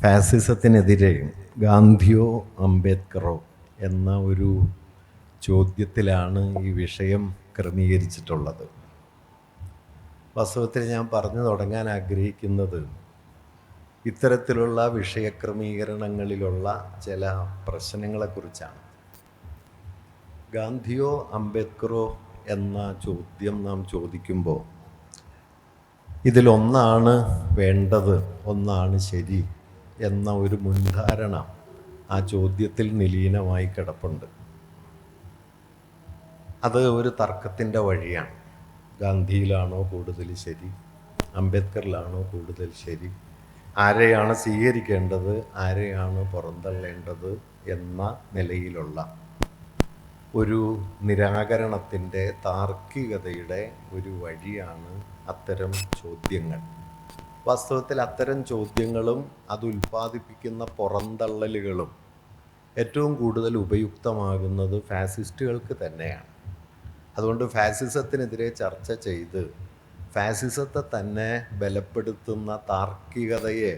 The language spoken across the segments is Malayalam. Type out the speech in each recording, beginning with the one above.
ഫാസിസത്തിനെതിരെ ഗാന്ധിയോ അംബേദ്കറോ എന്ന ഒരു ചോദ്യത്തിലാണ് ഈ വിഷയം ക്രമീകരിച്ചിട്ടുള്ളത്. വാസ്തവത്തിൽ ഞാൻ പറഞ്ഞു തുടങ്ങാൻ ആഗ്രഹിക്കുന്നത് ഇത്തരത്തിലുള്ള വിഷയക്രമീകരണങ്ങളിലുള്ള ചില പ്രശ്നങ്ങളെക്കുറിച്ചാണ്. ഗാന്ധിയോ അംബേദ്കറോ എന്ന ചോദ്യം നാം ചോദിക്കുമ്പോൾ ഇതിലൊന്നാണ് വേണ്ടത്, ഒന്നാണ് ശരി എന്ന ഒരു മുൻധാരണ ആ ചോദ്യത്തിൽ നിലീനമായി കിടപ്പുണ്ട്. അത് ഒരു തർക്കത്തിൻ്റെ വഴിയാണ്. ഗാന്ധിയിലാണോ കൂടുതൽ ശരി, അംബേദ്കറിലാണോ കൂടുതൽ ശരി, ആരെയാണ് സ്വീകരിക്കേണ്ടത്, ആരെയാണ് പുറന്തള്ളേണ്ടത് എന്ന നിലയിലുള്ള ഒരു നിരാകരണത്തിൻ്റെ താർക്കികതയുടെ ഒരു വഴിയാണ് അത്തരം ചോദ്യങ്ങൾ. വാസ്തവത്തിൽ അത്തരം ചോദ്യങ്ങളും അത് ഉൽപ്പാദിപ്പിക്കുന്ന പുറന്തള്ളലുകളും ഏറ്റവും കൂടുതൽ ഉപയുക്തമാകുന്നത് ഫാസിസ്റ്റുകൾക്ക് തന്നെയാണ്. അതുകൊണ്ട് ഫാസിസത്തിനെതിരെ ചർച്ച ചെയ്ത് ഫാസിസത്തെ തന്നെ ബലപ്പെടുത്തുന്ന താർക്കികതയെ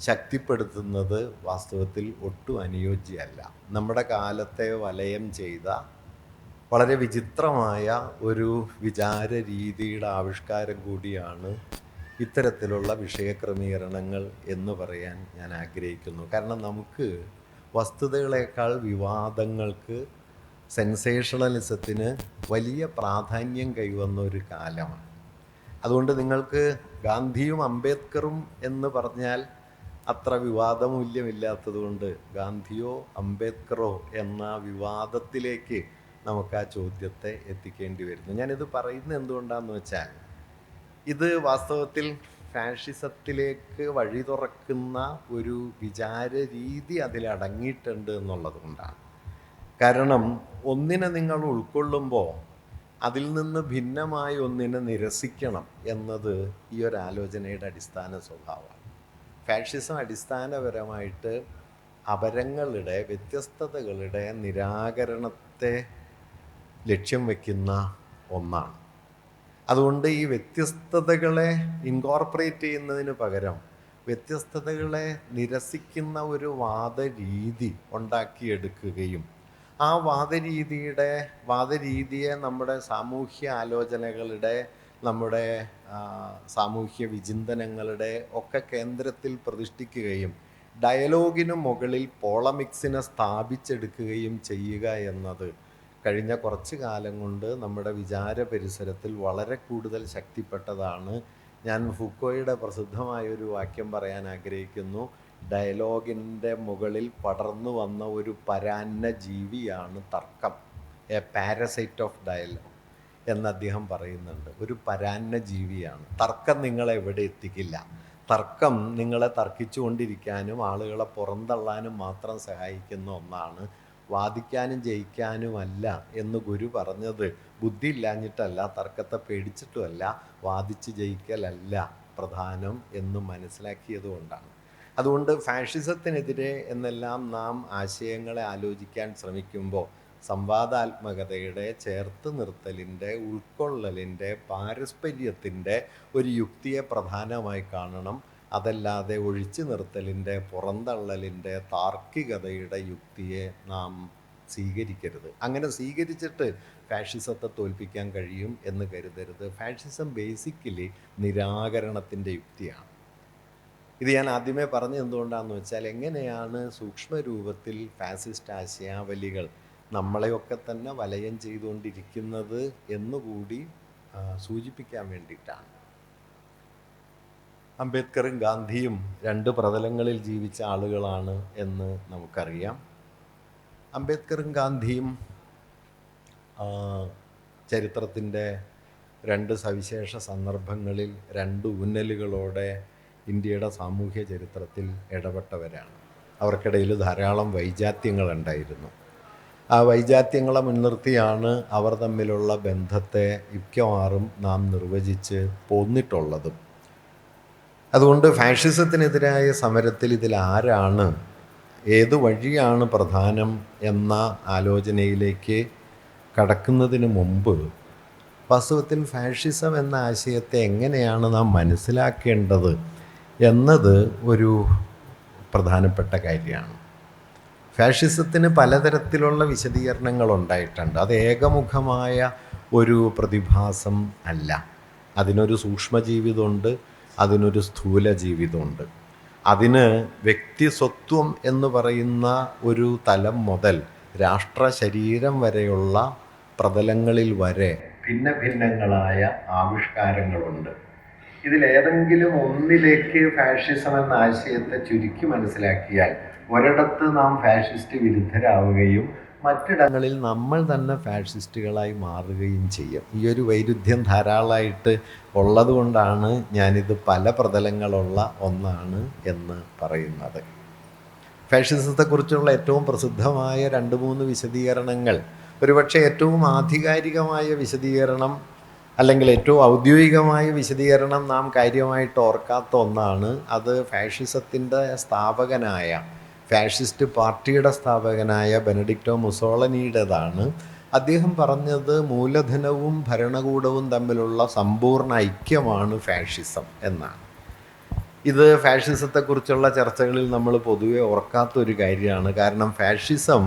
ശക്തിപ്പെടുത്തുന്നത് വാസ്തവത്തിൽ ഒട്ടും അനുയോജ്യമല്ല. നമ്മുടെ കാലത്തെ വലയം ചെയ്ത വളരെ വിചിത്രമായ ഒരു വിചാര രീതിയുടെ ആവിഷ്കാരം കൂടിയാണ് ഇത്തരത്തിലുള്ള വിഷയക്രമീകരണങ്ങൾ എന്ന് പറയാൻ ഞാൻ ആഗ്രഹിക്കുന്നു. കാരണം നമുക്ക് വസ്തുതകളേക്കാൾ വിവാദങ്ങൾക്ക്, സെൻസേഷണലിസത്തിന് വലിയ പ്രാധാന്യം കൈവന്ന ഒരു കാലമാണ്. അതുകൊണ്ട് നിങ്ങൾക്ക് ഗാന്ധിയും അംബേദ്കറും എന്ന് പറഞ്ഞാൽ അത്ര വിവാദമൂല്യമില്ലാത്തതുകൊണ്ട് ഗാന്ധിയോ അംബേദ്കറോ എന്ന വിവാദത്തിലേക്ക് നമുക്ക് ആ ചോദ്യത്തെ എത്തിക്കേണ്ടി വരുന്നു. ഞാനിത് പറയുന്നത് എന്തുകൊണ്ടാണെന്ന് വെച്ചാൽ ഇത് വാസ്തവത്തിൽ ഫാഷിസത്തിലേക്ക് വഴി തുറക്കുന്ന ഒരു വിചാര രീതി അതിലടങ്ങിയിട്ടുണ്ട് എന്നുള്ളത് കൊണ്ടാണ്. കാരണം ഒന്നിനെ നിങ്ങൾ ഉൾക്കൊള്ളുമ്പോൾ അതിൽ നിന്ന് ഭിന്നമായ ഒന്നിനെ നിരസിക്കണം എന്നത് ഈ ഒരു ആലോചനയുടെ അടിസ്ഥാന സ്വഭാവമാണ്. ഫാഷിസം അടിസ്ഥാനപരമായിട്ട് അപരങ്ങളുടെ, വ്യത്യസ്തതകളുടെ നിരാകരണത്തെ ലക്ഷ്യം വയ്ക്കുന്ന ഒന്നാണ്. അതുകൊണ്ട് ഈ വ്യത്യസ്തതകളെ ഇൻകോർപ്പറേറ്റ് ചെയ്യുന്നതിന് പകരം വ്യത്യസ്തതകളെ നിരസിക്കുന്ന ഒരു വാദരീതി ഉണ്ടാക്കിയെടുക്കുകയും ആ വാദരീതിയെ നമ്മുടെ സാമൂഹ്യ ആലോചനകളുടെ, നമ്മുടെ സാമൂഹ്യ വിചിന്തനങ്ങളുടെ ഒക്കെ കേന്ദ്രത്തിൽ പ്രതിഷ്ഠിക്കുകയും ഡയലോഗിനു മുകളിൽ പോളമിക്സിനെ സ്ഥാപിച്ചെടുക്കുകയും ചെയ്യുക എന്നത് കഴിഞ്ഞ കുറച്ച് കാലം കൊണ്ട് നമ്മുടെ വിചാര പരിസരത്തിൽ വളരെ കൂടുതൽ ശക്തിപ്പെട്ടതാണ്. ഞാൻ ഫുക്കോയുടെ പ്രസിദ്ധമായൊരു വാക്യം പറയാൻ ആഗ്രഹിക്കുന്നു. ഡയലോഗിൻ്റെ മുകളിൽ പടർന്നു വന്ന ഒരു പരാന്ന ജീവിയാണ് തർക്കം, എ പാരസൈറ്റ് ഓഫ് ഡയലോഗ് എന്ന് അദ്ദേഹം പറയുന്നുണ്ട്. ഒരു പരാന്ന ജീവിയാണ് തർക്കം. നിങ്ങളെ എവിടെ എത്തിക്കില്ല. തർക്കം നിങ്ങളെ തർക്കിച്ചു കൊണ്ടിരിക്കാനും ആളുകളെ പുറന്തള്ളാനും മാത്രം സഹായിക്കുന്ന ഒന്നാണ്. വാദിക്കാനും ജയിക്കാനുമല്ല എന്ന് ഗുരു പറഞ്ഞത് ബുദ്ധി ഇല്ലാഞ്ഞിട്ടല്ല, തർക്കത്തെ പേടിച്ചിട്ടുമല്ല, വാദിച്ച് ജയിക്കലല്ല പ്രധാനം എന്ന് മനസ്സിലാക്കിയത് കൊണ്ടാണ്. അതുകൊണ്ട് ഫാഷിസത്തിനെതിരെ എന്നെല്ലാം നാം ആശയങ്ങളെ ആലോചിക്കാൻ ശ്രമിക്കുമ്പോൾ സംവാദാത്മകതയുടെ, ചേർത്ത് നിർത്തലിൻ്റെ, ഉൾക്കൊള്ളലിൻ്റെ, പാരസ്പര്യത്തിൻ്റെ ഒരു യുക്തിയെ പ്രധാനമായി കാണണം. അതല്ലാതെ ഒഴിച്ചു നിർത്തലിൻ്റെ, പുറന്തള്ളലിൻ്റെ, താർക്കികതയുടെ യുക്തിയെ നാം സ്വീകരിക്കരുത്. അങ്ങനെ സ്വീകരിച്ചിട്ട് ഫാഷിസത്തെ തോൽപ്പിക്കാൻ കഴിയും എന്ന് കരുതരുത്. ഫാഷിസം ബേസിക്കലി നിരാകരണത്തിൻ്റെ യുക്തിയാണ്. ഇത് ഞാൻ ആദ്യമേ പറഞ്ഞത് എന്തുകൊണ്ടാണെന്ന് വെച്ചാൽ എങ്ങനെയാണ് സൂക്ഷ്മരൂപത്തിൽ ഫാസിസ്റ്റ് ആശയാവലികൾ നമ്മളെയൊക്കെ തന്നെ വലയം ചെയ്തുകൊണ്ടിരിക്കുന്നത് എന്നുകൂടി സൂചിപ്പിക്കാൻ വേണ്ടിയിട്ടാണ്. അംബേദ്കറും ഗാന്ധിയും രണ്ട് പ്രതലങ്ങളിൽ ജീവിച്ച ആളുകളാണ് എന്ന് നമുക്കറിയാം. അംബേദ്കറും ഗാന്ധിയും ചരിത്രത്തിൻ്റെ രണ്ട് സവിശേഷ സന്ദർഭങ്ങളിൽ രണ്ട് ഊന്നലുകളോടെ ഇന്ത്യയുടെ സാമൂഹ്യ ചരിത്രത്തിൽ ഇടപെട്ടവരാണ്. അവർക്കിടയിൽ ധാരാളം വൈജാത്യങ്ങളുണ്ടായിരുന്നു. ആ വൈജാത്യങ്ങളെ മുൻനിർത്തിയാണ് അവർ തമ്മിലുള്ള ബന്ധത്തെ മിക്കവാറും നാം നിർവചിച്ച് പോന്നിട്ടുള്ളതും. അതുകൊണ്ട് ഫാഷിസത്തിനെതിരായ സമരത്തിൽ ഇതിലാരാണ്, ഏത് വഴിയാണ് പ്രധാനം എന്ന ആലോചനയിലേക്ക് കടക്കുന്നതിന് മുമ്പ് വാസ്തവത്തിൽ ഫാഷിസം എന്ന ആശയത്തെ എങ്ങനെയാണ് നാം മനസ്സിലാക്കേണ്ടത് എന്നത് ഒരു പ്രധാനപ്പെട്ട കാര്യമാണ്. ഫാഷിസത്തിന് പലതരത്തിലുള്ള വിശദീകരണങ്ങൾ ഉണ്ടായിട്ടുണ്ട്. അത് ഏകമുഖമായ ഒരു പ്രതിഭാസം അല്ല. അതിനൊരു സൂക്ഷ്മജീവിതമുണ്ട്, അതിനൊരു സ്ഥൂല ജീവിതമുണ്ട്. അതിന് വ്യക്തിസ്വത്വം എന്ന് പറയുന്ന ഒരു തലം മുതൽ രാഷ്ട്ര ശരീരം വരെയുള്ള പ്രതലങ്ങളിൽ വരെ ഭിന്ന ഭിന്നങ്ങളായ ആവിഷ്കാരങ്ങളുണ്ട്. ഇതിലേതെങ്കിലും ഒന്നിലേക്ക് ഫാഷിസം എന്ന ആശയത്തെ ചുരുക്കി മനസ്സിലാക്കിയാൽ ഒരിടത്ത് നാം ഫാഷിസ്റ്റ് വിരുദ്ധരാവുകയും മറ്റിടങ്ങളിൽ നമ്മൾ തന്നെ ഫാഷിസ്റ്റുകളായി മാറുകയും ചെയ്യും. ഈ ഒരു വൈരുദ്ധ്യം ധാരാളമായിട്ട് ഉള്ളത് കൊണ്ടാണ് ഞാനിത് പല പ്രതലങ്ങളുള്ള ഒന്നാണ് എന്ന് പറയുന്നത്. ഫാഷിസത്തെക്കുറിച്ചുള്ള ഏറ്റവും പ്രസിദ്ധമായ 2-3 വിശദീകരണങ്ങൾ, ഒരുപക്ഷെ ഏറ്റവും ആധികാരികമായ വിശദീകരണം അല്ലെങ്കിൽ ഏറ്റവും ഔദ്യോഗികമായ വിശദീകരണം നാം കാര്യമായിട്ട് ഓർക്കാത്ത ഒന്നാണ്. അത് ഫാഷിസത്തിൻ്റെ സ്ഥാപകനായ, ഫാഷിസ്റ്റ് പാർട്ടിയുടെ സ്ഥാപകനായ ബെനഡിക്റ്റോ മുസോളിനിയുടേതാണ്. അദ്ദേഹം പറഞ്ഞത് മൂലധനവും ഭരണകൂടവും തമ്മിലുള്ള സമ്പൂർണ്ണ ഐക്യമാണ് ഫാഷിസം എന്നാണ്. ഇത് ഫാഷിസത്തെക്കുറിച്ചുള്ള ചർച്ചകളിൽ നമ്മൾ പൊതുവെ ഓർക്കാത്തൊരു കാര്യമാണ്. കാരണം ഫാഷിസം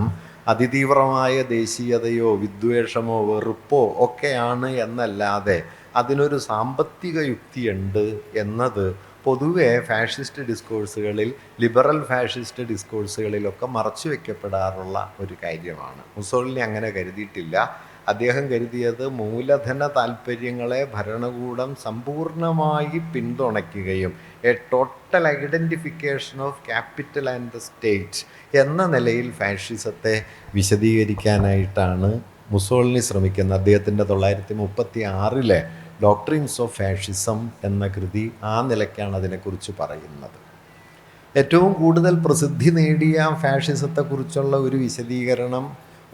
അതിതീവ്രമായ ദേശീയതയോ വിദ്വേഷമോ വെറുപ്പോ ഒക്കെയാണ് എന്നല്ലാതെ അതിനൊരു സാമ്പത്തിക യുക്തിയുണ്ട് എന്നത് പൊതുവെ ഫാഷിസ്റ്റ് ഡിസ്കോഴ്സുകളിൽ, ലിബറൽ ഫാഷിസ്റ്റ് ഡിസ്കോഴ്സുകളിലൊക്കെ മറച്ചു വയ്ക്കപ്പെടാറുള്ള ഒരു കാര്യമാണ്. മുസോളിനി അങ്ങനെ കരുതിയിട്ടില്ല. അദ്ദേഹം കരുതിയത് മൂലധന താല്പര്യങ്ങളെ ഭരണകൂടം സമ്പൂർണമായി പിന്തുണയ്ക്കുകയും A total identification of capital and the state എന്ന നിലയിൽ ഫാഷിസത്തെ വിശദീകരിക്കാനായിട്ടാണ് മുസോളിനി ശ്രമിക്കുന്നത്. അദ്ദേഹത്തിൻ്റെ 1936 ഡോക്ട്രിൻസ് ഓഫ് ഫാഷിസം എന്ന കൃതി ആ നിലയ്ക്കാണ് അതിനെക്കുറിച്ച് പറയുന്നത്. ഏറ്റവും കൂടുതൽ പ്രസിദ്ധി നേടിയ ഫാഷിസത്തെക്കുറിച്ചുള്ള ഒരു വിശദീകരണം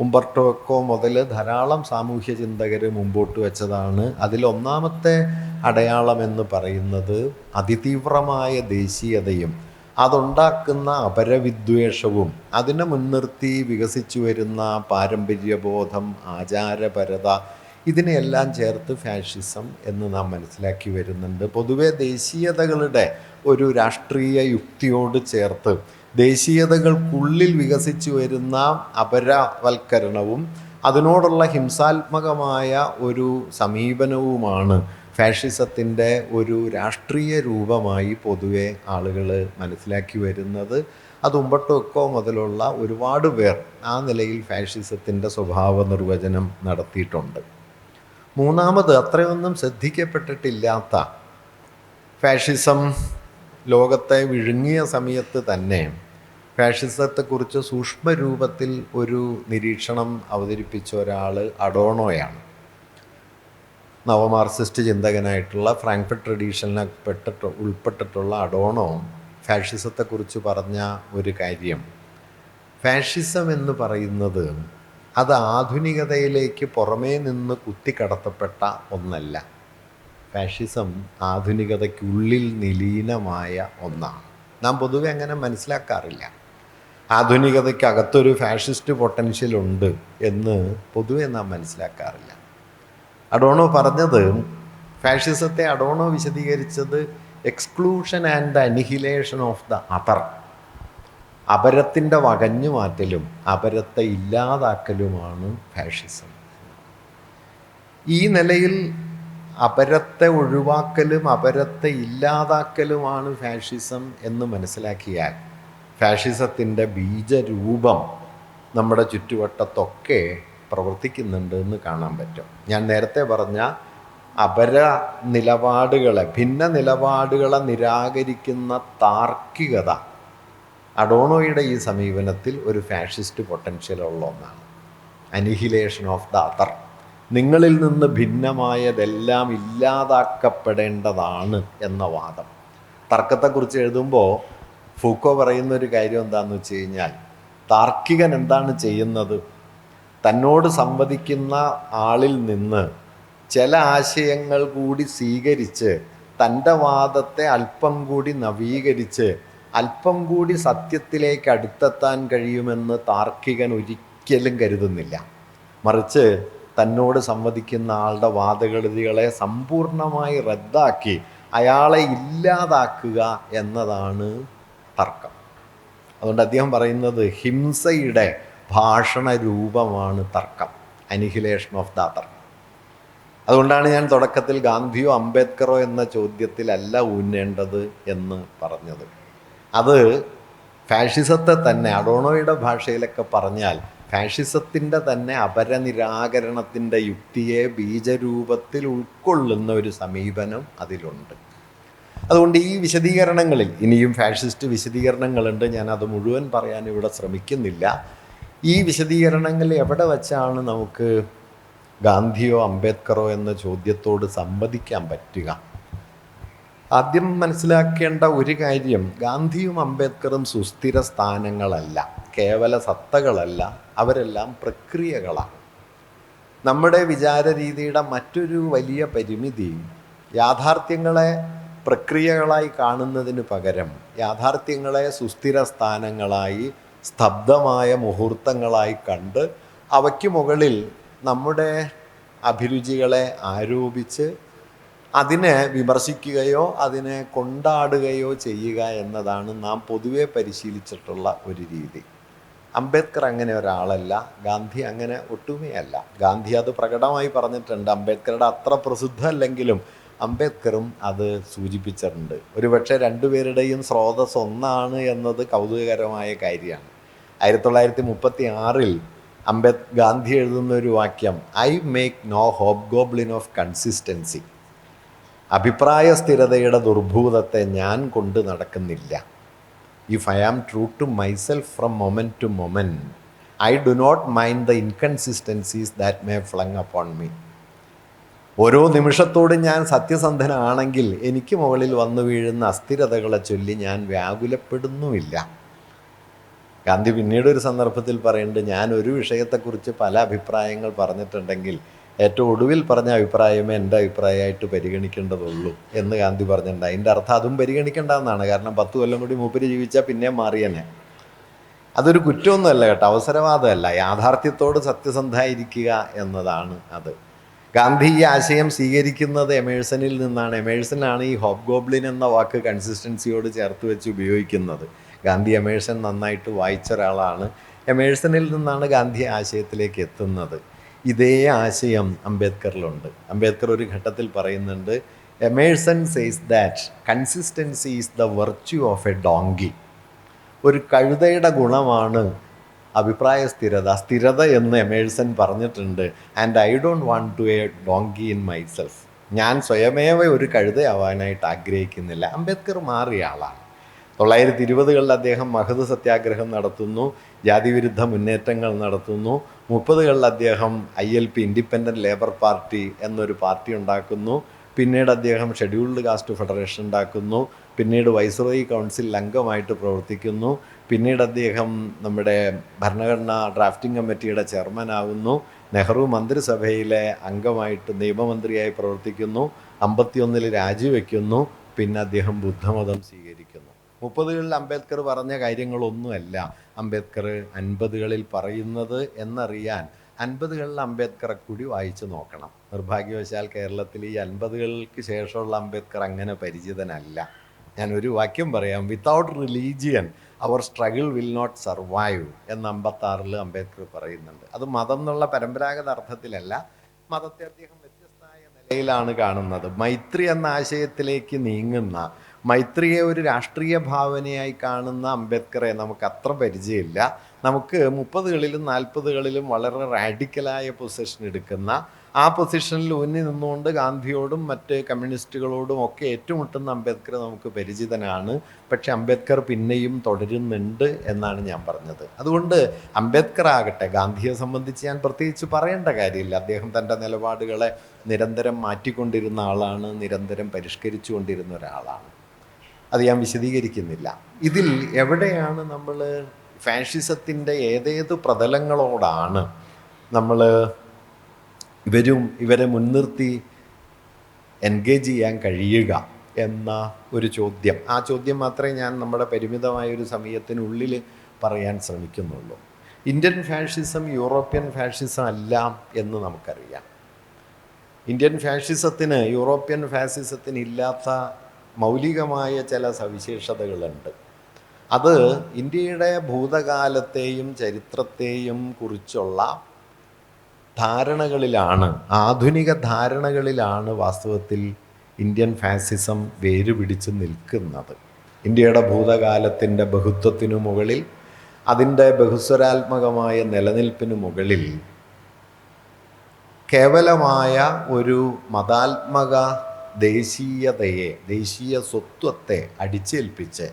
ഉംബർട്ടോ എക്കോ മുതൽ ധാരാളം സാമൂഹ്യ ചിന്തകർ മുമ്പോട്ട് വെച്ചതാണ്. അതിലൊന്നാമത്തെ അടയാളം എന്ന് പറയുന്നത് അതിതീവ്രമായ ദേശീയതയും അതുണ്ടാക്കുന്ന അപരവിദ്വേഷവും അതിനെ മുൻനിർത്തി വികസിച്ചു വരുന്ന പാരമ്പര്യബോധം, ആചാരപരത, ഇതിനെയെല്ലാം ചേർത്ത് ഫാഷിസം എന്ന് നാം മനസ്സിലാക്കി വരുന്നുണ്ട്. പൊതുവെ ദേശീയതകളുടെ ഒരു രാഷ്ട്രീയ യുക്തിയോട് ചേർത്ത് ദേശീയതകൾക്കുള്ളിൽ വികസിച്ചു വരുന്ന അപരവൽക്കരണവും അതിനോടുള്ള ഹിംസാത്മകമായ ഒരു സമീപനവുമാണ് ഫാഷിസത്തിൻ്റെ ഒരു രാഷ്ട്രീയ രൂപമായി പൊതുവെ ആളുകൾ മനസ്സിലാക്കി വരുന്നത്. അത് ഉംബർട്ടോ എക്കോ മുതലുള്ള ഒരുപാട് പേർ ആ നിലയിൽ ഫാഷിസത്തിൻ്റെ സ്വഭാവ നിർവചനം നടത്തിയിട്ടുണ്ട്. മൂന്നാമത്, അത്രയൊന്നും ശ്രദ്ധിക്കപ്പെട്ടിട്ടില്ലാത്ത, ഫാഷിസം ലോകത്തെ വിഴുങ്ങിയ സമയത്ത് തന്നെ ഫാഷിസത്തെക്കുറിച്ച് സൂക്ഷ്മരൂപത്തിൽ ഒരു നിരീക്ഷണം അവതരിപ്പിച്ച ഒരാൾ അഡോണോയാണ്. നവമാർക്സിസ്റ്റ് ചിന്തകനായിട്ടുള്ള ഫ്രാങ്ക്ഫർട്ട് ട്രഡീഷനിൽ ഉൾപ്പെട്ടിട്ടുള്ള അഡോണോ ഫാഷിസത്തെക്കുറിച്ച് പറഞ്ഞ ഒരു കാര്യം, ഫാഷിസം എന്ന് പറയുന്നത് അത് ആധുനികതയിലേക്ക് പുറമേ നിന്ന് കുത്തിക്കടത്തപ്പെട്ട ഒന്നല്ല. ഫാഷിസം ആധുനികതയ്ക്കുള്ളിൽ നിലീനമായ ഒന്നാണ്. നാം പൊതുവെ അങ്ങനെ മനസ്സിലാക്കാറില്ല. ആധുനികതയ്ക്കകത്തൊരു ഫാഷിസ്റ്റ് പൊട്ടൻഷ്യൽ ഉണ്ട് എന്ന് പൊതുവെ നാം മനസ്സിലാക്കാറില്ല. അഡോണോ പറഞ്ഞത്, ഫാഷിസത്തെ അഡോണോ വിശദീകരിച്ചത് exclusion and annihilation of the other, അപരത്തിൻ്റെ വകഞ്ഞു മാറ്റലും അപരത്തെ ഇല്ലാതാക്കലുമാണ് ഫാഷിസം. ഈ നിലയിൽ അപരത്തെ ഒഴിവാക്കലും അപരത്തെ ഇല്ലാതാക്കലുമാണ് ഫാഷിസം എന്ന് മനസ്സിലാക്കിയാൽ ഫാഷിസത്തിൻ്റെ ബീജരൂപം നമ്മുടെ ചുറ്റുവട്ടത്തൊക്കെ പ്രവർത്തിക്കുന്നുണ്ട് എന്ന് കാണാൻ പറ്റും. ഞാൻ നേരത്തെ പറഞ്ഞ അപര നിലപാടുകളെ, ഭിന്ന നിലപാടുകളെ നിരാകരിക്കുന്ന താർക്കികത അഡോണോയുടെ ഈ സമീപനത്തിൽ ഒരു ഫാഷിസ്റ്റ് പൊട്ടൻഷ്യൽ ഉള്ള ഒന്നാണ്. അനിഹിലേഷൻ ഓഫ് ദ അതർ, നിങ്ങളിൽ നിന്ന് ഭിന്നമായതെല്ലാം ഇല്ലാതാക്കപ്പെടേണ്ടതാണ് എന്ന വാദം. തർക്കത്തെക്കുറിച്ച് എഴുതുമ്പോൾ ഫൂക്കോ പറയുന്ന ഒരു കാര്യം എന്താണെന്ന് വെച്ച് കഴിഞ്ഞാൽ, താർക്കികൻ എന്താണ് ചെയ്യുന്നത്? തന്നോട് സംവദിക്കുന്ന ആളിൽ നിന്ന് ചില ആശയങ്ങൾ കൂടി സ്വീകരിച്ച് തൻ്റെ വാദത്തെ അല്പം കൂടി നവീകരിച്ച് അല്പം കൂടി സത്യത്തിലേക്ക് അടുത്തെത്താൻ കഴിയുമെന്ന് താർക്കികൻ ഒരിക്കലും കരുതുന്നില്ല. മറിച്ച് തന്നോട് സംവദിക്കുന്ന ആളുടെ വാദഗതികളെ സമ്പൂർണമായി റദ്ദാക്കി അയാളെ ഇല്ലാതാക്കുക എന്നതാണ് തർക്കം. അതുകൊണ്ട് അദ്ദേഹം പറയുന്നത് ഹിംസയുടെ ഭാഷണ രൂപമാണ് തർക്കം, അനിഹിലേഷൻ ഓഫ് ദ അതർ. അതുകൊണ്ടാണ് ഞാൻ തുടക്കത്തിൽ ഗാന്ധിയോ അംബേദ്കറോ എന്ന ചോദ്യത്തിലല്ല ഊന്നേണ്ടത് എന്ന് പറഞ്ഞത്. അത് ഫാഷിസത്തെ തന്നെ അഡോണോയുടെ ഭാഷയിലൊക്കെ പറഞ്ഞാൽ ഫാഷിസത്തിൻ്റെ തന്നെ അപരനിരാകരണത്തിൻ്റെ യുക്തിയെ ബീജരൂപത്തിൽ ഉൾക്കൊള്ളുന്ന ഒരു സമീപനം അതിലുണ്ട്. അതുകൊണ്ട് ഈ വിശദീകരണങ്ങളിൽ ഇനിയും ഫാഷിസ്റ്റ് വിശദീകരണങ്ങളുണ്ട്, ഞാനത് മുഴുവൻ പറയാൻ ഇവിടെ ശ്രമിക്കുന്നില്ല. ഈ വിശദീകരണങ്ങൾ എവിടെ വച്ചാണ് നമുക്ക് ഗാന്ധിയോ അംബേദ്കറോ എന്ന ചോദ്യത്തോട് സംവദിക്കാൻ പറ്റുക? ആദ്യം മനസ്സിലാക്കേണ്ട ഒരു കാര്യം, ഗാന്ധിയും അംബേദ്കറും സുസ്ഥിര സ്ഥാനങ്ങളല്ല, കേവല സത്തകളല്ല, അവരെല്ലാം പ്രക്രിയകളാണ്. നമ്മുടെ വിചാര രീതിയുടെ മറ്റൊരു വലിയ പരിമിതി യാഥാർത്ഥ്യങ്ങളെ പ്രക്രിയകളായി കാണുന്നതിന് പകരം യാഥാർത്ഥ്യങ്ങളെ സുസ്ഥിര സ്ഥാനങ്ങളായി, സ്തബ്ധമായ മുഹൂർത്തങ്ങളായി കണ്ട് അവയ്ക്ക് മുകളിൽ നമ്മുടെ അഭിരുചികളെ ആരോപിച്ച് അതിനെ വിമർശിക്കുകയോ അതിനെ കൊണ്ടാടുകയോ ചെയ്യുക എന്നതാണ് നാം പൊതുവെ പരിശീലിച്ചിട്ടുള്ള ഒരു രീതി. അംബേദ്കർ അങ്ങനെ ഒരാളല്ല, ഗാന്ധി അങ്ങനെ ഒട്ടുമേ അല്ല. ഗാന്ധി അത് പ്രകടമായി പറഞ്ഞിട്ടുണ്ട്. അംബേദ്കറുടെ അത്ര പ്രസിദ്ധമല്ലെങ്കിലും അംബേദ്കറും അത് സൂചിപ്പിച്ചിട്ടുണ്ട്. ഒരുപക്ഷെ രണ്ടുപേരുടെയും സ്രോതസ് ഒന്നാണ് എന്നത് കൗതുകകരമായ കാര്യമാണ്. 1936 ഗാന്ധി എഴുതുന്ന ഒരു വാക്യം, I make no hobgoblin of consistency. അഭിപ്രായ സ്ഥിരതയുടെ ദുർഭൂതത്തെ ഞാൻ കൊണ്ട് നടക്കുന്നില്ല. If I am true to myself from moment to moment, I do not mind the inconsistencies that may flung upon me. ഓരോ നിമിഷത്തോടും ഞാൻ സത്യസന്ധനാണെങ്കിൽ എനിക്ക് മുകളിൽ വന്നു വീഴുന്ന അസ്ഥിരതകളെ ചൊല്ലി ഞാൻ വ്യാകുലപ്പെടുന്നുമില്ല. ഗാന്ധി പിന്നീട് ഒരു സന്ദർഭത്തിൽ പറയുന്നുണ്ട്, ഞാൻ ഒരു വിഷയത്തെക്കുറിച്ച് പല അഭിപ്രായങ്ങൾ പറഞ്ഞിട്ടുണ്ടെങ്കിൽ ഏറ്റവും ഒടുവിൽ പറഞ്ഞ അഭിപ്രായമേ എൻ്റെ അഭിപ്രായമായിട്ട് പരിഗണിക്കേണ്ടതുള്ളൂ എന്ന് ഗാന്ധി പറഞ്ഞിട്ടുണ്ട്. അതിൻ്റെ അർത്ഥം അതും പരിഗണിക്കേണ്ടതെന്നാണ്. കാരണം 10 കൊല്ലം കൂടി മൂപ്പര് ജീവിച്ചാൽ പിന്നെ മാറിയനെ. അതൊരു കുറ്റമൊന്നുമല്ല കേട്ടോ, അവസരവാദമല്ല, യാഥാർത്ഥ്യത്തോട് സത്യസന്ധമായിരിക്കുക എന്നതാണ് അത്. ഗാന്ധി ഈ ആശയം സ്വീകരിക്കുന്നത് എമേഴ്സണിൽ നിന്നാണ്. എമേഴ്സനാണ് ഈ ഹോബ് ഗോബ്ലിൻ എന്ന വാക്ക് കൺസിസ്റ്റൻസിയോട് ചേർത്ത് വെച്ച് ഉപയോഗിക്കുന്നത്. ഗാന്ധി എമേഴ്സൺ നന്നായിട്ട് വായിച്ച ഒരാളാണ്. എമേഴ്സണിൽ നിന്നാണ് ഗാന്ധി ആശയത്തിലേക്ക് എത്തുന്നത്. ഇതേ ആശയം അംബേദ്കറിലുണ്ട്. അംബേദ്കർ ഒരു ഘട്ടത്തിൽ പറയുന്നുണ്ട്, Emerson says that consistency is the virtue of a donkey. ഒരു കഴുതയുടെ ഗുണമാണ് അഭിപ്രായ സ്ഥിരത എന്ന് എമേഴ്സൺ പറഞ്ഞിട്ടുണ്ട്. And I don't want to a donkey in myself. ഞാൻ സ്വയമേവ ഒരു കഴുതയാവാനായിട്ട് ആഗ്രഹിക്കുന്നില്ല. അംബേദ്കർ മാറിയ ആളാണ്. 1920 അദ്ദേഹം മഹദ് സത്യാഗ്രഹം നടത്തുന്നു, ജാതിവിരുദ്ധ മുന്നേറ്റങ്ങൾ നടത്തുന്നു. 30 അദ്ദേഹം ILP ഇൻഡിപെൻഡൻറ്റ് ലേബർ പാർട്ടി എന്നൊരു പാർട്ടി ഉണ്ടാക്കുന്നു. പിന്നീട് അദ്ദേഹം ഷെഡ്യൂൾഡ് കാസ്റ്റ് ഫെഡറേഷൻ ഉണ്ടാക്കുന്നു. പിന്നീട് വൈസ്രോയി കൗൺസിൽ അംഗമായിട്ട് പ്രവർത്തിക്കുന്നു. പിന്നീട് അദ്ദേഹം നമ്മുടെ ഭരണഘടനാ ഡ്രാഫ്റ്റിംഗ് കമ്മിറ്റിയുടെ ചെയർമാനാകുന്നു. നെഹ്റു മന്ത്രിസഭയിലെ അംഗമായിട്ട് നിയമമന്ത്രിയായി പ്രവർത്തിക്കുന്നു. 51 രാജിവെക്കുന്നു. പിന്നെ അദ്ദേഹം ബുദ്ധമതം സ്വീകരിക്കുന്നു. 30 അംബേദ്കർ പറഞ്ഞ കാര്യങ്ങളൊന്നുമല്ല അംബേദ്കർ 50 പറയുന്നത് എന്നറിയാൻ 50 അംബേദ്കറെ കൂടി വായിച്ചു നോക്കണം. നിർഭാഗ്യവശാൽ കേരളത്തിൽ ഈ 50 ശേഷമുള്ള അംബേദ്കർ അങ്ങനെ പരിചിതനല്ല. ഞാനൊരു വാക്യം പറയാം, without religion our struggle will not survive എന്ന് 56 അംബേദ്കർ പറയുന്നുണ്ട്. അത് മതം എന്നുള്ള പരമ്പരാഗത അർത്ഥത്തിലല്ല, മതത്തെ അദ്ദേഹം വ്യത്യസ്തമായ നിലയിലാണ് കാണുന്നത്. മൈത്രി എന്ന ആശയത്തിലേക്ക് നീങ്ങുന്ന, മൈത്രിയെ ഒരു രാഷ്ട്രീയ ഭാവനയായി കാണുന്ന അംബേദ്കറെ നമുക്ക് അത്ര പരിചയമില്ല. നമുക്ക് 30 40 വളരെ റാഡിക്കലായ പൊസിഷൻ എടുക്കുന്ന, ആ പൊസിഷനിൽ ഊന്നി നിന്നുകൊണ്ട് ഗാന്ധിയോടും മറ്റ് കമ്മ്യൂണിസ്റ്റുകളോടും ഒക്കെ ഏറ്റുമുട്ടുന്ന അംബേദ്കർ നമുക്ക് പരിചിതനാണ്. പക്ഷെ അംബേദ്കർ പിന്നെയും തുടരുന്നുണ്ട് എന്നാണ് ഞാൻ പറഞ്ഞത്. അതുകൊണ്ട് അംബേദ്കർ ആകട്ടെ, ഗാന്ധിയെ സംബന്ധിച്ച് ഞാൻ പ്രത്യേകിച്ച് പറയേണ്ട കാര്യമില്ല. അദ്ദേഹം തൻ്റെ നിലപാടുകളെ നിരന്തരം മാറ്റിക്കൊണ്ടിരുന്ന ആളാണ്, നിരന്തരം പരിഷ്കരിച്ചു കൊണ്ടിരുന്ന ഒരാളാണ്. അത് ഞാൻ വിശദീകരിക്കുന്നില്ല. ഇതിൽ എവിടെയാണ് നമ്മൾ ഫാഷിസത്തിൻ്റെ ഏതേത് പ്രതലങ്ങളോടാണ് നമ്മൾ ഇവരെ മുൻനിർത്തി എൻഗേജ് ചെയ്യാൻ കഴിയുക എന്ന ഒരു ചോദ്യം, ആ ചോദ്യം മാത്രമേ ഞാൻ നമ്മുടെ പരിമിതമായൊരു സമയത്തിനുള്ളിൽ പറയാൻ ശ്രമിക്കുന്നുള്ളൂ. ഇന്ത്യൻ ഫാഷിസം യൂറോപ്യൻ ഫാഷിസം അല്ല എന്ന് നമുക്കറിയാം. ഇന്ത്യൻ ഫാഷിസത്തിന് യൂറോപ്യൻ ഫാസിസത്തിന് ഇല്ലാത്ത മൗലികമായ ചില സവിശേഷതകളുണ്ട്. അത് ഇന്ത്യയുടെ ഭൂതകാലത്തെയും ചരിത്രത്തെയും കുറിച്ചുള്ള ധാരണകളിലാണ്, ആധുനിക ധാരണകളിലാണ് വാസ്തവത്തിൽ ഇന്ത്യൻ ഫാസിസം വേരുപിടിച്ച് നിൽക്കുന്നത്. ഇന്ത്യയുടെ ഭൂതകാലത്തിൻ്റെ ബഹുത്വത്തിനു മുകളിൽ, അതിൻ്റെ ബഹുസ്വരാത്മകമായ നിലനിൽപ്പിനു മുകളിൽ കേവലമായ ഒരു മതാത്മക ദേശീയതയെ, ദേശീയ സ്വത്വത്തെ അടിച്ചേൽപ്പിച്ച്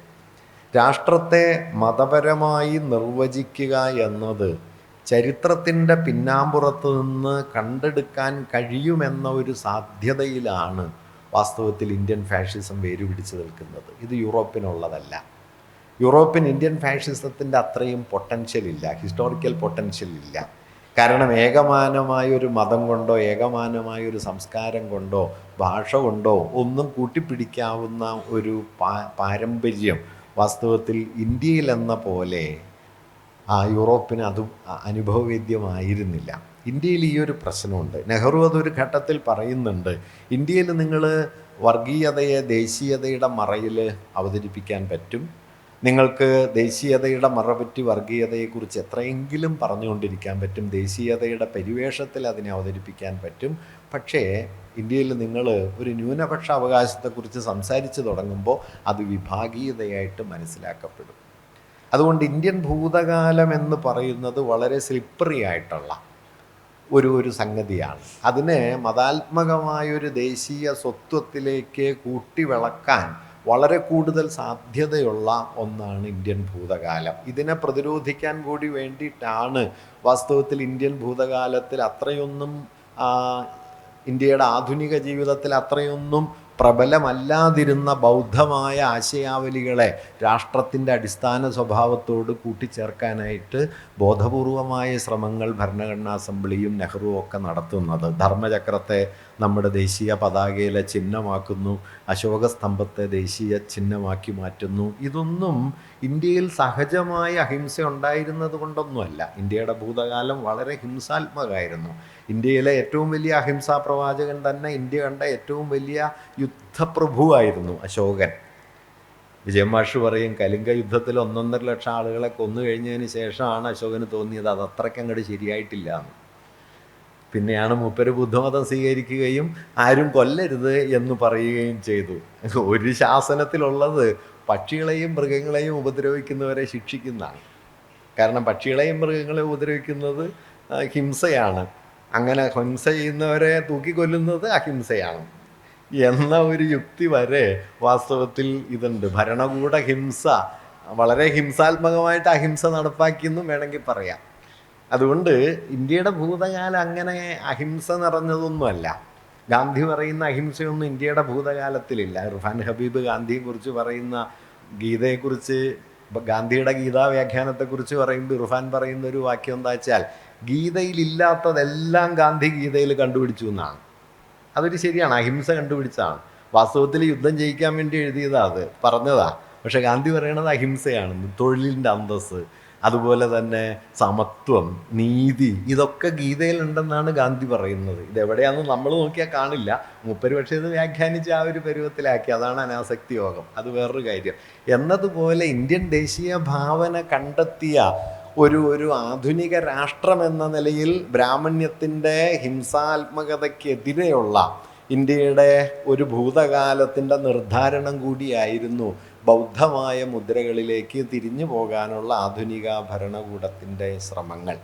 രാഷ്ട്രത്തെ മതപരമായി നിർവചിക്കുക എന്നത് ചരിത്രത്തിൻ്റെ പിന്നാമ്പുറത്ത് നിന്ന് കണ്ടെടുക്കാൻ കഴിയുമെന്ന ഒരു സാധ്യതയിലാണ് വാസ്തവത്തിൽ ഇന്ത്യൻ ഫാഷിസം വേരുപിടിച്ച് നിൽക്കുന്നത്. ഇത് യൂറോപ്പിനുള്ളതല്ല. യൂറോപ്പിന് ഇന്ത്യൻ ഫാഷിസത്തിൻ്റെ അത്രയും പൊട്ടൻഷ്യൽ ഇല്ല, ഹിസ്റ്റോറിക്കൽ പൊട്ടൻഷ്യൽ ഇല്ല. കാരണം ഏകമാനമായ ഒരു മതം കൊണ്ടോ ഏകമാനമായ ഒരു സംസ്കാരം കൊണ്ടോ ഭാഷ കൊണ്ടോ ഒന്നും കൂട്ടിപ്പിടിക്കാവുന്ന ഒരു പാരമ്പര്യം വാസ്തവത്തിൽ ഇന്ത്യയിലെന്ന പോലെ യൂറോപ്പിന് അതും അനുഭവവേദ്യമായിരുന്നില്ല. ഇന്ത്യയിൽ ഈ ഒരു പ്രശ്നമുണ്ട്. നെഹ്റു അതൊരു ഘട്ടത്തിൽ പറയുന്നുണ്ട്, ഇന്ത്യയിൽ നിങ്ങൾ വർഗീയതയെ ദേശീയതയുടെ മറയിൽ അവതരിപ്പിക്കാൻ പറ്റും, നിങ്ങൾക്ക് ദേശീയതയുടെ മറപറ്റി വർഗീയതയെക്കുറിച്ച് എത്രയെങ്കിലും പറഞ്ഞുകൊണ്ടിരിക്കാൻ പറ്റും, ദേശീയതയുടെ പരിവേഷത്തിൽ അതിനെ അവതരിപ്പിക്കാൻ പറ്റും. പക്ഷേ ഇന്ത്യയിൽ നിങ്ങൾ ഒരു ന്യൂനപക്ഷ അവകാശത്തെക്കുറിച്ച് സംസാരിച്ച് തുടങ്ങുമ്പോൾ അത് വിഭാഗീയതയായിട്ട് മനസ്സിലാക്കപ്പെടും. അതുകൊണ്ട് ഇന്ത്യൻ ഭൂതകാലം എന്ന് പറയുന്നത് വളരെ സ്ലിപ്പറി ആയിട്ടുള്ള ഒരു സംഗതിയാണ്. അതിനെ മതാത്മകമായൊരു ദേശീയ സ്വത്വത്തിലേക്ക് കൂട്ടിവിളക്കാൻ വളരെ കൂടുതൽ സാധ്യതയുള്ള ഒന്നാണ് ഇന്ത്യൻ ഭൂതകാലം. ഇതിനെ പ്രതിരോധിക്കാൻ കൂടി വേണ്ടിയിട്ടാണ് വാസ്തവത്തിൽ ഇന്ത്യൻ ഭൂതകാലത്തിൽ അത്രയൊന്നും ഇന്ത്യയുടെ ആധുനിക ജീവിതത്തിൽ അത്രയൊന്നും പ്രബലമല്ലാതിരുന്ന ബൗദ്ധമായ ആശയാവലികളെ രാഷ്ട്രത്തിൻ്റെ അടിസ്ഥാന സ്വഭാവത്തോട് കൂട്ടിച്ചേർക്കാനായിട്ട് ബോധപൂർവമായ ശ്രമങ്ങൾ ഭരണഘടനാ അസംബ്ലിയും നെഹ്റുവും ഒക്കെ നടത്തുന്നത്. ധർമ്മചക്രത്തെ നമ്മുടെ ദേശീയ പതാകയിലെ ചിഹ്നമാക്കുന്നു, അശോക സ്തംഭത്തെ ദേശീയ ചിഹ്നമാക്കി മാറ്റുന്നു. ഇതൊന്നും ഇന്ത്യയിൽ സഹജമായ അഹിംസ ഉണ്ടായിരുന്നത് കൊണ്ടൊന്നുമല്ല. ഇന്ത്യയുടെ ഭൂതകാലം വളരെ ഹിംസാത്മകമായിരുന്നു. ഇന്ത്യയിലെ ഏറ്റവും വലിയ അഹിംസാ പ്രവാചകൻ തന്നെ ഇന്ത്യ കണ്ട ഏറ്റവും വലിയ യുദ്ധപ്രഭുവായിരുന്നു അശോകൻ. വിജയമാഷ് പറയും, കലിംഗ യുദ്ധത്തിൽ 1.5 ലക്ഷം ആളുകളെ കൊന്നു കഴിഞ്ഞതിന് ശേഷമാണ് അശോകന് തോന്നിയത് അത് അത്രയ്ക്ക് അങ്ങോട്ട് ശരിയായിട്ടില്ല എന്ന്. പിന്നെയാണ് മൂപ്പര് ബുദ്ധമതം സ്വീകരിക്കുകയും ആരും കൊല്ലരുത് എന്ന് പറയുകയും ചെയ്തു. ഒരു ശാസനത്തിലുള്ളത് പക്ഷികളെയും മൃഗങ്ങളെയും ഉപദ്രവിക്കുന്നവരെ ശിക്ഷിക്കുന്നതാണ്. കാരണം പക്ഷികളെയും മൃഗങ്ങളെയും ഉപദ്രവിക്കുന്നത് ഹിംസയാണ്, അങ്ങനെ ഹിംസ ചെയ്യുന്നവരെ തൂക്കിക്കൊല്ലുന്നത് അഹിംസയാണ് എന്ന ഒരു യുക്തി വരെ വാസ്തവത്തിൽ ഇതുണ്ട്. ഭരണകൂട ഹിംസ വളരെ ഹിംസാത്മകമായിട്ട് അഹിംസ നടപ്പാക്കിയെന്നും വേണമെങ്കിൽ പറയാം. അതുകൊണ്ട് ഇന്ത്യയുടെ ഭൂതകാലം അങ്ങനെ അഹിംസ നിറഞ്ഞതൊന്നുമല്ല. ഗാന്ധി പറയുന്ന അഹിംസയൊന്നും ഇന്ത്യയുടെ ഭൂതകാലത്തിലില്ല. ഇർഫാൻ ഹബീബ് ഗാന്ധിയെക്കുറിച്ച് പറയുന്ന ഗീതയെക്കുറിച്ച്, ഗാന്ധിയുടെ ഗീതാ വ്യാഖ്യാനത്തെക്കുറിച്ച് പറയുമ്പോൾ ഇർഫാൻ പറയുന്ന ഒരു വാക്യം എന്താ വെച്ചാൽ, ഗീതയിലില്ലാത്തതെല്ലാം ഗാന്ധി ഗീതയിൽ കണ്ടുപിടിച്ചു എന്നാണ്. അതൊരു ശരിയാണ്, അഹിംസ കണ്ടുപിടിച്ചതാണ്. വാസ്തവത്തിൽ യുദ്ധം ജയിക്കാൻ വേണ്ടി എഴുതിയതാ, അത് പറഞ്ഞതാ. പക്ഷെ ഗാന്ധി പറയണത് അഹിംസയാണെന്ന്. തൊഴിലിൻ്റെ അന്തസ്സ്, അതുപോലെ തന്നെ സമത്വം, നീതി, ഇതൊക്കെ ഗീതയിലുണ്ടെന്നാണ് ഗാന്ധി പറയുന്നത്. ഇതെവിടെയാണെന്ന് നമ്മൾ നോക്കിയാൽ കാണില്ല. മൂപ്പര് പക്ഷേ ഇത് വ്യാഖ്യാനിച്ച് ആ ഒരു പരുവത്തിലാക്കി. അതാണ് അനാസക്തി യോഗം, അത് വേറൊരു കാര്യം. എന്നതുപോലെ ഇന്ത്യൻ ദേശീയ ഭാവന കണ്ടെത്തിയ ഒരു ആധുനിക രാഷ്ട്രം എന്ന നിലയിൽ ബ്രാഹ്മണ്യത്തിൻ്റെ ഹിംസാത്മകതയ്ക്കെതിരെയുള്ള ഇന്ത്യയുടെ ഒരു ഭൂതകാലത്തിൻ്റെ നിർദ്ധാരണം കൂടിയായിരുന്നു ബൗദ്ധമായ മുദ്രകളിലേക്ക് തിരിഞ്ഞു പോകാനുള്ള ആധുനിക ഭരണകൂടത്തിൻ്റെ ശ്രമങ്ങൾ.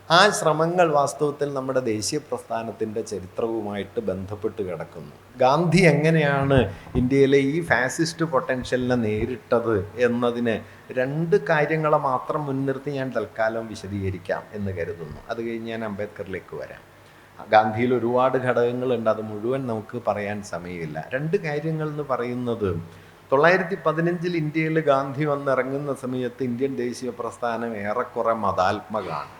ആ ശ്രമങ്ങൾ വാസ്തവത്തിൽ നമ്മുടെ ദേശീയ പ്രസ്ഥാനത്തിൻ്റെ ചരിത്രവുമായിട്ട് ബന്ധപ്പെട്ട് കിടക്കുന്നു. ഗാന്ധി എങ്ങനെയാണ് ഇന്ത്യയിലെ ഈ ഫാസിസ്റ്റ് പൊട്ടൻഷ്യലിനെ നേരിട്ടത് എന്നതിന് 2 കാര്യങ്ങളെ മാത്രം മുൻനിർത്തി ഞാൻ തൽക്കാലം വിശദീകരിക്കാം എന്ന് കരുതുന്നു. അത് കഴിഞ്ഞ് ഞാൻ അംബേദ്കറിലേക്ക് വരാം. ഗാന്ധിയിൽ ഒരുപാട് ഘടകങ്ങളുണ്ട്, അത് മുഴുവൻ നമുക്ക് പറയാൻ സമയമില്ല. 2 കാര്യങ്ങൾ എന്ന് പറയുന്നത്, 1915 ഇന്ത്യയിൽ ഗാന്ധി വന്നിറങ്ങുന്ന സമയത്ത് ഇന്ത്യൻ ദേശീയ പ്രസ്ഥാനം ഏറെക്കുറെ മതാത്മകമാണ്.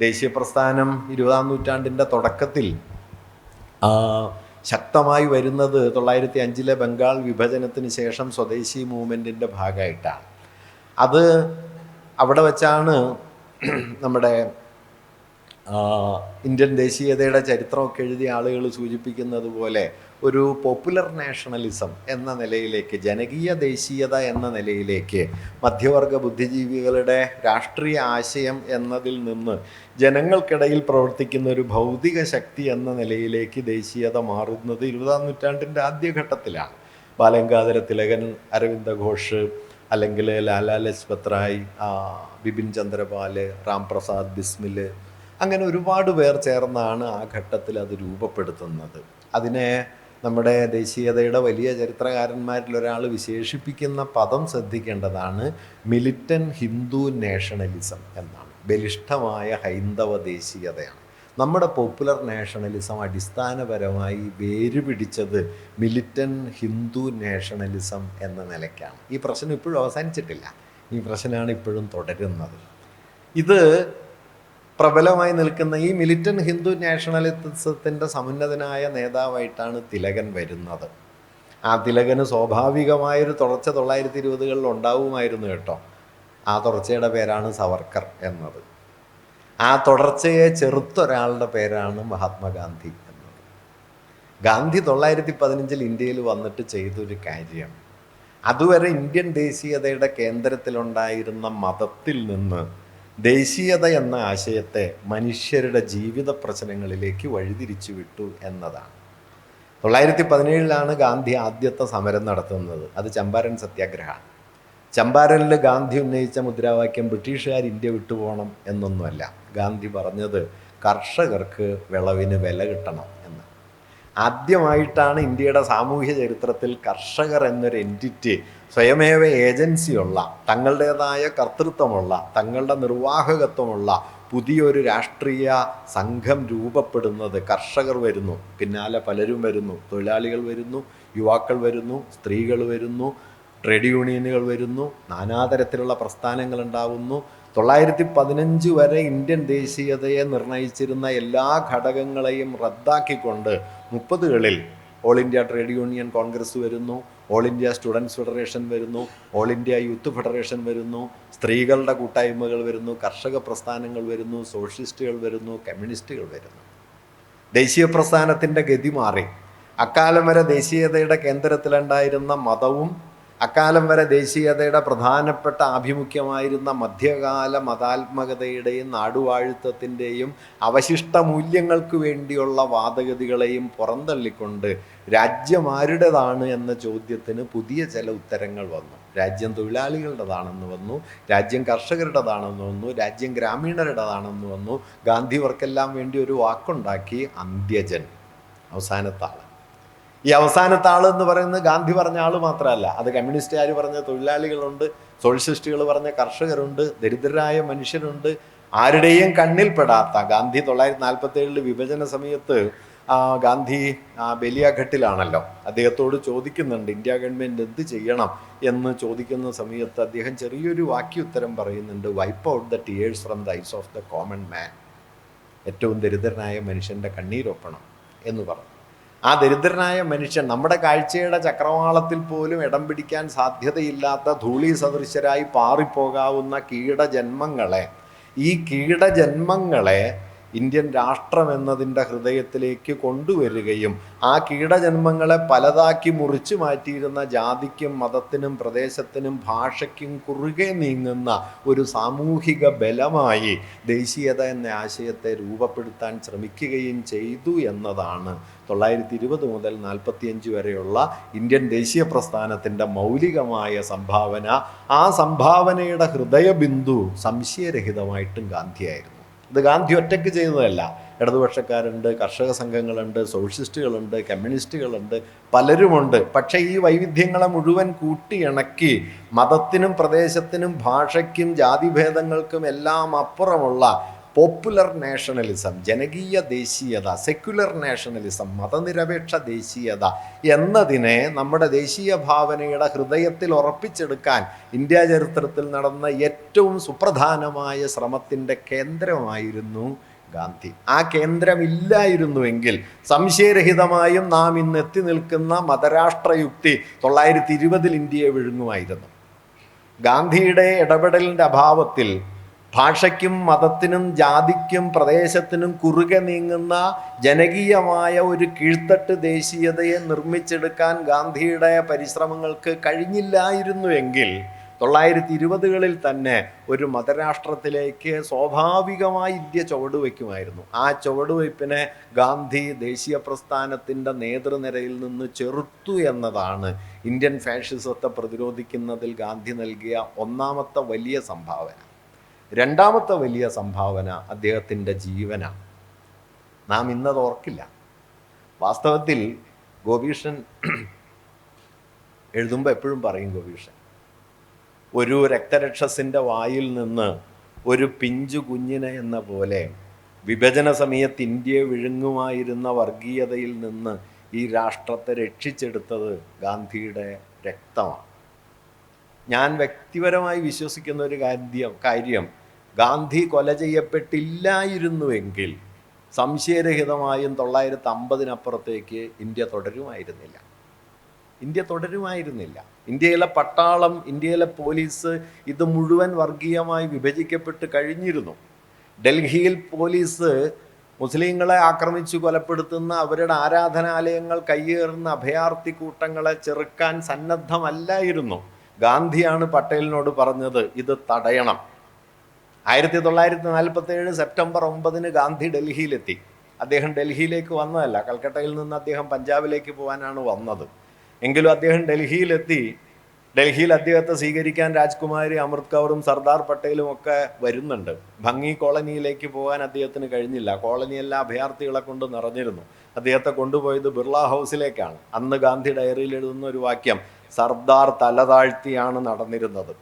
ദേശീയ പ്രസ്ഥാനം 20-ാം നൂറ്റാണ്ടിൻ്റെ തുടക്കത്തിൽ ശക്തമായി വരുന്നത് 1905 ബംഗാൾ വിഭജനത്തിന് ശേഷം സ്വദേശി മൂവ്മെൻറ്റിൻ്റെ ഭാഗമായിട്ടാണ്. അത് അവിടെ വെച്ചാണ് നമ്മുടെ ഇന്ത്യൻ ദേശീയതയുടെ ചരിത്രമൊക്കെ എഴുതിയ ആളുകൾ സൂചിപ്പിക്കുന്നത് പോലെ ഒരു പോപ്പുലർ നാഷണലിസം എന്ന നിലയിലേക്ക്, ജനകീയ ദേശീയത എന്ന നിലയിലേക്ക്, മധ്യവർഗ ബുദ്ധിജീവികളുടെ രാഷ്ട്രീയ ആശയം എന്നതിൽ നിന്ന് ജനങ്ങൾക്കിടയിൽ പ്രവർത്തിക്കുന്ന ഒരു ഭൗതിക ശക്തി എന്ന നിലയിലേക്ക് ദേശീയത മാറുന്നത് 20-ാം നൂറ്റാണ്ടിൻ്റെ ആദ്യഘട്ടത്തിലാണ്. ബാലഗംഗാധര തിലകൻ, അരവിന്ദ ഘോഷ്, അല്ലെങ്കിൽ ലാലാ ലജ്പത് റായ്, ബിപിൻ ചന്ദ്രപാൽ, റാം പ്രസാദ് ബിസ്മിൽ, അങ്ങനെ ഒരുപാട് പേർ ചേർന്നാണ് ആ ഘട്ടത്തിൽ അത് രൂപപ്പെടുത്തുന്നത്. അതിനെ നമ്മുടെ ദേശീയതയുടെ വലിയ ചരിത്രകാരന്മാരിൽ ഒരാൾ വിശേഷിപ്പിക്കുന്ന പദം ശ്രദ്ധിക്കേണ്ടതാണ്. മിലിറ്റന്റ് ഹിന്ദു നാഷണലിസം എന്നാണ്. ബലിഷ്ഠമായ ഹൈന്ദവ ദേശീയതയാണ്. നമ്മുടെ പോപ്പുലർ നാഷണലിസം അടിസ്ഥാനപരമായി വേര് പിടിച്ചത് മിലിറ്റന്റ് ഹിന്ദു നാഷണലിസം എന്ന നിലയ്ക്കാണ്. ഈ പ്രശ്നം ഇപ്പോഴും അവസാനിച്ചിട്ടില്ല. ഈ പ്രശ്നമാണ് ഇപ്പോഴും തുടരുന്നത്. ഇത് പ്രബലമായി നിൽക്കുന്ന ഈ മിലിറ്റന്റ് ഹിന്ദു നാഷണലിസത്തിൻ്റെ സമുന്നതനായ നേതാവായിട്ടാണ് തിലകൻ വരുന്നത്. ആ തിലകന് സ്വാഭാവികമായൊരു തുടർച്ച 1920-കളിൽ ഉണ്ടാവുമായിരുന്നു കേട്ടോ. ആ തുടർച്ചയുടെ പേരാണ് സവർക്കർ എന്നത്. ആ തുടർച്ചയെ ചെറുത്തൊരാളുടെ പേരാണ് മഹാത്മാഗാന്ധി എന്നത്. ഗാന്ധി 1915 ഇന്ത്യയിൽ വന്നിട്ട് ചെയ്തൊരു കാര്യം, അതുവരെ ഇന്ത്യൻ ദേശീയതയുടെ കേന്ദ്രത്തിലുണ്ടായിരുന്ന മതത്തിൽ നിന്ന് ദേശീയത എന്ന ആശയത്തെ മനുഷ്യരുടെ ജീവിത പ്രശ്നങ്ങളിലേക്ക് വഴിതിരിച്ചു വിട്ടു എന്നതാണ്. 1917 ഗാന്ധി ആദ്യത്തെ സമരം നടത്തുന്നത്. അത് ചമ്പാരൻ സത്യാഗ്രഹമാണ്. ചമ്പാരനിൽ ഗാന്ധി ഉന്നയിച്ച മുദ്രാവാക്യം ബ്രിട്ടീഷുകാർ ഇന്ത്യ വിട്ടുപോകണം എന്നൊന്നുമല്ല. ഗാന്ധി പറഞ്ഞത് കർഷകർക്ക് വിളവിന് വില കിട്ടണം എന്ന്. ആദ്യമായിട്ടാണ് ഇന്ത്യയുടെ സാമൂഹ്യ ചരിത്രത്തിൽ കർഷകർ എന്നൊരു എൻറ്റിറ്റി, സ്വയമേവ ഏജൻസിയുള്ള, തങ്ങളുടേതായ കർത്തൃത്വമുള്ള, തങ്ങളുടെ നിർവാഹകത്വമുള്ള പുതിയൊരു രാഷ്ട്രീയ സംഘം രൂപപ്പെടുന്നത്. കർഷകർ വരുന്നു, പിന്നാലെ പലരും വരുന്നു, തൊഴിലാളികൾ വരുന്നു, യുവാക്കൾ വരുന്നു, സ്ത്രീകൾ വരുന്നു, ട്രേഡ് യൂണിയനുകൾ വരുന്നു, നാനാതരത്തിലുള്ള പ്രസ്ഥാനങ്ങൾ ഉണ്ടാകുന്നു. 1915 വരെ ഇന്ത്യൻ ദേശീയതയെ നിർണയിച്ചിരുന്ന എല്ലാ ഘടകങ്ങളെയും റദ്ദാക്കിക്കൊണ്ട് 30കളിൽ All India Trade Union Congress വരുന്നു, ഓൾ ഇന്ത്യ സ്റ്റുഡൻസ് ഫെഡറേഷൻ വരുന്നു, ഓൾ ഇന്ത്യ യൂത്ത് ഫെഡറേഷൻ വരുന്നു, സ്ത്രീകളുടെ കൂട്ടായ്മകൾ വരുന്നു, കർഷക പ്രസ്ഥാനങ്ങൾ വരുന്നു, സോഷ്യലിസ്റ്റുകൾ വരുന്നു, കമ്മ്യൂണിസ്റ്റുകൾ വരുന്നു. ദേശീയ പ്രസ്ഥാനത്തിൻ്റെ ഗതി മാറി. അക്കാലം വരെ ദേശീയതയുടെ കേന്ദ്രത്തിലുണ്ടായിരുന്ന മതവും, അക്കാലം വരെ ദേശീയതയുടെ പ്രധാനപ്പെട്ട ആഭിമുഖ്യമായിരുന്ന മധ്യകാല മതാത്മകതയുടെയും നാടുവാഴുത്തത്തിൻ്റെയും അവശിഷ്ട മൂല്യങ്ങൾക്ക് വേണ്ടിയുള്ള വാദഗതികളെയും പുറന്തള്ളിക്കൊണ്ട് രാജ്യം ആരുടേതാണ് എന്ന ചോദ്യത്തിന് പുതിയ ചില ഉത്തരങ്ങൾ വന്നു. രാജ്യം തൊഴിലാളികളുടേതാണെന്ന് വന്നു, രാജ്യം കർഷകരുടേതാണെന്ന് വന്നു, രാജ്യം ഗ്രാമീണരുടേതാണെന്ന് വന്നു. ഗാന്ധി ഇവർക്കെല്ലാം വേണ്ടി ഒരു വാക്കുണ്ടാക്കി, അന്ത്യജൻ, അവസാനത്തെ ആൾ. ഈ അവസാനത്തെ ആൾ എന്ന് പറയുന്നത് ഗാന്ധി പറഞ്ഞ ആൾ മാത്രമല്ല, അത് കമ്മ്യൂണിസ്റ്റുകാർ പറഞ്ഞ തൊഴിലാളികളുണ്ട്, സോഷ്യലിസ്റ്റുകൾ പറഞ്ഞ കർഷകരുണ്ട്, ദരിദ്രരായ മനുഷ്യരുണ്ട്. ആരുടെയും കണ്ണിൽപ്പെടാത്ത ഗാന്ധി 1947 വിഭജന സമയത്ത് ഗാന്ധി ബലിയാഘട്ടിലാണല്ലോ. അദ്ദേഹത്തോട് ചോദിക്കുന്നുണ്ട് ഇന്ത്യ ഗവൺമെൻറ് എന്ത് ചെയ്യണം എന്ന് ചോദിക്കുന്ന സമയത്ത് അദ്ദേഹം ചെറിയൊരു വാക്യോത്തരം പറയുന്നുണ്ട്, wipe out the tears from the ice of the common man. ഏറ്റവും ദരിദ്രനായ മനുഷ്യൻ്റെ കണ്ണീരൊപ്പണം എന്ന് പറഞ്ഞു. ആ ദരിദ്രനായ മനുഷ്യൻ നമ്മുടെ കാഴ്ചയുടെ ചക്രവാളത്തിൽ പോലും ഇടം പിടിക്കാൻ സാധ്യതയില്ലാത്ത ധൂളി സദൃശരായി പാറിപ്പോകാവുന്ന കീടജന്മങ്ങളെ, ഈ കീടജന്മങ്ങളെ ഇന്ത്യൻ രാഷ്ട്രം എന്നതിൻ്റെ ഹൃദയത്തിലേക്ക് കൊണ്ടുവരികയും ആ കീടജന്മങ്ങളെ പലതാക്കി മുറിച്ചു മാറ്റിയിരുന്ന ജാതിക്കും മതത്തിനും പ്രദേശത്തിനും ഭാഷയ്ക്കും കുറുകെ നീങ്ങുന്ന ഒരു സാമൂഹിക ബലമായി ദേശീയത എന്ന ആശയത്തെ രൂപപ്പെടുത്താൻ ശ്രമിക്കുകയും ചെയ്തു എന്നതാണ് 1920 മുതൽ 1945 വരെയുള്ള ഇന്ത്യൻ ദേശീയ പ്രസ്ഥാനത്തിൻ്റെ മൗലികമായ സംഭാവന. ആ സംഭാവനയുടെ ഹൃദയബിന്ദു സംശയരഹിതമായിട്ടും ഗാന്ധിയായിരുന്നു. ഇത് ഗാന്ധി ഒറ്റയ്ക്ക് ചെയ്തതല്ല. ഇടതുപക്ഷക്കാരുണ്ട്, കർഷക സംഘങ്ങളുണ്ട്, സോഷ്യലിസ്റ്റുകളുണ്ട്, കമ്മ്യൂണിസ്റ്റുകളുണ്ട്, പലരുമുണ്ട്. പക്ഷേ ഈ വൈവിധ്യങ്ങളെ മുഴുവൻ കൂട്ടിയിണക്കി മതത്തിനും പ്രദേശത്തിനും ഭാഷയ്ക്കും ജാതിഭേദങ്ങൾക്കും എല്ലാം അപ്പുറമുള്ള പോപ്പുലർ നാഷണലിസം, ജനകീയ ദേശീയത, സെക്യുലർ നാഷണലിസം, മതനിരപേക്ഷ ദേശീയത എന്നതിനെ നമ്മുടെ ദേശീയ ഭാവനയുടെ ഹൃദയത്തിൽ ഉറപ്പിച്ചെടുക്കാൻ ഇന്ത്യ ചരിത്രത്തിൽ നടന്ന ഏറ്റവും സുപ്രധാനമായ ശ്രമത്തിൻ്റെ കേന്ദ്രമായിരുന്നു ഗാന്ധി. ആ കേന്ദ്രമില്ലായിരുന്നുവെങ്കിൽ സംശയരഹിതമായും നാം ഇന്ന് എത്തി നിൽക്കുന്ന മതരാഷ്ട്രയുക്തി 1920 ഇന്ത്യയെ വിഴുങ്ങുമായിരുന്നു. ഗാന്ധിയുടെ ഇടപെടലിൻ്റെ അഭാവത്തിൽ ഭാഷയ്ക്കും മതത്തിനും ജാതിക്കും പ്രദേശത്തിനും കുറുകെ നീങ്ങുന്ന ജനകീയമായ ഒരു കീഴ്ത്തട്ട് ദേശീയതയെ നിർമ്മിച്ചെടുക്കാൻ ഗാന്ധിയുടെ പരിശ്രമങ്ങൾക്ക് കഴിഞ്ഞില്ലായിരുന്നു എങ്കിൽ 1920-കളിൽ തന്നെ ഒരു മതരാഷ്ട്രത്തിലേക്ക് സ്വാഭാവികമായി ഇന്ത്യ ചുവടുവെക്കുമായിരുന്നു. ആ ചുവടുവയ്പ്പിനെ ഗാന്ധി ദേശീയ പ്രസ്ഥാനത്തിൻ്റെ നേതൃനിരയിൽ നിന്ന് ചെറുത്തു എന്നതാണ് ഇന്ത്യൻ ഫാഷിസത്തെ പ്രതിരോധിക്കുന്നതിൽ ഗാന്ധി നൽകിയ ഒന്നാമത്തെ വലിയ സംഭാവന. രണ്ടാമത്തെ വലിയ സംഭാവന അദ്ദേഹത്തിൻ്റെ ജീവനാണ്. നാം ഇന്നത് ഓർക്കില്ല. വാസ്തവത്തിൽ ഗോപീഷൻ എഴുതുമ്പോൾ എപ്പോഴും പറയും, ഗോപീഷൻ ഒരു രക്തരക്ഷസിൻ്റെ വായിൽ നിന്ന് ഒരു പിഞ്ചു കുഞ്ഞിനെ എന്ന പോലെ വിഭജന സമയത്ത് ഇന്ത്യയെ വിഴുങ്ങുമായിരുന്ന വർഗീയതയിൽ നിന്ന് ഈ രാഷ്ട്രത്തെ രക്ഷിച്ചെടുത്തത് ഗാന്ധിയുടെ രക്തമാണ്. ഞാൻ വ്യക്തിപരമായി വിശ്വസിക്കുന്ന ഒരു കാര്യം ഗാന്ധി കൊല ചെയ്യപ്പെട്ടില്ലായിരുന്നുവെങ്കിൽ സംശയരഹിതമായും 950-നപ്പുറത്തേക്ക് ഇന്ത്യ തുടരുമായിരുന്നില്ല. ഇന്ത്യയിലെ പട്ടാളം, ഇന്ത്യയിലെ പോലീസ് ഇത് മുഴുവൻ വർഗീയമായി വിഭജിക്കപ്പെട്ട് കഴിഞ്ഞിരുന്നു. ഡൽഹിയിൽ പോലീസ് മുസ്ലിങ്ങളെ ആക്രമിച്ചു കൊലപ്പെടുത്തുന്ന, അവരുടെ ആരാധനാലയങ്ങൾ കയ്യേറുന്ന അഭയാർത്ഥി കൂട്ടങ്ങളെ ചെറുക്കാൻ സന്നദ്ധമല്ലായിരുന്നു. ഗാന്ധിയാണ് പട്ടേലിനോട് പറഞ്ഞത് ഇത് തടയണം. 1947 സെപ്റ്റംബർ 9 ഗാന്ധി ഡൽഹിയിലെത്തി. അദ്ദേഹം ഡൽഹിയിലേക്ക് വന്നതല്ല, കൽക്കട്ടയിൽ നിന്ന് അദ്ദേഹം പഞ്ചാബിലേക്ക് പോകാനാണ് വന്നത്. എങ്കിലും അദ്ദേഹം ഡൽഹിയിലെത്തി. ഡൽഹിയിൽ അദ്ദേഹത്തെ സ്വീകരിക്കാൻ രാജ്കുമാരി, അമൃത് കൗറും സർദാർ പട്ടേലും ഒക്കെ വരുന്നുണ്ട്. ഭംഗി കോളനിയിലേക്ക് പോകാൻ അദ്ദേഹത്തിന് കഴിഞ്ഞില്ല. കോളനിയെല്ലാം അഭയാർത്ഥികളെ കൊണ്ട് നിറഞ്ഞിരുന്നു. അദ്ദേഹത്തെ കൊണ്ടുപോയത് ബിർള ഹൗസിലേക്കാണ്. അന്ന് ഗാന്ധി ഡയറിയിൽ എഴുതുന്ന ഒരു വാക്യം, സർദാർ തലതാഴ്ത്തിയാണ് നടന്നിരുന്നത്.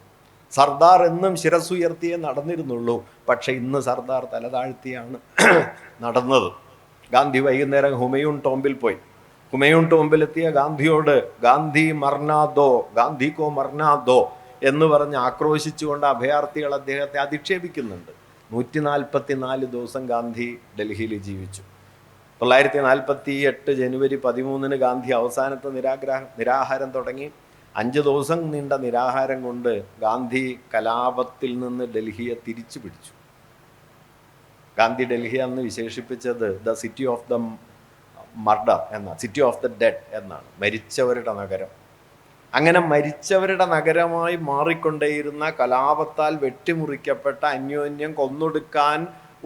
സർദാർ എന്നും ശിരസ്സുയർത്തിയേ നടന്നിരുന്നുള്ളൂ, പക്ഷെ ഇന്ന് സർദാർ തലതാഴ്ത്തിയാണ് നടന്നത്. ഗാന്ധി വൈകുന്നേരം ഹുമയൂൺ ടോംബിൽ പോയി. ഹുമയൂൺ ടോംബിലെത്തിയ ഗാന്ധിയോട് ഗാന്ധി മർനാദോ, ഗാന്ധിക്കോ മർനാദോ എന്ന് പറഞ്ഞ് ആക്രോശിച്ചുകൊണ്ട് അഭയാർത്ഥികൾ അദ്ദേഹത്തെ അധിക്ഷേപിക്കുന്നുണ്ട്. 144 ദിവസം ഗാന്ധി ഡൽഹിയിൽ ജീവിച്ചു. 1948 ജനുവരി 13 ഗാന്ധി അവസാനത്തെ നിരാഹാരം തുടങ്ങി. 5 ദിവസം നീണ്ട നിരാഹാരം കൊണ്ട് ഗാന്ധി കലാപത്തിൽ നിന്ന് ഡൽഹിയെ തിരിച്ചു പിടിച്ചു. ഗാന്ധി ഡൽഹി അന്ന് വിശേഷിപ്പിച്ചത് the city of the murder എന്ന, സിറ്റി ഓഫ് ദ ഡെഡ് എന്നാണ്, മരിച്ചവരുടെ നഗരം. അങ്ങനെ മരിച്ചവരുടെ നഗരമായി മാറിക്കൊണ്ടേയിരുന്ന, കലാപത്താൽ വെട്ടിമുറിക്കപ്പെട്ട, അന്യോന്യം കൊന്നൊടുക്കാൻ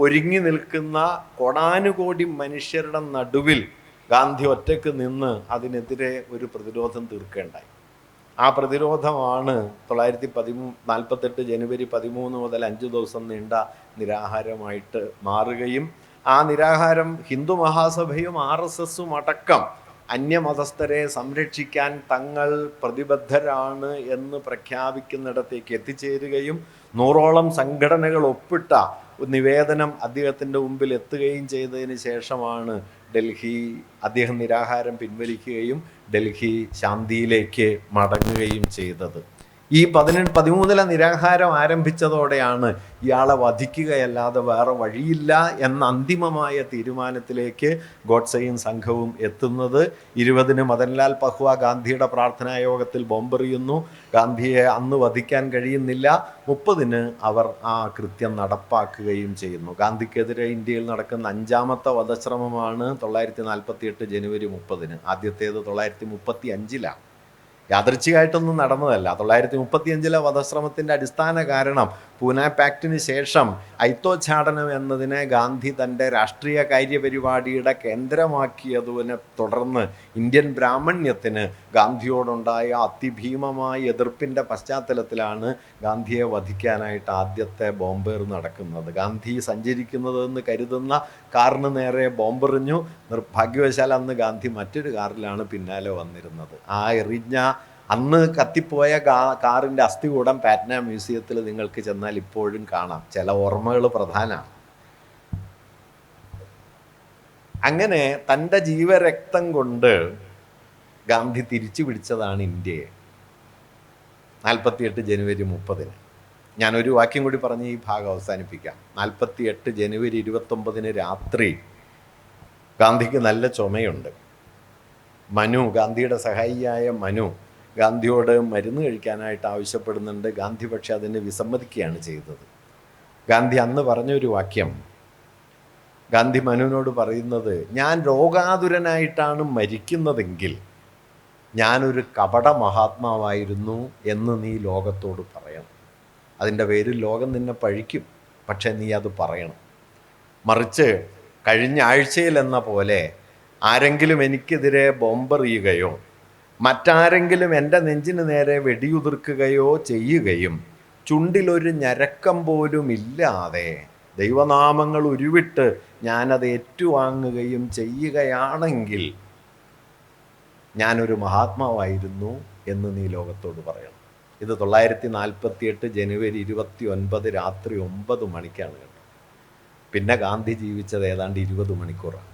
ഒരുങ്ങി നിൽക്കുന്ന കോടാനുകോടി മനുഷ്യരുടെ നടുവിൽ ഗാന്ധി ഒറ്റയ്ക്ക് നിന്ന് അതിനെതിരെ ഒരു പ്രതിരോധം തീർക്കേണ്ടായി. ആ പ്രതിരോധമാണ് 1948 ജനുവരി 13 മുതൽ 5 ദിവസം നീണ്ട നിരാഹാരമായിട്ട് മാറുകയും ആ നിരാഹാരം ഹിന്ദു മഹാസഭയും RSSും അടക്കം അന്യമതസ്ഥരെ സംരക്ഷിക്കാൻ തങ്ങൾ പ്രതിബദ്ധരാണ് എന്ന് പ്രഖ്യാപിക്കുന്നിടത്തേക്ക് എത്തിച്ചേരുകയും 100ഓളം സംഘടനകൾ ഒപ്പിട്ട നിവേദനം അദ്ദേഹത്തിൻ്റെ മുമ്പിൽ എത്തുകയും ചെയ്തതിന് ശേഷമാണ് അദ്ദേഹം നിരാഹാരം പിൻവലിക്കുകയും ഡൽഹി ശാന്തിയിലേക്ക് മടങ്ങുകയും ചെയ്തത്. ഈ 13 നിരാഹാരം ആരംഭിച്ചതോടെയാണ് ഇയാളെ വധിക്കുകയല്ലാതെ വേറെ വഴിയില്ല എന്ന അന്തിമമായ തീരുമാനത്തിലേക്ക് ഗോഡ്സെയും സംഘവും എത്തുന്നത്. 20 മദൻലാൽ പഹ്വ ഗാന്ധിയുടെ പ്രാർത്ഥനാ യോഗത്തിൽ ബോംബെറിയുന്നു. ഗാന്ധിയെ അന്ന് വധിക്കാൻ കഴിയുന്നില്ല. 30 അവർ ആ കൃത്യം നടപ്പാക്കുകയും ചെയ്യുന്നു. ഗാന്ധിക്കെതിരെ ഇന്ത്യയിൽ നടക്കുന്ന 5ാമത്തെ വധശ്രമമാണ് 1948 ജനുവരി 30. ആദ്യത്തേത് 1935-ലാണ്. യാദൃച്ഛികമായിട്ടൊന്നും നടന്നതല്ല. 1935 വധശ്രമത്തിൻ്റെ അടിസ്ഥാന കാരണം പൂനെ പാക്റ്റിന് ശേഷം ഐത്തോച്ഛാടനം എന്നതിനെ ഗാന്ധി തൻ്റെ രാഷ്ട്രീയ കാര്യപരിപാടിയുടെ കേന്ദ്രമാക്കിയതിനെ തുടർന്ന് ഇന്ത്യൻ ബ്രാഹ്മണ്യത്തിന് ഗാന്ധിയോടുണ്ടായ അതിഭീമമായ എതിർപ്പിൻ്റെ പശ്ചാത്തലത്തിലാണ് ഗാന്ധിയെ വധിക്കാനായിട്ട് ആദ്യത്തെ ബോംബേർ നടക്കുന്നത്. ഗാന്ധി സഞ്ചരിക്കുന്നതെന്ന് കരുതുന്ന കാറിന് നേരെ ബോംബെറിഞ്ഞു. നിർഭാഗ്യവശാൽ അന്ന് ഗാന്ധി മറ്റൊരു കാറിലാണ് പിന്നാലെ വന്നിരുന്നത്. ആ എറിഞ്ഞ അന്ന് കത്തിപ്പോയ കാറിൻ്റെ അസ്ഥികൂടം പാറ്റ്ന മ്യൂസിയത്തിൽ നിങ്ങൾക്ക് ചെന്നാൽ ഇപ്പോഴും കാണാം. ചില ഓർമ്മകൾ പ്രധാനമാണ്. അങ്ങനെ തൻ്റെ ജീവരക്തം കൊണ്ട് ഗാന്ധി തിരിച്ചു പിടിച്ചതാണ് ഇന്ത്യയെ. 48 ജനുവരി 30. ഞാനൊരു വാക്യം കൂടി പറഞ്ഞ് ഈ ഭാഗം അവസാനിപ്പിക്കാം. 48 ജനുവരി 29 രാത്രി ഗാന്ധിക്ക് നല്ല ചുമയുണ്ട്. മനു, ഗാന്ധിയുടെ സഹായിയായ മനു ഗാന്ധിയോട് മരുന്ന് കഴിക്കാനായിട്ട് ആവശ്യപ്പെടുന്നുണ്ട്. ഗാന്ധി പക്ഷെ അതിന് വിസമ്മതിക്കുകയാണ് ചെയ്തത്. ഗാന്ധി അന്ന് പറഞ്ഞൊരു വാക്യം, ഗാന്ധി മനുവിനോട് പറയുന്നത്, ഞാൻ രോഗാതുരനായിട്ടാണ് മരിക്കുന്നതെങ്കിൽ ഞാനൊരു കപട മഹാത്മാവായിരുന്നു എന്ന് നീ ലോകത്തോട് പറയണം. അതിൻ്റെ പേരിൽ ലോകം നിന്നെ പഴിക്കും, പക്ഷെ നീ അത് പറയണം. മറിച്ച് കഴിഞ്ഞ ആഴ്ചയിലെന്ന പോലെ ആരെങ്കിലും എനിക്കെതിരെ ബോംബെറിയുകയോ മറ്റാരെങ്കിലും എൻ്റെ നെഞ്ചിന് നേരെ വെടിയുതിർക്കുകയോ ചെയ്യുകയും ചുണ്ടിലൊരു ഞരക്കം പോലും ഇല്ലാതെ ദൈവനാമങ്ങൾ ഉരുവിട്ട് ഞാനത് ഏറ്റുവാങ്ങുകയും ചെയ്യുകയാണെങ്കിൽ ഞാനൊരു മഹാത്മാവായിരുന്നു എന്ന് നീ ലോകത്തോട് പറയണം. ഇത് 1948 ജനുവരി 29 രാത്രി 9 മണിക്കാണ് കേട്ടോ. പിന്നെ ഗാന്ധി ജീവിച്ചത് ഏതാണ്ട് 20 മണിക്കൂറാണ്.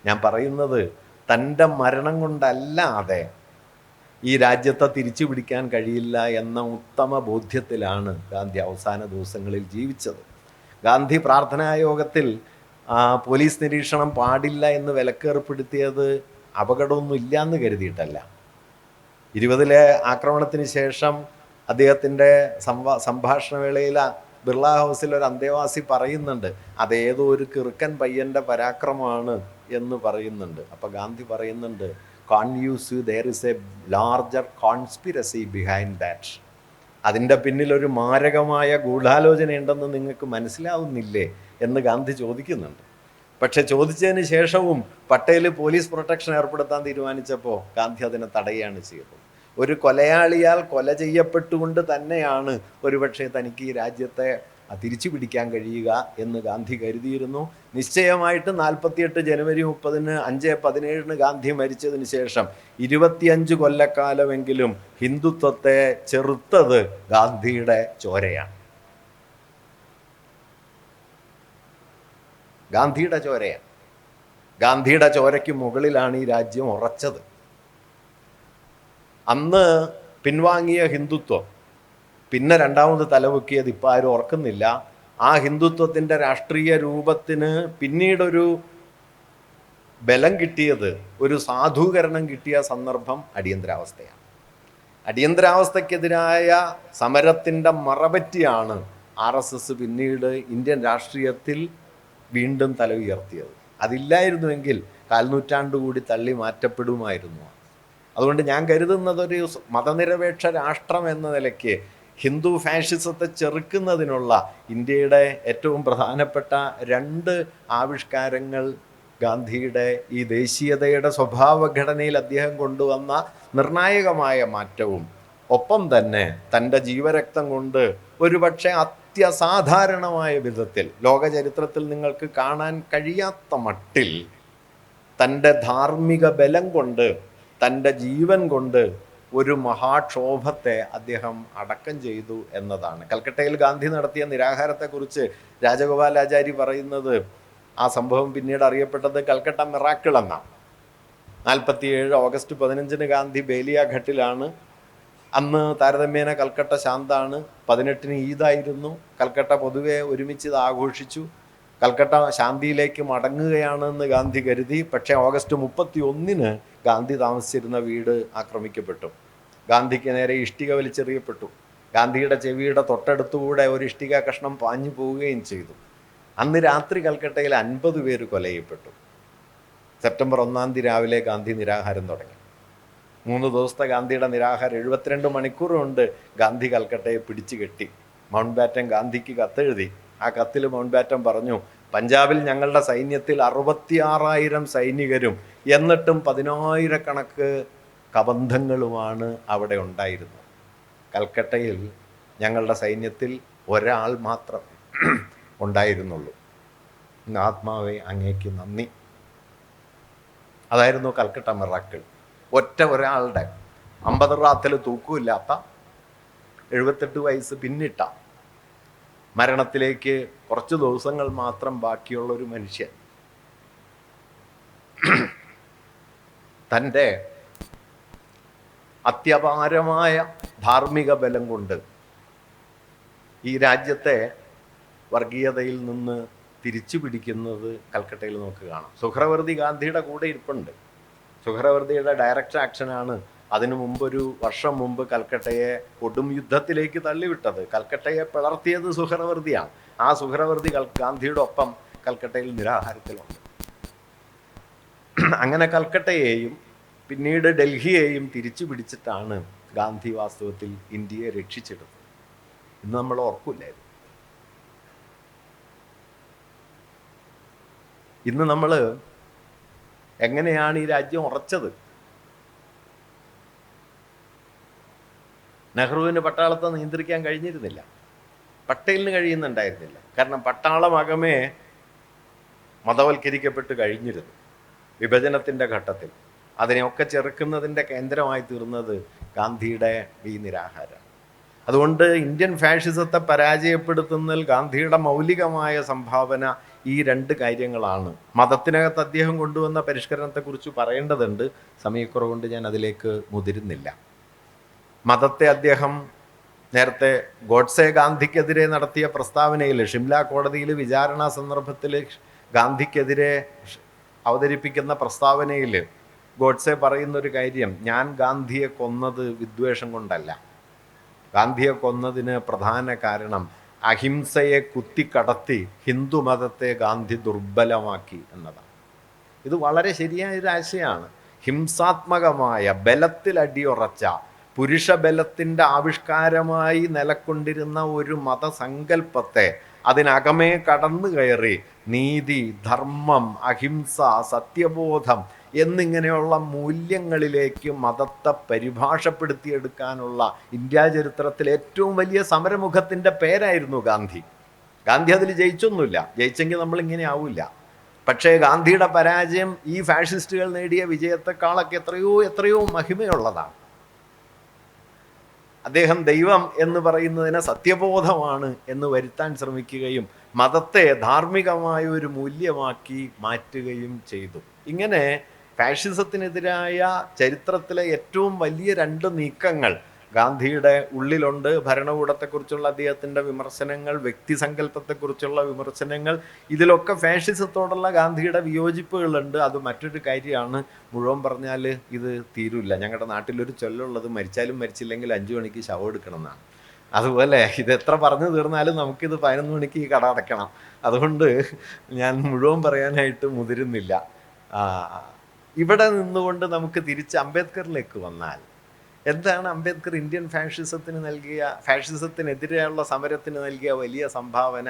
ഞാൻ പറയുന്നത് തൻ്റെ മരണം കൊണ്ടല്ലാതെ ഈ രാജ്യത്തെ തിരിച്ചു പിടിക്കാൻ കഴിയില്ല എന്ന ഉത്തമ ബോധ്യത്തിലാണ് ഗാന്ധി അവസാന ദിവസങ്ങളിൽ ജീവിച്ചത്. ഗാന്ധി പ്രാർത്ഥനായോഗത്തിൽ പോലീസ് നിരീക്ഷണം പാടില്ല എന്ന് വിലക്കേർപ്പെടുത്തിയത് അപകടമൊന്നും ഇല്ലയെന്ന് കരുതിയിട്ടല്ല. 20 ആക്രമണത്തിന് ശേഷം അദ്ദേഹത്തിൻ്റെ സംഭാഷണ വേളയിൽ ബിർള ഹൗസിൽ ഒരു അന്തേവാസി പറയുന്നുണ്ട്, അതേതോ ഒരു കിറുക്കൻ പയ്യൻ്റെ പരാക്രമമാണ് എന്ന് പറയുന്നുണ്ട്. അപ്പോൾ ഗാന്ധി പറയുന്നുണ്ട്, there is a larger conspiracy behind that. അതിൻ്റെ പിന്നിൽ ഒരു മാരകമായ ഗൂഢാലോചനയുണ്ടെന്ന് നിങ്ങൾക്ക് മനസ്സിലാവുന്നില്ലേ എന്ന് ഗാന്ധി ചോദിക്കുന്നുണ്ട്. പക്ഷെ ചോദിച്ചതിന് ശേഷവും പട്ടേൽ പോലീസ് പ്രൊട്ടക്ഷൻ ഏർപ്പെടുത്താൻ തീരുമാനിച്ചപ്പോൾ ഗാന്ധി അതിനെ തടയുകയാണ് ചെയ്തത്. ഒരു കൊലയാളിയാൽ കൊല ചെയ്യപ്പെട്ടുകൊണ്ട് തന്നെയാണ് ഒരുപക്ഷെ തനിക്ക് ഈ രാജ്യത്തെ തിരിച്ചു പിടിക്കാൻ കഴിയുക എന്ന് ഗാന്ധി കരുതിയിരുന്നു. നിശ്ചയമായിട്ട് 48 ജനുവരി 30 5-17 ഗാന്ധി മരിച്ചതിന് ശേഷം 25 കൊല്ലക്കാലമെങ്കിലും ഹിന്ദുത്വത്തെ ചെറുത്തത് ഗാന്ധിയുടെ ചോരയാണ്. ഗാന്ധിയുടെ ചോരയാണ്. ഗാന്ധിയുടെ ചോരയ്ക്ക് മുകളിലാണ് ഈ രാജ്യം ഉറച്ചത്. അന്ന് പിൻവാങ്ങിയ ഹിന്ദുത്വം പിന്നെ രണ്ടാമത് തലപൊക്കിയത് ഇപ്പം ആരും ഓർക്കുന്നില്ല. ആ ഹിന്ദുത്വത്തിൻ്റെ രാഷ്ട്രീയ രൂപത്തിന് പിന്നീടൊരു ബലം കിട്ടിയത്, ഒരു സാധൂകരണം കിട്ടിയ സന്ദർഭം അടിയന്തരാവസ്ഥയാണ്. അടിയന്തരാവസ്ഥക്കെതിരായ സമരത്തിൻ്റെ മറപറ്റിയാണ് RSS പിന്നീട് ഇന്ത്യൻ രാഷ്ട്രീയത്തിൽ വീണ്ടും തല ഉയർത്തിയത്. അതില്ലായിരുന്നുവെങ്കിൽ കാൽനൂറ്റാണ്ട് കൂടി തള്ളി മാറ്റപ്പെടുമായിരുന്നു. അതുകൊണ്ട് ഞാൻ കരുതുന്നത്, ഒരു മതനിരപേക്ഷ രാഷ്ട്രം എന്ന നിലയ്ക്ക് ഹിന്ദു ഫാഷിസത്തെ ചെറുക്കുന്നതിനുള്ള ഇന്ത്യയുടെ ഏറ്റവും പ്രധാനപ്പെട്ട 2 ആവിഷ്കാരങ്ങൾ ഗാന്ധിയുടെ ഈ ദേശീയതയുടെ സ്വഭാവഘടനയിൽ അദ്ദേഹം കൊണ്ടുവന്ന നിർണായകമായ മാറ്റവും, ഒപ്പം തന്നെ തൻ്റെ ജീവരക്തം കൊണ്ട് ഒരുപക്ഷെ അത്യസാധാരണമായ വിധത്തിൽ ലോകചരിത്രത്തിൽ നിങ്ങൾക്ക് കാണാൻ കഴിയാത്ത മട്ടിൽ തൻ്റെ ധാർമ്മിക ബലം കൊണ്ട്, തൻ്റെ ജീവൻ കൊണ്ട് ഒരു മഹാക്ഷോഭത്തെ അദ്ദേഹം അടക്കം ചെയ്തു എന്നതാണ്. കൽക്കട്ടയിൽ ഗാന്ധി നടത്തിയ നിരാഹാരത്തെക്കുറിച്ച് രാജഗോപാലാചാരി പറയുന്നത്, ആ സംഭവം പിന്നീട് അറിയപ്പെട്ടത് കൽക്കട്ട മിറാക്കിൾ എന്നാണ്. 47 ഓഗസ്റ്റ് 15 ഗാന്ധി ബേലിയാഘട്ടിലാണ്. അന്ന് താരതമ്യേന കൽക്കട്ട ശാന്താണ്. 18 ഈദായിരുന്നു. കൽക്കട്ട പൊതുവെ ഒരുമിച്ച് ഇത് ആഘോഷിച്ചു. കൽക്കട്ട ശാന്തിയിലേക്ക് മടങ്ങുകയാണെന്ന് ഗാന്ധി കരുതി. പക്ഷേ ഓഗസ്റ്റ് 31 ഗാന്ധി താമസിച്ചിരുന്ന വീട് ആക്രമിക്കപ്പെട്ടു. ഗാന്ധിക്ക് നേരെ ഇഷ്ടിക വലിച്ചെറിയപ്പെട്ടു. ഗാന്ധിയുടെ ചെവിയുടെ തൊട്ടടുത്തുകൂടെ ഒരു ഇഷ്ടിക കഷ്ണം പാഞ്ഞു പോവുകയും ചെയ്തു. അന്ന് രാത്രി കൽക്കട്ടയിൽ 50 പേര് കൊല ചെയ്യപ്പെട്ടു. സെപ്റ്റംബർ 1 രാവിലെ ഗാന്ധി നിരാഹാരം തുടങ്ങി. 3 ദിവസത്തെ ഗാന്ധിയുടെ നിരാഹാരം 72 മണിക്കൂർ കൊണ്ട് ഗാന്ധി കൽക്കട്ടയെ പിടിച്ചു കെട്ടി. മൗണ്ട് ബാറ്റൻ ഗാന്ധിക്ക് കത്തെഴുതി. ആ കത്തിൽ മൗണ്ട് ബാറ്റൻ പറഞ്ഞു, പഞ്ചാബിൽ ഞങ്ങളുടെ സൈന്യത്തിൽ 66,000 സൈനികരും എന്നിട്ടും 10,000 കണക്ക് കബന്ധങ്ങളുമാണ് അവിടെ ഉണ്ടായിരുന്നത്. കൽക്കട്ടയിൽ ഞങ്ങളുടെ സൈന്യത്തിൽ ഒരാൾ മാത്രം ഉണ്ടായിരുന്നുള്ളൂ. ആത്മാവെ അങ്ങേക്ക് നന്ദി. അതായിരുന്നു കൽക്കട്ട മിറാക്കിൾ. ഒറ്റ ഒരാളുടെ 50 റാത്തിൽ തൂക്കമില്ലാത്ത 78 വയസ്സ് പിന്നിട്ട മരണത്തിലേക്ക് കുറച്ച് ദിവസങ്ങൾ മാത്രം ബാക്കിയുള്ള ഒരു മനുഷ്യൻ തൻ്റെ അത്യപാരമായ ധാർമ്മിക ബലം കൊണ്ട് ഈ രാജ്യത്തെ വർഗീയതയിൽ നിന്ന് തിരിച്ചു പിടിക്കുന്നത് കൽക്കട്ടയിൽ നമുക്ക് കാണാം. സുഹ്രവർദി ഗാന്ധിയുടെ കൂടെ ഇരിപ്പുണ്ട്. സുഹ്രവർദിയുടെ ഡയറക്റ്റ് ആക്ഷനാണ് അതിനു മുമ്പൊരു വർഷം മുമ്പ് കൽക്കട്ടയെ കൊടും യുദ്ധത്തിലേക്ക് തള്ളിവിട്ടത്, കൽക്കട്ടയെ പിളർത്തിയത് സുഹ്റവർദിയാണ്. ആ സുഹ്റവർദി ഗാന്ധിയുടെ ഒപ്പം കൽക്കട്ടയിൽ നിരാഹാരത്തിലുണ്ട്. അങ്ങനെ കൽക്കട്ടയെയും പിന്നീട് ഡൽഹിയെയും തിരിച്ചു പിടിച്ചിട്ടാണ് ഗാന്ധി വാസ്തവത്തിൽ ഇന്ത്യയെ രക്ഷിച്ചെടുത്തത്. ഇന്ന് നമ്മൾ ഓർക്കില്ലായിരുന്നു. ഇന്ന് നമ്മൾ എങ്ങനെയാണ് ഈ രാജ്യം ഉറച്ചത്? നെഹ്റുവിന് പട്ടാളത്തെ നിയന്ത്രിക്കാൻ കഴിഞ്ഞിരുന്നില്ല, പട്ടേലിന് കഴിയുന്നുണ്ടായിരുന്നില്ല. കാരണം പട്ടാളമകമേ മതവൽക്കരിക്കപ്പെട്ട് കഴിഞ്ഞിരുന്നു വിഭജനത്തിൻ്റെ ഘട്ടത്തിൽ. അതിനെയൊക്കെ ചെറുക്കുന്നതിൻ്റെ കേന്ദ്രമായി തീർന്നത് ഗാന്ധിയുടെ ഈ നിരാഹാരമാണ്. അതുകൊണ്ട് ഇന്ത്യൻ ഫാഷിസത്തെ പരാജയപ്പെടുത്തുന്നതിൽ ഗാന്ധിയുടെ മൗലികമായ സംഭാവന ഈ രണ്ട് കാര്യങ്ങളാണ്. മതത്തിനകത്ത് അദ്ദേഹം കൊണ്ടുവന്ന പരിഷ്കരണത്തെക്കുറിച്ച് പറയേണ്ടതുണ്ട്, സമയക്കുറവുകൊണ്ട് ഞാൻ അതിലേക്ക് മുതിരുന്നില്ല. മതത്തെ അദ്ദേഹം നേരത്തെ ഗോഡ്സെ ഗാന്ധിക്കെതിരെ നടത്തിയ പ്രസ്താവനയിൽ, ഷിംല കോടതിയിൽ വിചാരണ സന്ദർഭത്തിൽ ഗാന്ധിക്കെതിരെ അവതരിപ്പിക്കുന്ന പ്രസ്താവനയിൽ ഗോഡ്സെ പറയുന്നൊരു കാര്യം, ഞാൻ ഗാന്ധിയെ കൊന്നത് വിദ്വേഷം കൊണ്ടല്ല, ഗാന്ധിയെ കൊന്നതിന് പ്രധാന കാരണം അഹിംസയെ കുത്തിക്കടത്തി ഹിന്ദു മതത്തെ ഗാന്ധി ദുർബലമാക്കി എന്നതാണ്. ഇത് വളരെ ശരിയായൊരു ആശയമാണ്. ഹിംസാത്മകമായ ബലത്തിൽ അടിയുറച്ച പുരുഷബലത്തിൻ്റെ ആവിഷ്കാരമായി നിലക്കൊണ്ടിരുന്ന ഒരു മതസങ്കല്പത്തെ അതിനകമേ കടന്നു കയറി നീതി, ധർമ്മം, അഹിംസ, സത്യബോധം എന്നിങ്ങനെയുള്ള മൂല്യങ്ങളിലേക്ക് മതത്തെ പരിഭാഷപ്പെടുത്തിയെടുക്കാനുള്ള ഇന്ത്യാ ചരിത്രത്തിലെ ഏറ്റവും വലിയ സമരമുഖത്തിൻ്റെ പേരായിരുന്നു ഗാന്ധി. ഗാന്ധി അതിൽ ജയിച്ചൊന്നുമില്ല, ജയിച്ചെങ്കിൽ നമ്മളിങ്ങനെ ആവില്ല. പക്ഷേ ഗാന്ധിയുടെ പരാജയം ഈ ഫാഷിസ്റ്റുകൾ നേടിയ വിജയത്തെക്കാളൊക്കെ എത്രയോ മഹിമയുള്ളതാണ്. അദ്ദേഹം ദൈവം എന്ന് പറയുന്നതിനെ സത്യബോധമാണ് എന്ന് വരുത്താൻ ശ്രമിക്കുകയും മതത്തെ ധാർമ്മികമായ ഒരു മൂല്യമാക്കി മാറ്റുകയും ചെയ്തു. ഇങ്ങനെ ഫാഷിസത്തിനെതിരായ ചരിത്രത്തിലെ ഏറ്റവും വലിയ രണ്ട് നീക്കങ്ങൾ ഗാന്ധിയുടെ ഉള്ളിലുണ്ട്. ഭരണകൂടത്തെക്കുറിച്ചുള്ള അദ്ദേഹത്തിൻ്റെ വിമർശനങ്ങൾ, വ്യക്തിസങ്കല്പത്തെക്കുറിച്ചുള്ള വിമർശനങ്ങൾ, ഇതിലൊക്കെ ഫാഷിസത്തോടുള്ള ഗാന്ധിയുടെ വിയോജിപ്പുകളുണ്ട്. അത് മറ്റൊരു കാര്യമാണ്. മുഴുവൻ പറഞ്ഞാൽ ഇത് തീരില്ല. ഞങ്ങളുടെ നാട്ടിലൊരു ചൊല്ലുള്ളത്, മരിച്ചാലും മരിച്ചില്ലെങ്കിൽ 5 മണിക്ക് ശവം എടുക്കണം എന്നാണ്. അതുപോലെ ഇത് എത്ര പറഞ്ഞു തീർന്നാലും നമുക്കിത് 11 മണിക്ക് ഈ കട അടയ്ക്കണം. അതുകൊണ്ട് ഞാൻ മുഴുവൻ പറയാനായിട്ട് മുതിരുന്നില്ല. ഇവിടെ നിന്നുകൊണ്ട് നമുക്ക് തിരിച്ച് അംബേദ്കറിലേക്ക് വന്നാൽ, എന്താണ് അംബേദ്കർ ഇന്ത്യൻ ഫാഷിസത്തിനെതിരെയുള്ള സമരത്തിന് നൽകിയ വലിയ സംഭാവന?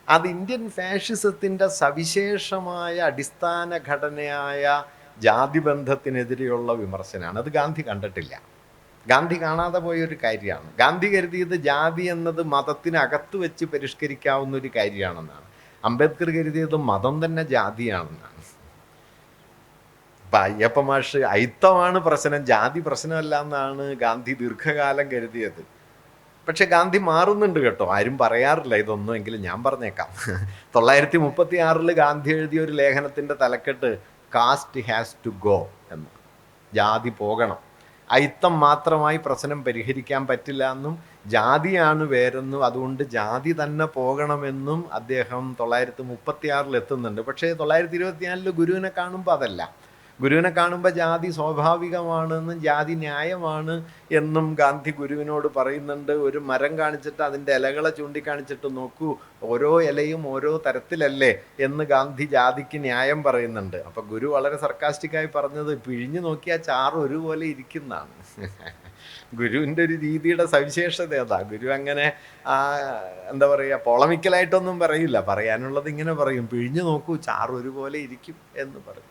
അത് ഇന്ത്യൻ ഫാഷിസത്തിൻ്റെ സവിശേഷമായ അടിസ്ഥാന ഘടനയായ ജാതിബന്ധത്തിനെതിരെയുള്ള വിമർശനമാണ്. അത് ഗാന്ധി കണ്ടിട്ടില്ല, ഗാന്ധി കാണാതെ പോയൊരു കാര്യമാണ്. ഗാന്ധി കരുതിയത് ജാതി എന്നത് മതത്തിനകത്ത് വെച്ച് പരിഷ്കരിക്കാവുന്ന ഒരു കാര്യമാണെന്നാണ്. അംബേദ്കർ കരുതിയത് മതം തന്നെ ജാതിയാണെന്നാണ്. ഇപ്പം അയ്യപ്പ മാഷ് അയിത്തമാണ് പ്രശ്നം, ജാതി പ്രശ്നമല്ല എന്നാണ് ഗാന്ധി ദീർഘകാലം കരുതിയത്. പക്ഷെ ഗാന്ധി മാറുന്നുണ്ട് കേട്ടോ, ആരും പറയാറില്ല ഇതൊന്നും, എങ്കിലും ഞാൻ പറഞ്ഞേക്കാം. 1936 ഗാന്ധി എഴുതിയ ഒരു ലേഖനത്തിൻ്റെ തലക്കെട്ട് കാസ്റ്റ് ഹാസ് ടു ഗോ എന്ന്, ജാതി പോകണം. അയിത്തം മാത്രമായി പ്രശ്നം പരിഹരിക്കാൻ പറ്റില്ല എന്നും ജാതിയാണ് വേരെന്നും അതുകൊണ്ട് ജാതി തന്നെ പോകണമെന്നും അദ്ദേഹം 1936 എത്തുന്നുണ്ട്. പക്ഷേ 1924 ഗുരുവിനെ കാണുമ്പോൾ അതല്ല. ഗുരുവിനെ കാണുമ്പോൾ ജാതി സ്വാഭാവികമാണെന്നും ജാതി ന്യായമാണ് എന്നും ഗാന്ധി ഗുരുവിനോട് പറയുന്നുണ്ട്. ഒരു മരം കാണിച്ചിട്ട് അതിൻ്റെ ഇലകളെ ചൂണ്ടിക്കാണിച്ചിട്ട് നോക്കൂ, ഓരോ ഇലയും ഓരോ തരത്തിലല്ലേ എന്ന് ഗാന്ധി ജാതിക്ക് ന്യായം പറയുന്നുണ്ട്. അപ്പം ഗുരു വളരെ സർക്കാസ്റ്റിക്കായി പറഞ്ഞത്, പിഴിഞ്ഞു നോക്കിയാൽ ചാറ് ഒരുപോലെ ഇരിക്കുന്നതാണ്. ഗുരുവിൻ്റെ ഒരു രീതിയുടെ സവിശേഷത അതാ. ഗുരു അങ്ങനെ എന്താ പറയുക, പോളമിക്കലായിട്ടൊന്നും പറയില്ല, പറയാനുള്ളത് ഇങ്ങനെ പറയും, പിഴിഞ്ഞു നോക്കൂ ചാറ് ഒരുപോലെ ഇരിക്കും എന്ന് പറയും.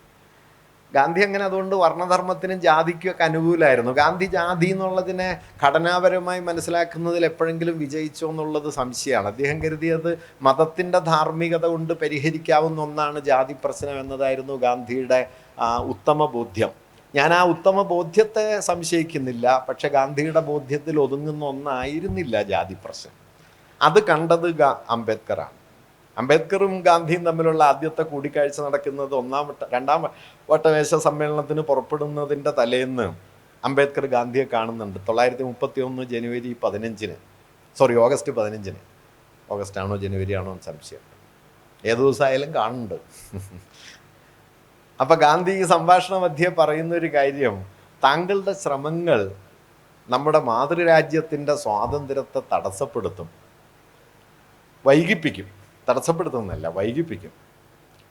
ഗാന്ധി അങ്ങനെ അതുകൊണ്ട് വർണ്ണധർമ്മത്തിനും ജാതിക്കും ഒക്കെ അനുകൂലമായിരുന്നു. ഗാന്ധി ജാതി എന്നുള്ളതിനെ ഘടനാപരമായി മനസ്സിലാക്കുന്നതിൽ എപ്പോഴെങ്കിലും വിജയിച്ചോ എന്നുള്ളത് സംശയമാണ്. അദ്ദേഹം കരുതിയത് മതത്തിൻ്റെ ധാർമ്മികത കൊണ്ട് പരിഹരിക്കാവുന്ന ഒന്നാണ് ജാതി പ്രശ്നം എന്നതായിരുന്നു ഗാന്ധിയുടെ ഉത്തമ ബോധ്യം. ഞാൻ ആ ഉത്തമ ബോധ്യത്തെ സംശയിക്കുന്നില്ല, പക്ഷെ ഗാന്ധിയുടെ ബോധ്യത്തിൽ ഒതുങ്ങുന്ന ഒന്നായിരുന്നില്ല ജാതി പ്രശ്നം. അത് കണ്ടത് അംബേദ്കറാണ്. അംബേദ്കറും ഗാന്ധിയും തമ്മിലുള്ള ആദ്യത്തെ കൂടിക്കാഴ്ച നടക്കുന്നത് രണ്ടാം വട്ടമേശ സമ്മേളനത്തിന് പുറപ്പെടുന്നതിൻ്റെ തലേന്ന് അംബേദ്കർ ഗാന്ധിയെ കാണുന്നുണ്ട്. 1931 ജനുവരി 15-ന്, ഓഗസ്റ്റ് 15-ന്, ഓഗസ്റ്റ് ആണോ ജനുവരി ആണോ എന്ന് സംശയം, ഏത് ദിവസമായാലും കാണുന്നുണ്ട്. അപ്പം ഗാന്ധി ഈ സംഭാഷണ മധ്യേ പറയുന്നൊരു കാര്യം, താങ്കളുടെ ശ്രമങ്ങൾ നമ്മുടെ മാതൃരാജ്യത്തിൻ്റെ സ്വാതന്ത്ര്യത്തെ തടസ്സപ്പെടുത്തും, വൈകിപ്പിക്കും. തടസ്സപ്പെടുത്തുന്നല്ല, വൈകിപ്പിക്കും.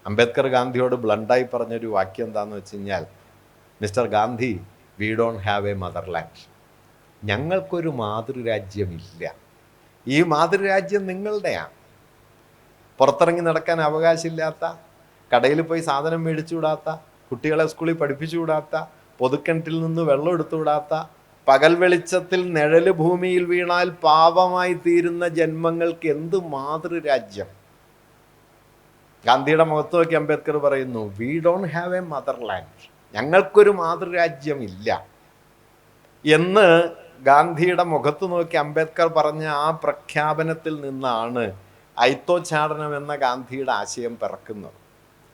അംബേദ്കർ ഗാന്ധിയോട് ബ്ലണ്ടായി പറഞ്ഞൊരു വാക്യം എന്താണെന്ന് വെച്ച് കഴിഞ്ഞാൽ, mister Gandhi, we don't have A motherland. ഞങ്ങൾക്കൊരു മാതൃരാജ്യമില്ല. ഈ മാതൃരാജ്യം നിങ്ങളുടെയാണ്. പുറത്തിറങ്ങി നടക്കാൻ അവകാശമില്ലാത്ത, കടയിൽ പോയി സാധനം മേടിച്ചുവിടാത്ത, കുട്ടികളെ സ്കൂളിൽ പഠിപ്പിച്ചുവിടാത്ത, പൊതുക്കിണറ്റിൽ നിന്ന് വെള്ളം എടുത്തുവിടാത്ത, പകൽ വെളിച്ചത്തിൽ നിഴല് ഭൂമിയിൽ വീണാൽ പാപമായി തീരുന്ന ജന്മങ്ങൾക്ക് എന്ത് മാതൃരാജ്യം? ഗാന്ധിയുടെ മുഖത്ത് നോക്കി അംബേദ്കർ പറയുന്നു, we don't have A motherland. ഞങ്ങൾക്കൊരു മാതൃരാജ്യമില്ല എന്ന് ഗാന്ധിയുടെ മുഖത്ത് നോക്കി അംബേദ്കർ പറഞ്ഞ ആ പ്രഖ്യാപനത്തിൽ നിന്നാണ് ഐത്തോച്ചാടനം എന്ന ഗാന്ധിയുടെ ആശയം പിറക്കുന്നത്.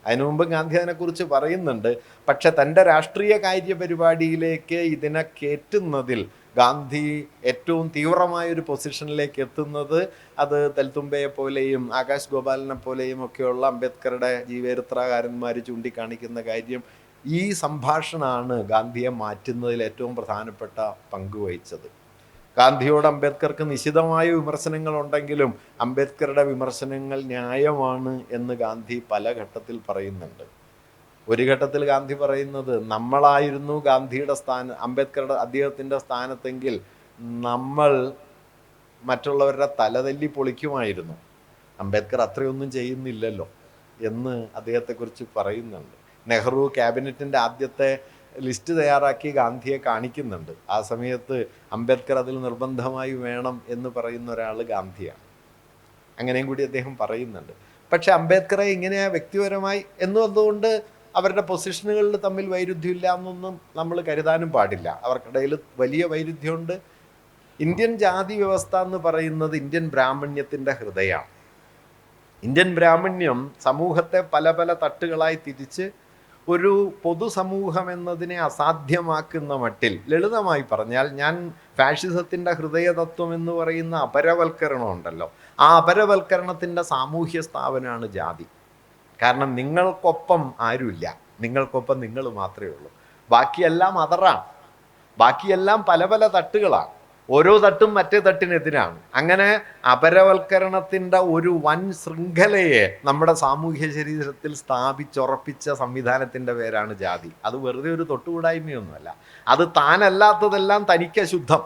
അതിനു മുമ്പ് ഗാന്ധി അതിനെക്കുറിച്ച് പറയുന്നുണ്ട്. പക്ഷെ തൻ്റെ രാഷ്ട്രീയ കാര്യപരിപാടിയിലേക്ക് ഇതിനെ കയറ്റുന്നതിൽ ഗാന്ധി ഏറ്റവും തീവ്രമായൊരു പൊസിഷനിലേക്ക് എത്തുന്നത് അത് തെൽത്തുംബയെ പോലെയും ആകാശ് ഗോപാലിനെ പോലെയും ഒക്കെയുള്ള അംബേദ്കറുടെ ജീവചരിത്രകാരന്മാർ ചൂണ്ടിക്കാണിക്കുന്ന കാര്യം, ഈ സംഭാഷണമാണ് ഗാന്ധിയെ മാറ്റുന്നതിൽ ഏറ്റവും പ്രധാനപ്പെട്ട പങ്ക് വഹിച്ചത്. ഗാന്ധിയോട് അംബേദ്കർക്ക് നിശിതമായ വിമർശനങ്ങളുണ്ടെങ്കിലും അംബേദ്കറുടെ വിമർശനങ്ങൾ ന്യായമാണ് എന്ന് ഗാന്ധി പല ഘട്ടത്തിൽ പറയുന്നുണ്ട്. ഒരു ഘട്ടത്തിൽ ഗാന്ധി പറയുന്നത്, നമ്മളായിരുന്നു ഗാന്ധിയുടെ അംബേദ്കറുടെ അദ്ദേഹത്തിൻ്റെ സ്ഥാനത്തെങ്കിൽ നമ്മൾ മറ്റുള്ളവരുടെ തലതല്ലി പൊളിക്കുമായിരുന്നു. അംബേദ്കർ അത്രയൊന്നും ചെയ്യുന്നില്ലല്ലോ എന്ന് അദ്ദേഹത്തെക്കുറിച്ച് പറയുന്നുണ്ട്. നെഹ്റു ക്യാബിനറ്റിൻ്റെ ആദ്യത്തെ ലിസ്റ്റ് തയ്യാറാക്കി ഗാന്ധിയെ കാണിക്കുന്നുണ്ട്. ആ സമയത്ത് അംബേദ്കർ അതിൽ നിർബന്ധമായി വേണം എന്ന് പറയുന്ന ഒരാൾ ഗാന്ധിയാണ്. അങ്ങനെയും കൂടി അദ്ദേഹം പറയുന്നുണ്ട്. പക്ഷെ അംബേദ്കറെ ഇങ്ങനെ വ്യക്തിപരമായി എന്നുള്ളതുകൊണ്ട് അവരുടെ പൊസിഷനുകളിൽ തമ്മിൽ വൈരുദ്ധ്യമില്ല എന്നൊന്നും നമ്മൾ കരുതാനും പാടില്ല. അവർക്കിടയിൽ വലിയ വൈരുദ്ധ്യമുണ്ട്. ഇന്ത്യൻ ജാതി വ്യവസ്ഥ എന്ന് പറയുന്നത് ഇന്ത്യൻ ബ്രാഹ്മണ്യത്തിൻ്റെ ഹൃദയമാണ്. ഇന്ത്യൻ ബ്രാഹ്മണ്യം സമൂഹത്തെ പല പല തട്ടുകളായി തിരിച്ച് ഒരു പൊതുസമൂഹം എന്നതിനെ അസാധ്യമാക്കുന്ന മട്ടിൽ, ലളിതമായി പറഞ്ഞാൽ, ഞാൻ ഫാഷിസത്തിൻ്റെ ഹൃദയതത്വം എന്ന് പറയുന്ന അപരവൽക്കരണം ഉണ്ടല്ലോ, ആ അപരവൽക്കരണത്തിൻ്റെ സാമൂഹ്യ സ്ഥാപനമാണ് ജാതി. കാരണം നിങ്ങൾക്കൊപ്പം ആരുമില്ല, നിങ്ങൾക്കൊപ്പം നിങ്ങൾ മാത്രമേ ഉള്ളൂ. ബാക്കിയെല്ലാം അതറാണ്, ബാക്കിയെല്ലാം പല പല തട്ടുകളാണ്. ഓരോ തട്ടും മറ്റേ തട്ടിനെതിരാണ്. അങ്ങനെ അപരവൽക്കരണത്തിൻ്റെ ഒരു വൻ ശൃംഖലയെ നമ്മുടെ സാമൂഹ്യ ശരീരത്തിൽ സ്ഥാപിച്ചുറപ്പിച്ച സംവിധാനത്തിൻ്റെ പേരാണ് ജാതി. അത് വെറുതെ ഒരു തൊട്ടുകൂടായ്മയൊന്നുമല്ല. അത് താനല്ലാത്തതെല്ലാം തനിക്ക് ശുദ്ധം,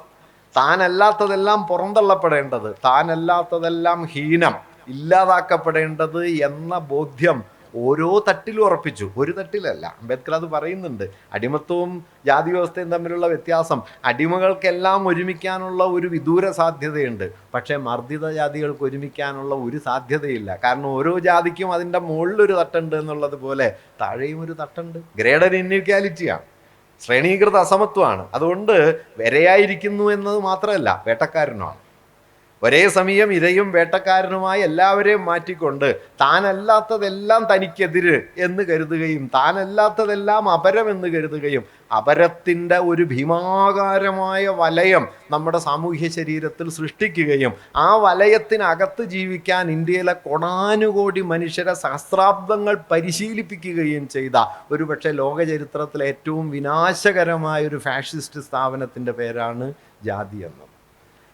താനല്ലാത്തതെല്ലാം പുറന്തള്ളപ്പെടേണ്ടത്, താനല്ലാത്തതെല്ലാം ഹീനം, ഇല്ലാതാക്കപ്പെടേണ്ടത് എന്ന ബോധ്യം ഓരോ തട്ടിലും ഉറപ്പിച്ചു. ഒരു തട്ടിലല്ല. അംബേദ്കർ അത് പറയുന്നുണ്ട്. അടിമത്വവും ജാതി വ്യവസ്ഥയും തമ്മിലുള്ള വ്യത്യാസം, അടിമകൾക്കെല്ലാം ഒരുമിക്കാനുള്ള ഒരു വിദൂര സാധ്യതയുണ്ട്, പക്ഷേ മർദ്ദിത ജാതികൾക്ക് ഒരുമിക്കാനുള്ള ഒരു സാധ്യതയില്ല. കാരണം ഓരോ ജാതിക്കും അതിൻ്റെ മുകളിലൊരു തട്ടുണ്ട് എന്നുള്ളത് പോലെ താഴെയും ഒരു തട്ടുണ്ട്. ഗ്രേഡഡ് ഇൻഇക്വാലിറ്റിയാണ്, ശ്രേണീകൃത അസമത്വമാണ്. അതുകൊണ്ട് വരയായിരിക്കുന്നു എന്നത് മാത്രമല്ല, വേട്ടക്കാരനുമാണ്. ഒരേ സമയം ഇരയും വേട്ടക്കാരനുമായി എല്ലാവരെയും മാറ്റിക്കൊണ്ട് താനല്ലാത്തതെല്ലാം തനിക്കെതിര് എന്ന് കരുതുകയും താനല്ലാത്തതെല്ലാം അപരം എന്ന് കരുതുകയും അപരത്തിൻ്റെ ഒരു ഭീമാകാരമായ വലയം നമ്മുടെ സാമൂഹ്യ ശരീരത്തിൽ സൃഷ്ടിക്കുകയും ആ വലയത്തിനകത്ത് ജീവിക്കാൻ ഇന്ത്യയിലെ കൊടാനുകോടി മനുഷ്യരെ സഹസ്രാബ്ദങ്ങൾ പരിശീലിപ്പിക്കുകയും ചെയ്ത ഒരുപക്ഷെ ലോകചരിത്രത്തിലെ ഏറ്റവും വിനാശകരമായ ഒരു ഫാഷിസ്റ്റ് സ്ഥാപനത്തിൻ്റെ പേരാണ് ജാതി എന്നത്.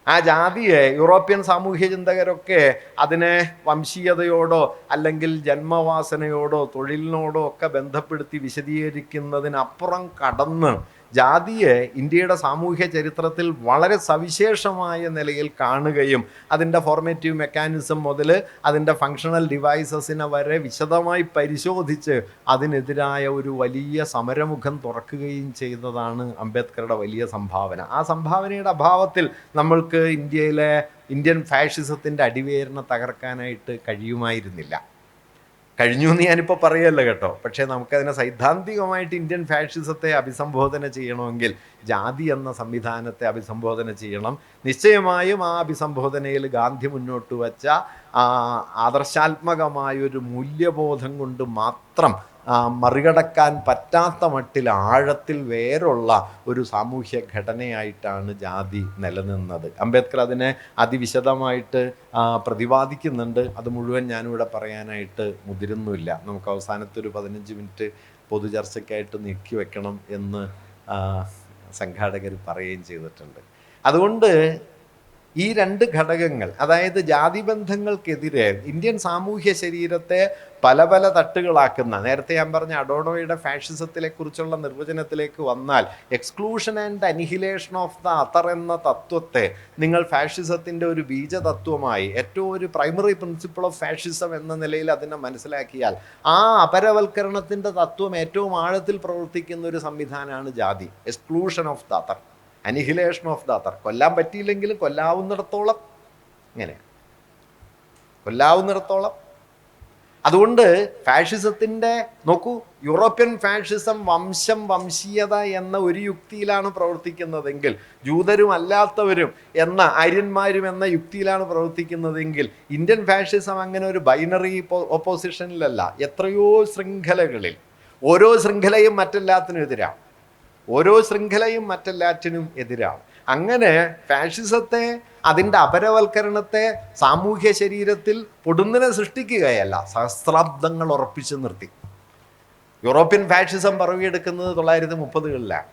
ആ ജാതിയെ യൂറോപ്യൻ സാമൂഹ്യ ചിന്തകരൊക്കെ അതിനെ വംശീയതയോടോ അല്ലെങ്കിൽ ജന്മവാസനയോടോ തൊഴിലിനോടോ ഒക്കെ ബന്ധപ്പെടുത്തി വിശദീകരിക്കുന്നതിനപ്പുറം കടന്ന് ജാതിയെ ഇന്ത്യയുടെ സാമൂഹ്യ ചരിത്രത്തിൽ വളരെ സവിശേഷമായ നിലയിൽ കാണുകയും അതിൻ്റെ ഫോർമേറ്റീവ് മെക്കാനിസം മുതൽ അതിൻ്റെ ഫങ്ഷണൽ ഡിവൈസസിനെ വരെ വിശദമായി പരിശോധിച്ച് അതിനെതിരായ ഒരു വലിയ സമരമുഖം തുറക്കുകയും ചെയ്തതാണ് അംബേദ്കറുടെ വലിയ സംഭാവന. ആ സംഭാവനയുടെ അഭാവത്തിൽ നമ്മൾക്ക് ഇന്ത്യൻ ഫാഷിസത്തിൻ്റെ അടിവേരിനെ തകർക്കാനായിട്ട് കഴിയുമായിരുന്നില്ല. കഴിഞ്ഞു എന്ന് ഞാനിപ്പോൾ പറയല്ല കേട്ടോ. പക്ഷേ നമുക്കതിനെ സൈദ്ധാന്തികമായിട്ട് ഇന്ത്യൻ ഫാഷിസത്തെ അഭിസംബോധന ചെയ്യണമെങ്കിൽ ജാതി എന്ന സംവിധാനത്തെ അഭിസംബോധന ചെയ്യണം. നിശ്ചയമായും ആ അഭിസംബോധനയിൽ ഗാന്ധി മുന്നോട്ട് വച്ച ആദർശാത്മകമായൊരു മൂല്യബോധം കൊണ്ട് മാത്രം മറികടക്കാൻ പറ്റാത്ത മട്ടിൽ ആഴത്തിൽ വേരുള്ള ഒരു സാമൂഹ്യ ഘടനയായിട്ടാണ് ജാതി നിലനിന്നത്. അംബേദ്കർ അതിനെ അതിവിശദമായിട്ട് പ്രതിപാദിക്കുന്നുണ്ട്. അത് മുഴുവൻ ഞാനിവിടെ പറയാനായിട്ട് മുതിരുന്നുമില്ല. നമുക്ക് അവസാനത്തെ ഒരു 15 മിനിറ്റ് പൊതുചർച്ചയ്ക്കായിട്ട് നീക്കി വെക്കണം എന്ന് സംഘാടകർ പറയുകയും ചെയ്തിട്ടുണ്ട്. അതുകൊണ്ട് ഈ രണ്ട് ഘടകങ്ങൾ, അതായത് ജാതിബന്ധങ്ങൾക്കെതിരെ ഇന്ത്യൻ സാമൂഹ്യ ശരീരത്തെ പല പല തട്ടുകളാക്കുന്ന, നേരത്തെ ഞാൻ പറഞ്ഞ അഡോണോയുടെ ഫാഷിസത്തിലെ കുറിച്ചുള്ള നിർവചനത്തിലേക്ക് വന്നാൽ, exclusion and annihilation of the other എന്ന തത്വത്തെ നിങ്ങൾ ഫാഷിസത്തിൻ്റെ ഒരു ബീജതത്വമായി, ഏറ്റവും ഒരു പ്രൈമറി പ്രിൻസിപ്പിൾ ഓഫ് ഫാഷിസം എന്ന നിലയിൽ അതിനെ മനസ്സിലാക്കിയാൽ, ആ അപരവൽക്കരണത്തിൻ്റെ തത്വം ഏറ്റവും ആഴത്തിൽ പ്രവർത്തിക്കുന്ന ഒരു സംവിധാനമാണ് ജാതി. Exclusion of the other, annihilation of the other. കൊല്ലാൻ പറ്റിയില്ലെങ്കിലും കൊല്ലാവുന്നിടത്തോളം, ഇങ്ങനെ കൊല്ലാവുന്നിടത്തോളം. അതുകൊണ്ട് ഫാഷിസത്തിൻ്റെ, നോക്കൂ, യൂറോപ്യൻ ഫാഷിസം വംശം വംശീയത എന്ന ഒരു യുക്തിയിലാണ് പ്രവർത്തിക്കുന്നതെങ്കിൽ, ജൂതരും അല്ലാത്തവരും എന്ന ആര്യന്മാരും എന്ന യുക്തിയിലാണ് പ്രവർത്തിക്കുന്നതെങ്കിൽ, ഇന്ത്യൻ ഫാഷിസം അങ്ങനെ ഒരു ബൈനറി ഓപ്പോസിഷനിലല്ല. എത്രയോ ശൃംഖലകളിൽ, ഓരോ ശൃംഖലയും മറ്റെല്ലാത്തിനും എതിരാണ്, ഓരോ ശൃംഖലയും മറ്റെല്ലാറ്റിനും എതിരാണ്. അങ്ങനെ ഫാഷിസത്തെ, അതിൻ്റെ അപരവൽക്കരണത്തെ സാമൂഹ്യ ശരീരത്തിൽ പൊടുന്നിനെ സൃഷ്ടിക്കുകയല്ല, സഹസ്രാബ്ദങ്ങൾ ഉറപ്പിച്ചു നിർത്തി. യൂറോപ്യൻ ഫാഷിസം പിറവിയെടുക്കുന്നത് 1930-കളിലാണ്.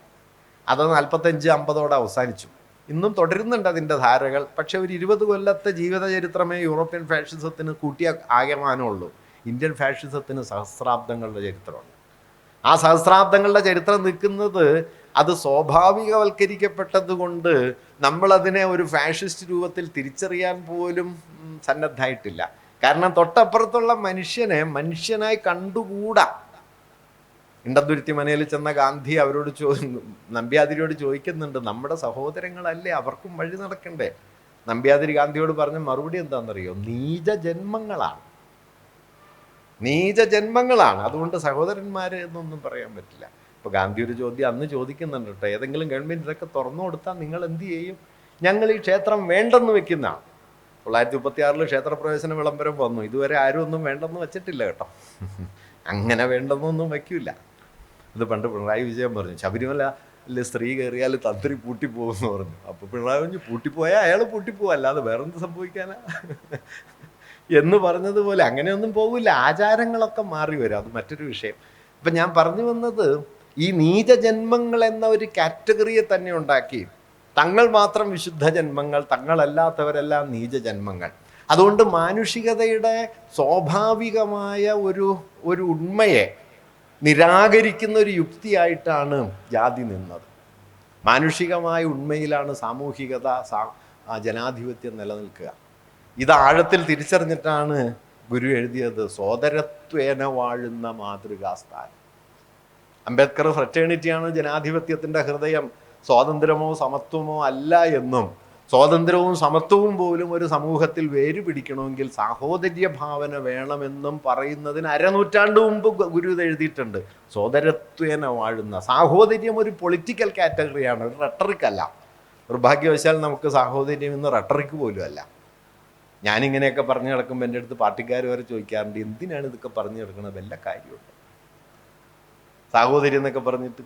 അത് 45-50 അവസാനിച്ചു. ഇന്നും തുടരുന്നുണ്ട് അതിൻ്റെ ധാരകൾ. പക്ഷെ ഒരു 20 കൊല്ലത്തെ ജീവിത ചരിത്രമേ യൂറോപ്യൻ ഫാഷിസത്തിന് കൂട്ടിയ ആകമാനമുള്ളൂ. ഇന്ത്യൻ ഫാഷിസത്തിന് സഹസ്രാബ്ദങ്ങളുടെ ചരിത്രമാണ്. ആ സഹസ്രാബ്ദങ്ങളുടെ ചരിത്രം നിൽക്കുന്നത് അത് സ്വാഭാവികവൽക്കരിക്കപ്പെട്ടത് കൊണ്ട് നമ്മളതിനെ ഒരു ഫാഷിസ്റ്റ് രൂപത്തിൽ തിരിച്ചറിയാൻ പോലും സന്നദ്ധമായിട്ടില്ല. കാരണം തൊട്ടപ്പുറത്തുള്ള മനുഷ്യനെ മനുഷ്യനായി കണ്ടുകൂടാ. ഇണ്ടന്തുരുത്തി മനയിൽ ചെന്ന ഗാന്ധി അവരോട് നമ്പ്യാതിരിയോട് ചോദിക്കുന്നുണ്ട്, നമ്മുടെ സഹോദരങ്ങളല്ലേ, അവർക്കും വഴി നടക്കണ്ടേ? നമ്പ്യാതിരി ഗാന്ധിയോട് പറഞ്ഞ മറുപടി എന്താണെന്നറിയോ? നീചജന്മങ്ങളാണ്, നീചജന്മങ്ങളാണ്, അതുകൊണ്ട് സഹോദരന്മാർ എന്നൊന്നും പറയാൻ പറ്റില്ല. ഇപ്പോൾ ഗാന്ധി ഒരു ചോദ്യം അന്ന് ചോദിക്കുന്നുണ്ട് കേട്ടോ, ഏതെങ്കിലും ഗവൺമെൻറ് ഇതൊക്കെ തുറന്നു കൊടുത്താൽ നിങ്ങൾ എന്ത് ചെയ്യും? ഞങ്ങൾ ഈ ക്ഷേത്രം വേണ്ടെന്ന് വെക്കുന്നതാണ്. 1936 ക്ഷേത്രപ്രവേശന വിളംബരം വന്നു. ഇതുവരെ ആരും ഒന്നും വേണ്ടെന്ന് വെച്ചിട്ടില്ല കേട്ടോ. അങ്ങനെ വേണ്ടെന്നൊന്നും വയ്ക്കില്ല. ഇത് പണ്ട് പിണറായി വിജയൻ പറഞ്ഞു, ശബരിമല സ്ത്രീ കയറിയാൽ തന്ത്രി പൂട്ടിപ്പോകുമെന്ന് പറഞ്ഞു. അപ്പോൾ പിണറായി പറഞ്ഞു, പൂട്ടിപ്പോയാൽ അയാൾ പൂട്ടിപ്പോവും, അല്ലാതെ വേറെന്ത് സംഭവിക്കാനാ എന്ന് പറഞ്ഞതുപോലെ അങ്ങനെയൊന്നും പോകില്ല. ആചാരങ്ങളൊക്കെ മാറി വരും, അത് മറ്റൊരു വിഷയം. ഇപ്പം ഞാൻ പറഞ്ഞു വന്നത്, ഈ നീചജന്മങ്ങൾ എന്ന ഒരു കാറ്റഗറിയെ തന്നെ ഉണ്ടാക്കി, തങ്ങൾ മാത്രം വിശുദ്ധ ജന്മങ്ങൾ, തങ്ങളല്ലാത്തവരെല്ലാം നീചജന്മങ്ങൾ. അതുകൊണ്ട് മാനുഷികതയുടെ സ്വാഭാവികമായ ഒരു ഉണ്മയെ നിരാകരിക്കുന്ന ഒരു യുക്തിയായിട്ടാണ് ജാതി നിന്നത്. മാനുഷികമായ ഉണ്മയിലാണ് സാമൂഹികത, ജനാധിപത്യം നിലനിൽക്കുക. ഇത് ആഴത്തിൽ തിരിച്ചറിഞ്ഞിട്ടാണ് ഗുരു എഴുതിയത് സോദരത്വേന വാഴുന്ന മാതൃകാസ്ഥാനം. അംബേദ്കർ ഫ്രറ്റേണിറ്റിയാണ് ജനാധിപത്യത്തിൻ്റെ ഹൃദയം, സ്വാതന്ത്ര്യമോ സമത്വമോ അല്ല എന്നും, സ്വാതന്ത്ര്യവും സമത്വവും പോലും ഒരു സമൂഹത്തിൽ വേര് പിടിക്കണമെങ്കിൽ സാഹോദര്യ ഭാവന വേണമെന്നും പറയുന്നതിന് അരനൂറ്റാണ്ട് മുമ്പ് ഗുരു ഇത് എഴുതിയിട്ടുണ്ട്. സോദരത്വേന വാഴുന്ന, സാഹോദര്യം ഒരു പൊളിറ്റിക്കൽ കാറ്റഗറിയാണ്, ഒരു റട്ടറിക് അല്ല. നിർഭാഗ്യവശാൽ നമുക്ക് സാഹോദര്യം ഇന്ന് റട്ടറിക്ക് പോലും അല്ല. ഞാനിങ്ങനെയൊക്കെ പറഞ്ഞു കിടക്കുമ്പോൾ എൻ്റെ അടുത്ത് പാർട്ടിക്കാർ വരെ ചോദിക്കാറുണ്ട്, എന്തിനാണ് ഇതൊക്കെ പറഞ്ഞു കിടക്കുന്നത്, വല്ല കാര്യമുണ്ട് സാഹോദര്യം എന്നൊക്കെ പറഞ്ഞിട്ട്?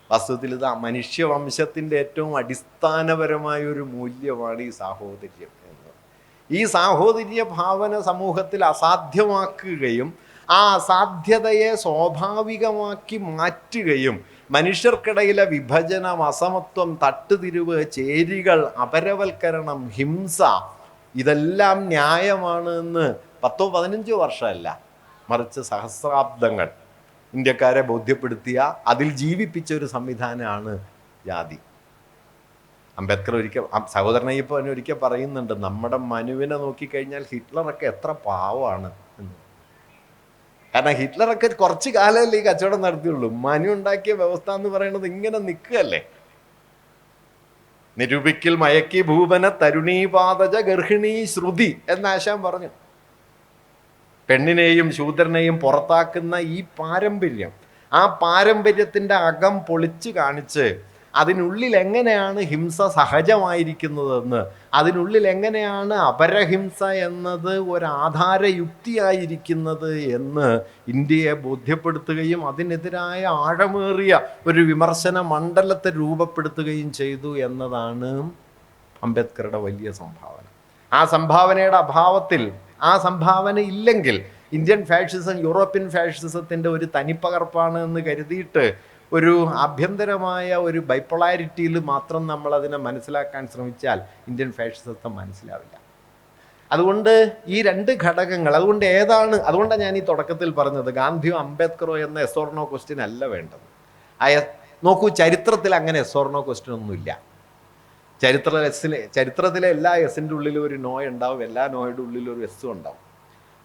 വാസ്തവത്തിൽ ഇത് മനുഷ്യവംശത്തിൻ്റെ ഏറ്റവും അടിസ്ഥാനപരമായ ഒരു മൂല്യമാണ് ഈ സാഹോദര്യം എന്ന്. ഈ സാഹോദര്യ ഭാവന സമൂഹത്തിൽ അസാധ്യമാക്കുകയും ആ അസാധ്യതയെ സ്വാഭാവികമാക്കി മാറ്റുകയും മനുഷ്യർക്കിടയിലെ വിഭജനം, അസമത്വം, തട്ടുതിരിവ്, ചേരികൾ, അപരവൽക്കരണം, ഹിംസ, ഇതെല്ലാം ന്യായമാണ് എന്ന് 10-15 വർഷമല്ല, മറിച്ച് സഹസ്രാബ്ദങ്ങൾ ഇന്ത്യക്കാരെ ബോധ്യപ്പെടുത്തിയ, അതിൽ ജീവിപ്പിച്ച ഒരു സംവിധാനമാണ് ജാതി. അംബേദ്കർ സഹോദരനയ്യപ്പൻ ഒരിക്കൽ പറയുന്നുണ്ട്, നമ്മുടെ മനുവിനെ നോക്കിക്കഴിഞ്ഞാൽ ഹിറ്റ്ലറൊക്കെ എത്ര പാവമാണ് എന്ന്. കാരണം ഹിറ്റ്ലറൊക്കെ കുറച്ച് കാലമല്ലേ ഈ കച്ചവടം നടത്തിയുള്ളൂ. മനു ഉണ്ടാക്കിയ വ്യവസ്ഥ എന്ന് പറയുന്നത് ഇങ്ങനെ നിൽക്കുകയല്ലേ. നിരൂപിക്കൽ മയക്കി ഭൂപന തരുണീപാതജ ഗർഹിണീ ശ്രുതി എന്ന ആശാൻ പറഞ്ഞു. പെണ്ണിനെയും ശൂദ്രനെയും പുറത്താക്കുന്ന ഈ പാരമ്പര്യം, ആ പാരമ്പര്യത്തിൻ്റെ അകം പൊളിച്ചു കാണിച്ച് അതിനുള്ളിൽ എങ്ങനെയാണ് ഹിംസ സഹജമായിരിക്കുന്നതെന്ന്, അതിനുള്ളിൽ എങ്ങനെയാണ് അപരഹിംസ എന്നത് ഒരാധാരയുക്തിയായിരിക്കുന്നത് എന്ന് ഇന്ത്യയെ ബോധ്യപ്പെടുത്തുകയും അതിനെതിരായ ആഴമേറിയ ഒരു വിമർശന മണ്ഡലത്തെ രൂപപ്പെടുത്തുകയും ചെയ്തു എന്നതാണ് അംബേദ്കറുടെ വലിയ സംഭാവന. ആ സംഭാവനയുടെ അഭാവത്തിൽ, ആ സംഭാവന ഇല്ലെങ്കിൽ ഇന്ത്യൻ ഫാഷിസം യൂറോപ്യൻ ഫാഷിസത്തിൻ്റെ ഒരു തനിപ്പകർപ്പാണ് എന്ന് കരുതിയിട്ട് ഒരു ആഭ്യന്തരമായ ഒരു ബൈപ്പൊളാരിറ്റിയിൽ മാത്രം നമ്മളതിനെ മനസ്സിലാക്കാൻ ശ്രമിച്ചാൽ ഇന്ത്യൻ ഫാഷിസത്തെ മനസ്സിലാവില്ല. അതുകൊണ്ട് ഈ രണ്ട് ഘടകങ്ങൾ, അതുകൊണ്ടാണ് ഞാൻ ഈ തുടക്കത്തിൽ പറഞ്ഞത് ഗാന്ധിയോ അംബേദ്കറോ എന്ന എസ് ഓർ നോ ക്വസ്റ്റ്യൻ അല്ല വേണ്ടത്. നോക്കൂ, ചരിത്രത്തിൽ അങ്ങനെ എസ് ഓർ നോ ക്വസ്റ്റ്യൻ ഒന്നുമില്ല. ചരിത്രത്തിലെ എല്ലാ എസിൻ്റെ ഉള്ളിലും ഒരു നോ ഉണ്ടാവും, എല്ലാ നോയുടെ ഉള്ളിലും ഒരു എസ്സും ഉണ്ടാവും.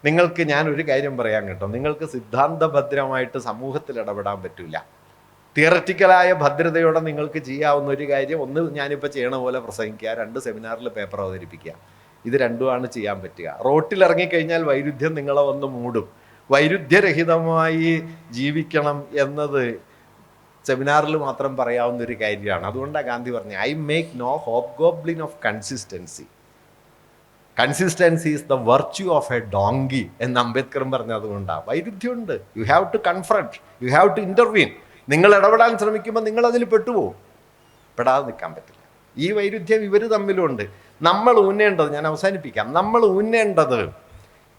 നിങ്ങൾക്ക് ഞാൻ ഒരു കാര്യം പറയാൻ കേട്ടോ, നിങ്ങൾക്ക് സിദ്ധാന്തഭദ്രമായിട്ട് സമൂഹത്തിൽ ഇടപെടാൻ പറ്റില്ല. തിയററ്റിക്കലായ ഭദ്രതയോടെ നിങ്ങൾക്ക് ചെയ്യാവുന്ന ഒരു കാര്യം, ഒന്ന് ഞാനിപ്പോൾ ചെയ്യണ പോലെ പ്രസംഗിക്കുക, 2 സെമിനാറിൽ പേപ്പർ അവതരിപ്പിക്കുക. ഇത് രണ്ടുമാണ് ചെയ്യാൻ പറ്റുക. റോട്ടിലിറങ്ങിക്കഴിഞ്ഞാൽ വൈരുദ്ധ്യം നിങ്ങളെ വന്ന് മൂടും. വൈരുദ്ധ്യരഹിതമായി ജീവിക്കണം എന്നത് സെമിനാറിൽ മാത്രം പറയാവുന്ന ഒരു കാര്യമാണ്. അതുകൊണ്ടാണ് ഗാന്ധി പറഞ്ഞത്, I make no hobgoblin of consistency. Consistency is the virtue of a donkey എന്ന് അംബേദ്കറും പറഞ്ഞത്. അതുകൊണ്ടാണ് വൈരുദ്ധ്യമുണ്ട്. You have to confront, you have to intervene. നിങ്ങൾ ഇടപെടാൻ ശ്രമിക്കുമ്പോൾ നിങ്ങൾ അതിൽ പെട്ടുപോകും. പെടാതെ നിൽക്കാൻ പറ്റില്ല. ഈ വൈരുദ്ധ്യം ഇവർ തമ്മിലുണ്ട്. നമ്മൾ ഊന്നേണ്ടത്, ഞാൻ അവസാനിപ്പിക്കാം, നമ്മൾ ഊന്നേണ്ടത്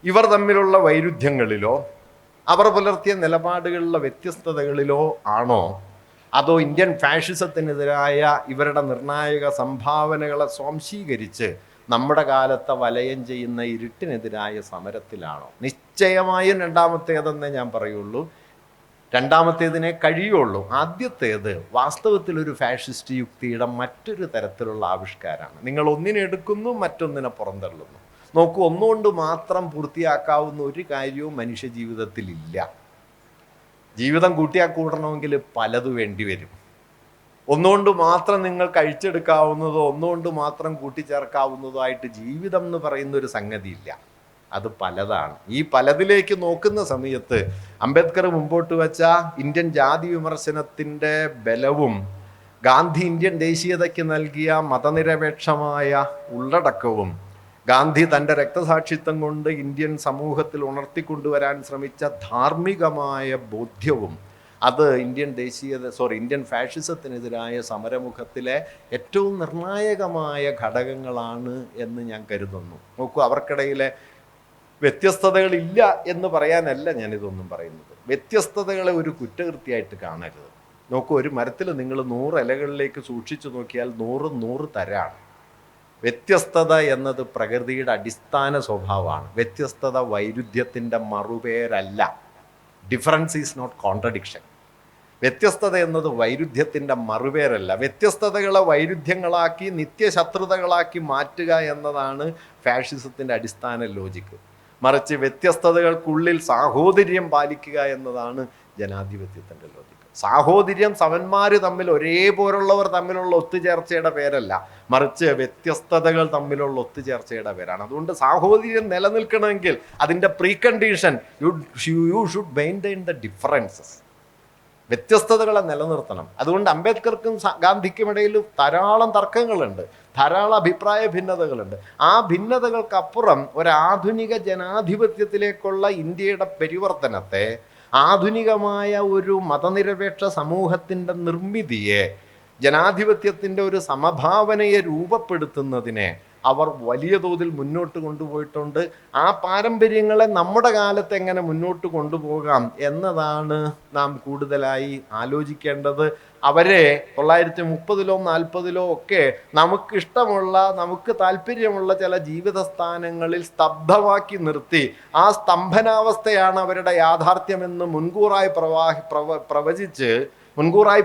ഇവർ തമ്മിലുള്ള വൈരുദ്ധ്യങ്ങളിലോ അവർ പുലർത്തിയ നിലപാടുകളിലെ വ്യത്യസ്തതകളിലോ ആണോ, അതോ ഇന്ത്യൻ ഫാഷിസത്തിനെതിരായ ഇവരുടെ നിർണായക സംഭാവനകളെ സ്വാംശീകരിച്ച് നമ്മുടെ കാലത്തെ വലയം ചെയ്യുന്ന ഇരുട്ടിനെതിരായ സമരത്തിലാണോ? നിശ്ചയമായും രണ്ടാമത്തേതെന്നേ ഞാൻ പറയുള്ളൂ. രണ്ടാമത്തേതിനെ കഴിയുള്ളൂ. ആദ്യത്തേത് വാസ്തവത്തിലൊരു ഫാഷിസ്റ്റ് യുക്തിയുടെ മറ്റൊരു തരത്തിലുള്ള ആവിഷ്കാരമാണ്. നിങ്ങൾ ഒന്നിനെ എടുക്കുന്നു, മറ്റൊന്നിനെ പുറന്തള്ളുന്നു. നോക്കൂ, ഒന്നുകൊണ്ട് മാത്രം പൂർത്തിയാക്കാവുന്ന ഒരു കാര്യവും മനുഷ്യ ജീവിതത്തിലില്ല. ജീവിതം കൂടണമെങ്കിൽ പലത് വേണ്ടി വരും. ഒന്നുകൊണ്ട് മാത്രം നിങ്ങൾ കഴിച്ചെടുക്കാവുന്നതോ ഒന്നുകൊണ്ട് മാത്രം കൂട്ടിച്ചേർക്കാവുന്നതോ ആയിട്ട് ജീവിതം എന്ന് പറയുന്ന ഒരു സംഗതിയില്ല. അത് പലതാണ്. ഈ പലതിലേക്ക് നോക്കുന്ന സമയത്ത് അംബേദ്കർ മുമ്പോട്ട് വച്ച ഇന്ത്യൻ ജാതി വിമർശനത്തിൻ്റെ ബലവും ഗാന്ധി ഇന്ത്യൻ ദേശീയതയ്ക്ക് നൽകിയ മതനിരപേക്ഷമായ ഉള്ളടക്കവും ഗാന്ധി തൻ്റെ രക്തസാക്ഷിത്വം കൊണ്ട് ഇന്ത്യൻ സമൂഹത്തിൽ ഉണർത്തിക്കൊണ്ടുവരാൻ ശ്രമിച്ച ധാർമ്മികമായ ബോധ്യവും അത് ഇന്ത്യൻ ഫാഷിസത്തിനെതിരായ സമരമുഖത്തിലെ ഏറ്റവും നിർണായകമായ ഘടകങ്ങളാണ് എന്ന് ഞാൻ കരുതുന്നു. നോക്കൂ, അവർക്കിടയിലെ വ്യത്യസ്തതകളില്ല എന്ന് പറയാനല്ല ഞാനിതൊന്നും പറയുന്നത്. വ്യത്യസ്തതകളെ ഒരു കുറ്റകൃത്യമായിട്ട് കാണരുത്. നോക്കൂ, ഒരു മരത്തിൽ നിങ്ങൾ 100 ഇലകളിലേക്ക് സൂക്ഷിച്ചു നോക്കിയാൽ 100 തരാണ്. വ്യത്യസ്തത എന്നത് പ്രകൃതിയുടെ അടിസ്ഥാന സ്വഭാവമാണ്. വ്യത്യസ്തത വൈരുദ്ധ്യത്തിൻ്റെ മറുപേരല്ല. Difference is not contradiction. വ്യത്യസ്തത എന്നത് വൈരുദ്ധ്യത്തിൻ്റെ മറുപേരല്ല. വ്യത്യസ്തതകളെ വൈരുദ്ധ്യങ്ങളാക്കി നിത്യശത്രുതകളാക്കി മാറ്റുക എന്നതാണ് ഫാഷിസത്തിൻ്റെ അടിസ്ഥാന ലോജിക്ക്. മറിച്ച് വ്യത്യസ്തതകൾക്കുള്ളിൽ സാഹോദര്യം പാലിക്കുക എന്നതാണ് ജനാധിപത്യത്തിൻ്റെ ലോജിക്ക്. സാഹോദര്യം സമന്മാർ തമ്മിൽ ഒരേപോലുള്ളവർ തമ്മിലുള്ള ഒത്തുചേർച്ചയുടെ പേരല്ല, മറിച്ച് വ്യത്യസ്തതകൾ തമ്മിലുള്ള ഒത്തുചേർച്ചയുടെ പേരാണ്. അതുകൊണ്ട് സാഹോദര്യം നിലനിൽക്കണമെങ്കിൽ അതിൻ്റെ precondition you should maintain the differences. വ്യത്യസ്തതകളെ നിലനിർത്തണം. അതുകൊണ്ട് അംബേദ്കർക്കും ഗാന്ധിക്കും ഇടയിൽ ധാരാളം തർക്കങ്ങളുണ്ട്, ധാരാളം അഭിപ്രായ ഭിന്നതകളുണ്ട്. ആ ഭിന്നതകൾക്കപ്പുറം ഒരാധുനിക ജനാധിപത്യത്തിലേക്കുള്ള ഇന്ത്യയുടെ പരിവർത്തനത്തെ, ആധുനികമായ ഒരു മതനിരപേക്ഷ സമൂഹത്തിൻ്റെ നിർമ്മിതിയെ, ജനാധിപത്യത്തിൻ്റെ ഒരു സമഭാവനയെ രൂപപ്പെടുത്തുന്നതിനെ അവർ വലിയ തോതിൽ മുന്നോട്ട് കൊണ്ടുപോയിട്ടുണ്ട്. ആ പാരമ്പര്യങ്ങളെ നമ്മുടെ കാലത്ത് എങ്ങനെ മുന്നോട്ട് കൊണ്ടുപോകാം എന്നതാണ് നാം കൂടുതലായി ആലോചിക്കേണ്ടത്. അവരെ 1930-ലോ 40-ലോ ഒക്കെ നമുക്കിഷ്ടമുള്ള, നമുക്ക് താല്പര്യമുള്ള ചില ജീവിത സ്ഥാനങ്ങളിൽ സ്തബ്ധമാക്കി നിർത്തി ആ സ്തംഭനാവസ്ഥയാണ് അവരുടെ യാഥാർത്ഥ്യമെന്ന് മുൻകൂറായി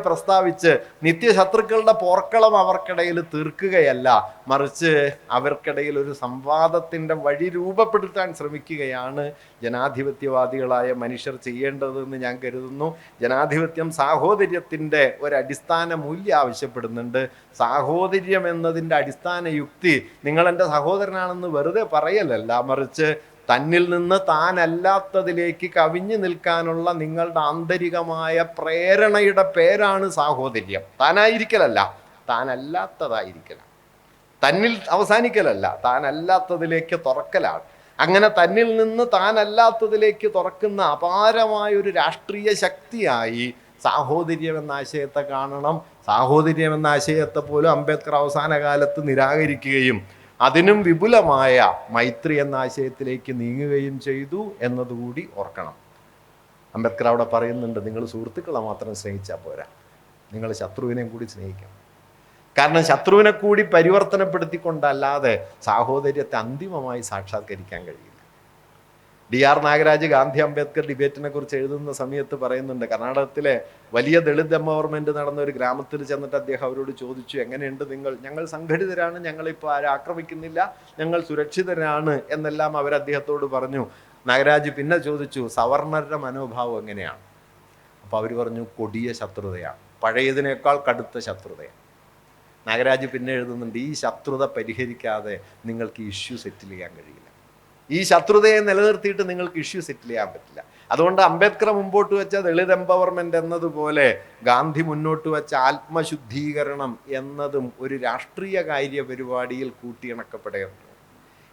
പ്രസ്താവിച്ച് നിത്യശത്രുക്കളുടെ പോർക്കളം അവർക്കിടയിൽ തീർക്കുകയല്ല, മറിച്ച് അവർക്കിടയിൽ ഒരു സംവാദത്തിൻ്റെ വഴി രൂപപ്പെടുത്താൻ ശ്രമിക്കുകയാണ് ജനാധിപത്യവാദികളായ മനുഷ്യർ ചെയ്യേണ്ടതെന്ന് ഞാൻ കരുതുന്നു. ജനാധിപത്യം സാഹോദര്യത്തിൻ്റെ ഒരടിസ്ഥാന മൂല്യം ആവശ്യപ്പെടുന്നുണ്ട്. സാഹോദര്യം എന്നതിൻ്റെ അടിസ്ഥാന യുക്തി നിങ്ങളെൻ്റെ സഹോദരനാണെന്ന് വെറുതെ പറയലല്ല, മറിച്ച് തന്നിൽ നിന്ന് താനല്ലാത്തതിലേക്ക് കവിഞ്ഞു നിൽക്കാനുള്ള നിങ്ങളുടെ ആന്തരികമായ പ്രേരണയുടെ പേരാണ് സാഹോദര്യം. താനായിരിക്കലല്ല, താനല്ലാത്തതായിരിക്കല. തന്നിൽ അവസാനിക്കലല്ല, താനല്ലാത്തതിലേക്ക് തുറക്കലാണ്. അങ്ങനെ തന്നിൽ നിന്ന് താനല്ലാത്തതിലേക്ക് തുറക്കുന്ന അപാരമായൊരു രാഷ്ട്രീയ ശക്തിയായി സാഹോദര്യം എന്ന ആശയത്തെ കാണണം. സാഹോദര്യം എന്ന ആശയത്തെ പോലും അംബേദ്കർ അവസാന കാലത്ത് നിരാകരിക്കുകയും അതിനും വിപുലമായ മൈത്രി എന്ന ആശയത്തിലേക്ക് നീങ്ങുകയും ചെയ്തു എന്നതുകൂടി ഓർക്കണം. അംബേദ്കർ അവിടെ പറയുന്നുണ്ട്, നിങ്ങൾ സുഹൃത്തുക്കളെ മാത്രം സ്നേഹിച്ചാൽ പോരാ, നിങ്ങൾ ശത്രുവിനെയും കൂടി സ്നേഹിക്കണം. കാരണം ശത്രുവിനെ കൂടി പരിവർത്തനപ്പെടുത്തിക്കൊണ്ടല്ലാതെ സാഹോദര്യത്തെ അന്തിമമായി സാക്ഷാത്കരിക്കാൻ കഴിയില്ല. DR നാഗരാജ് ഗാന്ധി അംബേദ്കർ ഡിബേറ്റിനെ കുറിച്ച് എഴുതുന്ന സമയത്ത് പറയുന്നുണ്ട്, കർണാടകത്തിലെ വലിയ ദളിത് എംപവർമെന്റ് നടന്ന ഒരു ഗ്രാമത്തിൽ ചെന്നിട്ട് അദ്ദേഹം അവരോട് ചോദിച്ചു, എങ്ങനെയുണ്ട് നിങ്ങൾ? ഞങ്ങൾ സംഘടിതരാണ്, ഞങ്ങളിപ്പോൾ ആരും ആക്രമിക്കുന്നില്ല, ഞങ്ങൾ സുരക്ഷിതരാണ് എന്നെല്ലാം അവർ അദ്ദേഹത്തോട് പറഞ്ഞു. നാഗരാജ് പിന്നെ ചോദിച്ചു, സവർണരുടെ മനോഭാവം എങ്ങനെയാണ്? അപ്പോൾ അവർ പറഞ്ഞു, കൊടിയ ശത്രുതയാണ്, പഴയതിനേക്കാൾ കടുത്ത ശത്രുതയാണ്. നാഗരാജ് പിന്നെ എഴുതുന്നുണ്ട്, ഈ ശത്രുത പരിഹരിക്കാതെ നിങ്ങൾക്ക് ഇഷ്യൂ സെറ്റിൽ ചെയ്യാൻ കഴിയില്ല, ഈ ശത്രുതയെ നിലനിർത്തിയിട്ട് നിങ്ങൾക്ക് ഇഷ്യൂ സെറ്റിൽ ചെയ്യാൻ പറ്റില്ല. അതുകൊണ്ട് അംബേദ്കർ മുമ്പോട്ട് വെച്ച ദളിത് എംപവർമെന്റ് എന്നതുപോലെ ഗാന്ധി മുന്നോട്ട് വെച്ച ആത്മശുദ്ധീകരണം എന്നതും ഒരു രാഷ്ട്രീയ കാര്യ പരിപാടിയിൽ കൂട്ടിയിണക്കപ്പെടേണ്ടത്.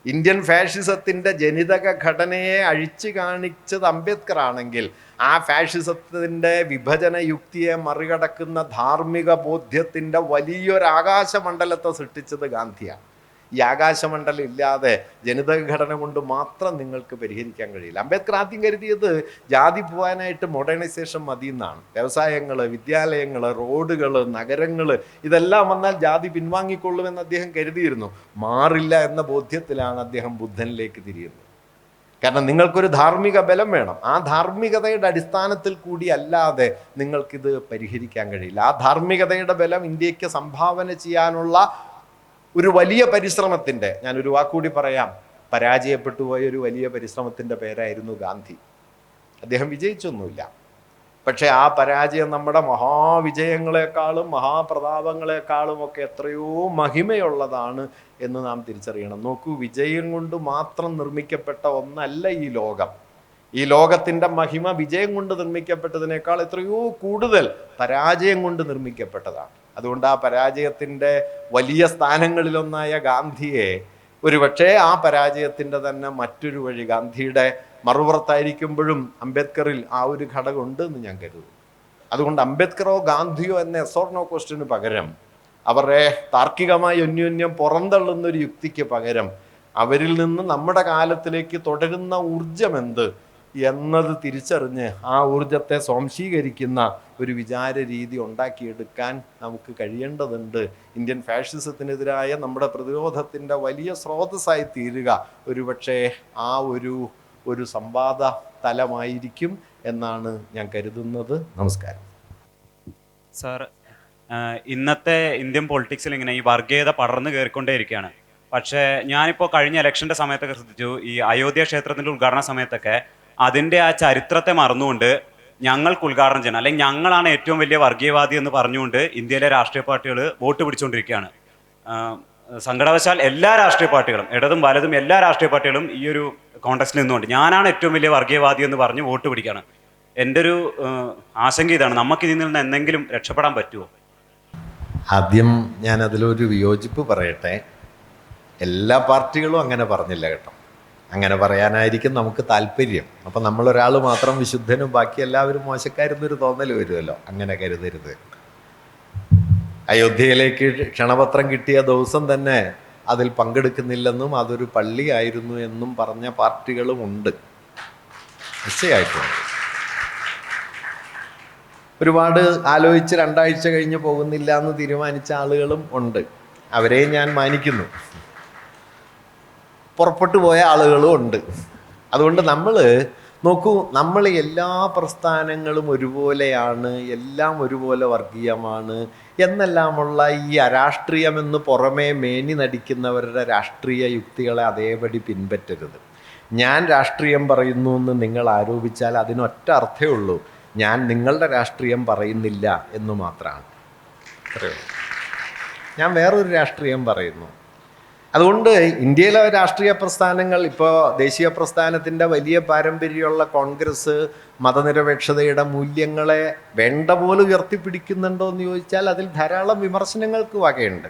ഇന്ത്യൻ ഫാഷിസത്തിൻ്റെ ജനിതക ഘടനയെ അഴിച്ചു കാണിച്ചത് അംബേദ്കർ ആണെങ്കിൽ, ആ ഫാഷിസത്തിൻ്റെ വിഭജന യുക്തിയെ മറികടക്കുന്ന ധാർമ്മിക ബോധ്യത്തിൻ്റെ വലിയൊരു ആകാശമണ്ഡലത്തെ സൃഷ്ടിച്ചത് ഗാന്ധിയാണ്. ഈ ആകാശമണ്ഡലം ഇല്ലാതെ ജനിതക ഘടന കൊണ്ട് മാത്രം നിങ്ങൾക്ക് പരിഹരിക്കാൻ കഴിയില്ല. അംബേദ്കർ ആദ്യം കരുതിയത് ജാതി പോകാനായിട്ട് മോഡേണൈസേഷൻ മതി എന്നാണ്. വ്യവസായങ്ങൾ, വിദ്യാലയങ്ങൾ, റോഡുകൾ, നഗരങ്ങൾ ഇതെല്ലാം വന്നാൽ ജാതി പിൻവാങ്ങിക്കൊള്ളുമെന്ന് അദ്ദേഹം കരുതിയിരുന്നു. മാറില്ല എന്ന ബോധ്യത്തിലാണ് അദ്ദേഹം ബുദ്ധനിലേക്ക് തിരിയുന്നത്. കാരണം നിങ്ങൾക്കൊരു ധാർമ്മിക ബലം വേണം, ആ ധാർമ്മികതയുടെ അടിസ്ഥാനത്തിൽ കൂടി അല്ലാതെ നിങ്ങൾക്കിത് പരിഹരിക്കാൻ കഴിയില്ല. ആ ധാർമ്മികതയുടെ ബലം ഇന്ത്യക്ക് സംഭാവന ചെയ്യാനുള്ള ഒരു വലിയ പരിശ്രമത്തിൻ്റെ, ഞാനൊരു വാക്കുകൂടി പറയാം, പരാജയപ്പെട്ടു പോയ ഒരു വലിയ പരിശ്രമത്തിൻ്റെ പേരായിരുന്നു ഗാന്ധി. അദ്ദേഹം വിജയിച്ചൊന്നുമില്ല, പക്ഷേ ആ പരാജയം നമ്മുടെ മഹാവിജയങ്ങളെക്കാളും മഹാപ്രതാപങ്ങളെക്കാളും ഒക്കെ എത്രയോ മഹിമയുള്ളതാണ് എന്ന് നാം തിരിച്ചറിയണം. നോക്കൂ, വിജയം കൊണ്ട് മാത്രം നിർമ്മിക്കപ്പെട്ട ഒന്നല്ല ഈ ലോകം. ഈ ലോകത്തിൻ്റെ മഹിമ വിജയം കൊണ്ട് നിർമ്മിക്കപ്പെട്ടതിനേക്കാൾ എത്രയോ കൂടുതൽ പരാജയം കൊണ്ട് നിർമ്മിക്കപ്പെട്ടതാണ്. അതുകൊണ്ട് ആ പരാജയത്തിൻ്റെ വലിയ സ്ഥാനങ്ങളിലൊന്നായ ഗാന്ധിയെ ഒരുപക്ഷെ ആ പരാജയത്തിൻ്റെ തന്നെ മറ്റൊരു വഴി, ഗാന്ധിയുടെ മറുപുറത്തായിരിക്കുമ്പോഴും അംബേദ്കറിൽ ആ ഒരു ഘടകമുണ്ട് എന്ന് ഞാൻ കരുതുന്നു. അതുകൊണ്ട് അംബേദ്കറോ ഗാന്ധിയോ എന്ന എസ് ഓർ നോ ക്വസ്റ്റ്യന് പകരം, അവരെ താർക്കികമായി അന്യോന്യം പുറന്തള്ളുന്നൊരു യുക്തിക്ക് പകരം, അവരിൽ നിന്ന് നമ്മുടെ കാലത്തിലേക്ക് തുടരുന്ന ഊർജം എന്ത് എന്നത് തിരിച്ചറിഞ്ഞ് ആ ഊർജത്തെ സ്വാംശീകരിക്കുന്ന ഒരു വിചാര രീതി ഉണ്ടാക്കിയെടുക്കാൻ നമുക്ക് കഴിയേണ്ടതുണ്ട്. ഇന്ത്യൻ ഫാഷിസത്തിനെതിരായ നമ്മുടെ പ്രതിരോധത്തിൻ്റെ വലിയ സ്രോതസ്സായി തീരുക ഒരുപക്ഷെ ആ ഒരു സംവാദ തലമായിരിക്കും എന്നാണ് ഞാൻ കരുതുന്നത്. നമസ്കാരം സാർ. ഇന്നത്തെ ഇന്ത്യൻ പൊളിറ്റിക്സിൽ ഇങ്ങനെ ഈ വർഗീയത പടർന്നു കയറിക്കൊണ്ടേയിരിക്കുകയാണ്. പക്ഷേ ഞാനിപ്പോൾ കഴിഞ്ഞ ഇലക്ഷൻ്റെ സമയത്തൊക്കെ ശ്രദ്ധിച്ചു, ഈ അയോധ്യ ക്ഷേത്രത്തിൻ്റെ ഉദ്ഘാടന സമയത്തൊക്കെ അതിൻ്റെ ആ ചരിത്രത്തെ മറന്നുകൊണ്ട് ഞങ്ങൾക്ക് ഉദ്ഘാടനം ചെയ്യണം, അല്ലെങ്കിൽ ഞങ്ങളാണ് ഏറ്റവും വലിയ വർഗീയവാദി എന്ന് പറഞ്ഞുകൊണ്ട് ഇന്ത്യയിലെ രാഷ്ട്രീയ പാർട്ടികൾ വോട്ട് പിടിച്ചുകൊണ്ടിരിക്കുകയാണ്. സങ്കടവശാൽ എല്ലാ രാഷ്ട്രീയ പാർട്ടികളും, ഇടതും വലതും എല്ലാ രാഷ്ട്രീയ പാർട്ടികളും ഈ ഒരു കോൺടെക്സ്റ്റിൽ നിന്നുകൊണ്ട് ഞാനാണ് ഏറ്റവും വലിയ വർഗീയവാദി എന്ന് പറഞ്ഞ് വോട്ട് പിടിക്കുകയാണ്. എൻ്റെ ഒരു ആശങ്ക ഇതാണ്, നമുക്കിതിൽ നിന്ന് എന്തെങ്കിലും രക്ഷപ്പെടാൻ പറ്റുമോ? ആദ്യം ഞാൻ അതിലൊരു വിയോജിപ്പ് പറയട്ടെ. എല്ലാ പാർട്ടികളും അങ്ങനെ പറഞ്ഞില്ല കേട്ടോ. അങ്ങനെ പറയാനായിരിക്കും നമുക്ക് താല്പര്യം. അപ്പം നമ്മളൊരാൾ മാത്രം വിശുദ്ധനും ബാക്കി എല്ലാവരും മോശക്കാരെന്നൊരു തോന്നൽ വരുമല്ലോ. അങ്ങനെ കരുതരുത്. അയോധ്യയിലേക്ക് ക്ഷണപത്രം കിട്ടിയ ദിവസം തന്നെ അതിൽ പങ്കെടുക്കുന്നില്ലെന്നും അതൊരു പള്ളിയായിരുന്നു എന്നും പറഞ്ഞ പാർട്ടികളുമുണ്ട്, നിശ്ചയമായിട്ടുണ്ട്. ഒരുപാട് ആലോചിച്ച് 2 ആഴ്ച കഴിഞ്ഞ് പോകുന്നില്ല എന്ന് തീരുമാനിച്ച ആളുകളും ഉണ്ട്. അവരെയും ഞാൻ മാനിക്കുന്നു. പുറപ്പെട്ടു പോയ ആളുകളും ഉണ്ട്. അതുകൊണ്ട് നമ്മൾ നോക്കൂ, നമ്മൾ എല്ലാ പ്രസ്ഥാനങ്ങളും ഒരുപോലെയാണ്, എല്ലാം ഒരുപോലെ വർഗീയമാണ് എന്നെല്ലാമുള്ള ഈ അരാഷ്ട്രീയമെന്ന് പുറമേ മേനി നടിക്കുന്നവരുടെ രാഷ്ട്രീയ യുക്തികളെ അതേപടി പിൻപറ്റരുത്. ഞാൻ രാഷ്ട്രീയം പറയുന്നു എന്ന് നിങ്ങൾ ആരോപിച്ചാൽ അതിനൊറ്റ അർത്ഥമേ ഉള്ളൂ, ഞാൻ നിങ്ങളുടെ രാഷ്ട്രീയം പറയുന്നില്ല എന്ന് മാത്രമാണ്. അത്രയേ ഉള്ളൂ. ഞാൻ വേറൊരു രാഷ്ട്രീയം പറയുന്നു. അതുകൊണ്ട് ഇന്ത്യയിലെ രാഷ്ട്രീയ പ്രസ്ഥാനങ്ങൾ, ഇപ്പോൾ ദേശീയ പ്രസ്ഥാനത്തിൻ്റെ വലിയ പാരമ്പര്യമുള്ള കോൺഗ്രസ് മതനിരപേക്ഷതയുടെ മൂല്യങ്ങളെ വേണ്ട പോലെ ഉയർത്തിപ്പിടിക്കുന്നുണ്ടോ എന്ന് ചോദിച്ചാൽ അതിൽ ധാരാളം വിമർശനങ്ങൾക്ക് വകയുണ്ട്.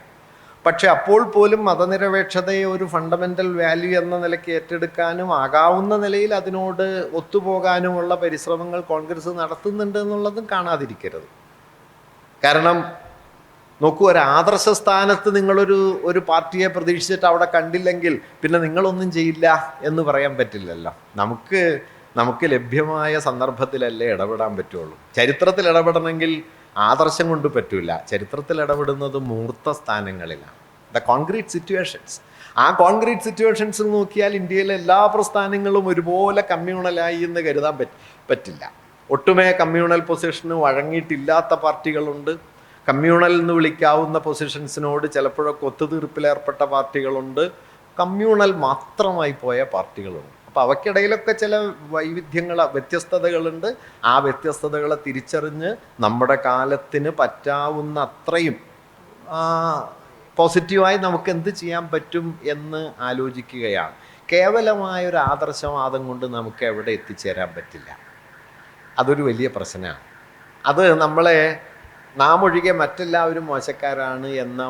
പക്ഷെ അപ്പോൾ പോലും മതനിരപേക്ഷതയെ ഒരു ഫണ്ടമെൻ്റൽ വാല്യൂ എന്ന നിലയ്ക്ക് ഏറ്റെടുക്കാനും ആകാവുന്ന നിലയിൽ അതിനോട് ഒത്തുപോകാനുമുള്ള പരിശ്രമങ്ങൾ കോൺഗ്രസ് നടത്തുന്നുണ്ട് എന്നുള്ളതും കാണാതിരിക്കരുത്. കാരണം നോക്കൂ, ഒരു ആദർശ സ്ഥാനത്ത് നിങ്ങളൊരു പാർട്ടിയെ പ്രതീക്ഷിച്ചിട്ട് അവിടെ കണ്ടില്ലെങ്കിൽ പിന്നെ നിങ്ങളൊന്നും ചെയ്യില്ല എന്ന് പറയാൻ പറ്റില്ലല്ലോ. നമുക്ക് നമുക്ക് ലഭ്യമായ സന്ദർഭത്തിലല്ലേ ഇടപെടാൻ പറ്റുള്ളൂ. ചരിത്രത്തിൽ ഇടപെടണമെങ്കിൽ ആദർശം കൊണ്ട് പറ്റില്ല. ചരിത്രത്തിൽ ഇടപെടുന്നത് മൂർത്ത സ്ഥാനങ്ങളിലാണ്, ദ കോൺക്രീറ്റ് സിറ്റുവേഷൻസ്. ആ കോൺക്രീറ്റ് സിറ്റുവേഷൻസിൽ നോക്കിയാൽ ഇന്ത്യയിലെ എല്ലാ പ്രസ്ഥാനങ്ങളും ഒരുപോലെ കമ്മ്യൂണലായി എന്ന് കരുതാൻ പറ്റില്ല. ഒട്ടുമേ കമ്മ്യൂണൽ പൊസിഷന് വഴങ്ങിയിട്ടില്ലാത്ത പാർട്ടികളുണ്ട്. കമ്മ്യൂണൽ എന്ന് വിളിക്കാവുന്ന പൊസിഷൻസിനോട് ചിലപ്പോഴൊക്കെ ഒത്തുതീർപ്പിലേർപ്പെട്ട പാർട്ടികളുണ്ട്. കമ്മ്യൂണൽ മാത്രമായി പോയ പാർട്ടികളുണ്ട്. അപ്പോൾ അവയ്ക്കിടയിലൊക്കെ ചില വ്യത്യസ്തതകളുണ്ട്. ആ വ്യത്യസ്തതകളെ തിരിച്ചറിഞ്ഞ് നമ്മുടെ കാലത്തിന് പറ്റാവുന്ന അത്രയും പോസിറ്റീവായി നമുക്ക് എന്ത് ചെയ്യാൻ പറ്റും എന്ന് ആലോചിക്കുകയാണ്. കേവലമായൊരു ആദർശവാദം കൊണ്ട് നമുക്ക് എവിടെ എത്തിച്ചേരാൻ പറ്റില്ല. അതൊരു വലിയ പ്രശ്നമാണ്. അത് നമ്മളെ നാം ഒഴികെ മറ്റെല്ലാവരും മോശക്കാരാണ് എന്ന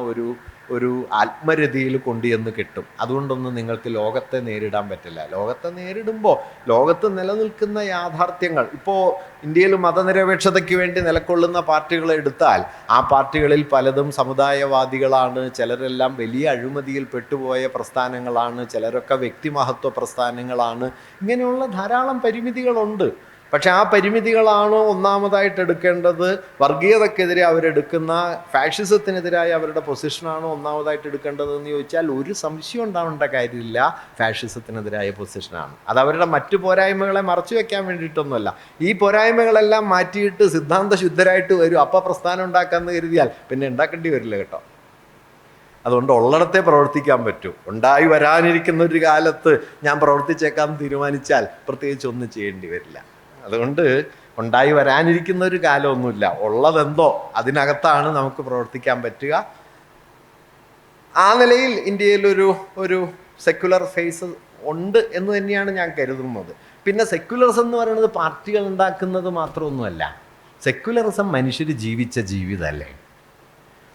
ഒരു ആത്മരതിയിൽ കൊണ്ടുചെന്ന് കിട്ടും. അതുകൊണ്ടൊന്നും നിങ്ങൾക്ക് ലോകത്തെ നേരിടാൻ പറ്റില്ല. ലോകത്തെ നേരിടുമ്പോൾ ലോകത്ത് നിലനിൽക്കുന്ന യാഥാർത്ഥ്യങ്ങൾ, ഇപ്പോൾ ഇന്ത്യയിൽ മതനിരപേക്ഷതയ്ക്ക് വേണ്ടി നിലകൊള്ളുന്ന പാർട്ടികളെ എടുത്താൽ ആ പാർട്ടികളിൽ പലതും സമുദായവാദികളാണ്. ചിലരെല്ലാം വലിയ അഴിമതിയിൽ പെട്ടുപോയ പ്രസ്ഥാനങ്ങളാണ്. ചിലരൊക്കെ വ്യക്തിമഹത്വ പ്രസ്ഥാനങ്ങളാണ്. ഇങ്ങനെയുള്ള ധാരാളം പരിമിതികളുണ്ട്. പക്ഷെ ആ പരിമിതികളാണോ ഒന്നാമതായിട്ട് എടുക്കേണ്ടത്? വർഗീയതക്കെതിരെ അവരെടുക്കുന്ന ഫാഷിസത്തിനെതിരായ അവരുടെ പൊസിഷനാണോ ഒന്നാമതായിട്ട് എടുക്കേണ്ടത് എന്ന് ചോദിച്ചാൽ ഒരു സംശയം ഉണ്ടാവേണ്ട കാര്യമില്ല. ഫാഷിസത്തിനെതിരായ പൊസിഷനാണ്. അത് അവരുടെ മറ്റു പോരായ്മകളെ മറച്ചു വെക്കാൻ വേണ്ടിയിട്ടൊന്നുമല്ല. ഈ പോരായ്മകളെല്ലാം മാറ്റിയിട്ട് സിദ്ധാന്ത ശുദ്ധരായിട്ട് വരും. അപ്പം പ്രസ്ഥാനം ഉണ്ടാക്കാമെന്ന് കരുതിയാൽ പിന്നെ ഉണ്ടാക്കേണ്ടി വരില്ല കേട്ടോ. അതുകൊണ്ട് ഉള്ളിടത്തെ പ്രവർത്തിക്കാൻ പറ്റൂ. ഉണ്ടായി വരാനിരിക്കുന്ന ഒരു കാലത്ത് ഞാൻ പ്രവർത്തിച്ചേക്കാൻ തീരുമാനിച്ചാൽ പ്രത്യേകിച്ച് ഒന്നും ചെയ്യേണ്ടി വരില്ല. അതുകൊണ്ട് ഉണ്ടായി വരാനിരിക്കുന്ന ഒരു കാലമൊന്നുമില്ല. ഉള്ളതെന്തോ അതിനകത്താണ് നമുക്ക് പ്രവർത്തിക്കാൻ പറ്റുക. ആ നിലയിൽ ഇന്ത്യയിൽ ഒരു സെക്യുലർ ഫേസ് ഉണ്ട് എന്ന് തന്നെയാണ് ഞാൻ കരുതുന്നത്. പിന്നെ സെക്യുലറിസം എന്ന് പറയുന്നത് പാർട്ടികൾ ഉണ്ടാക്കുന്നത് മാത്രമൊന്നുമല്ല. സെക്യുലറിസം മനുഷ്യർ ജീവിച്ച ജീവിതമല്ലേ.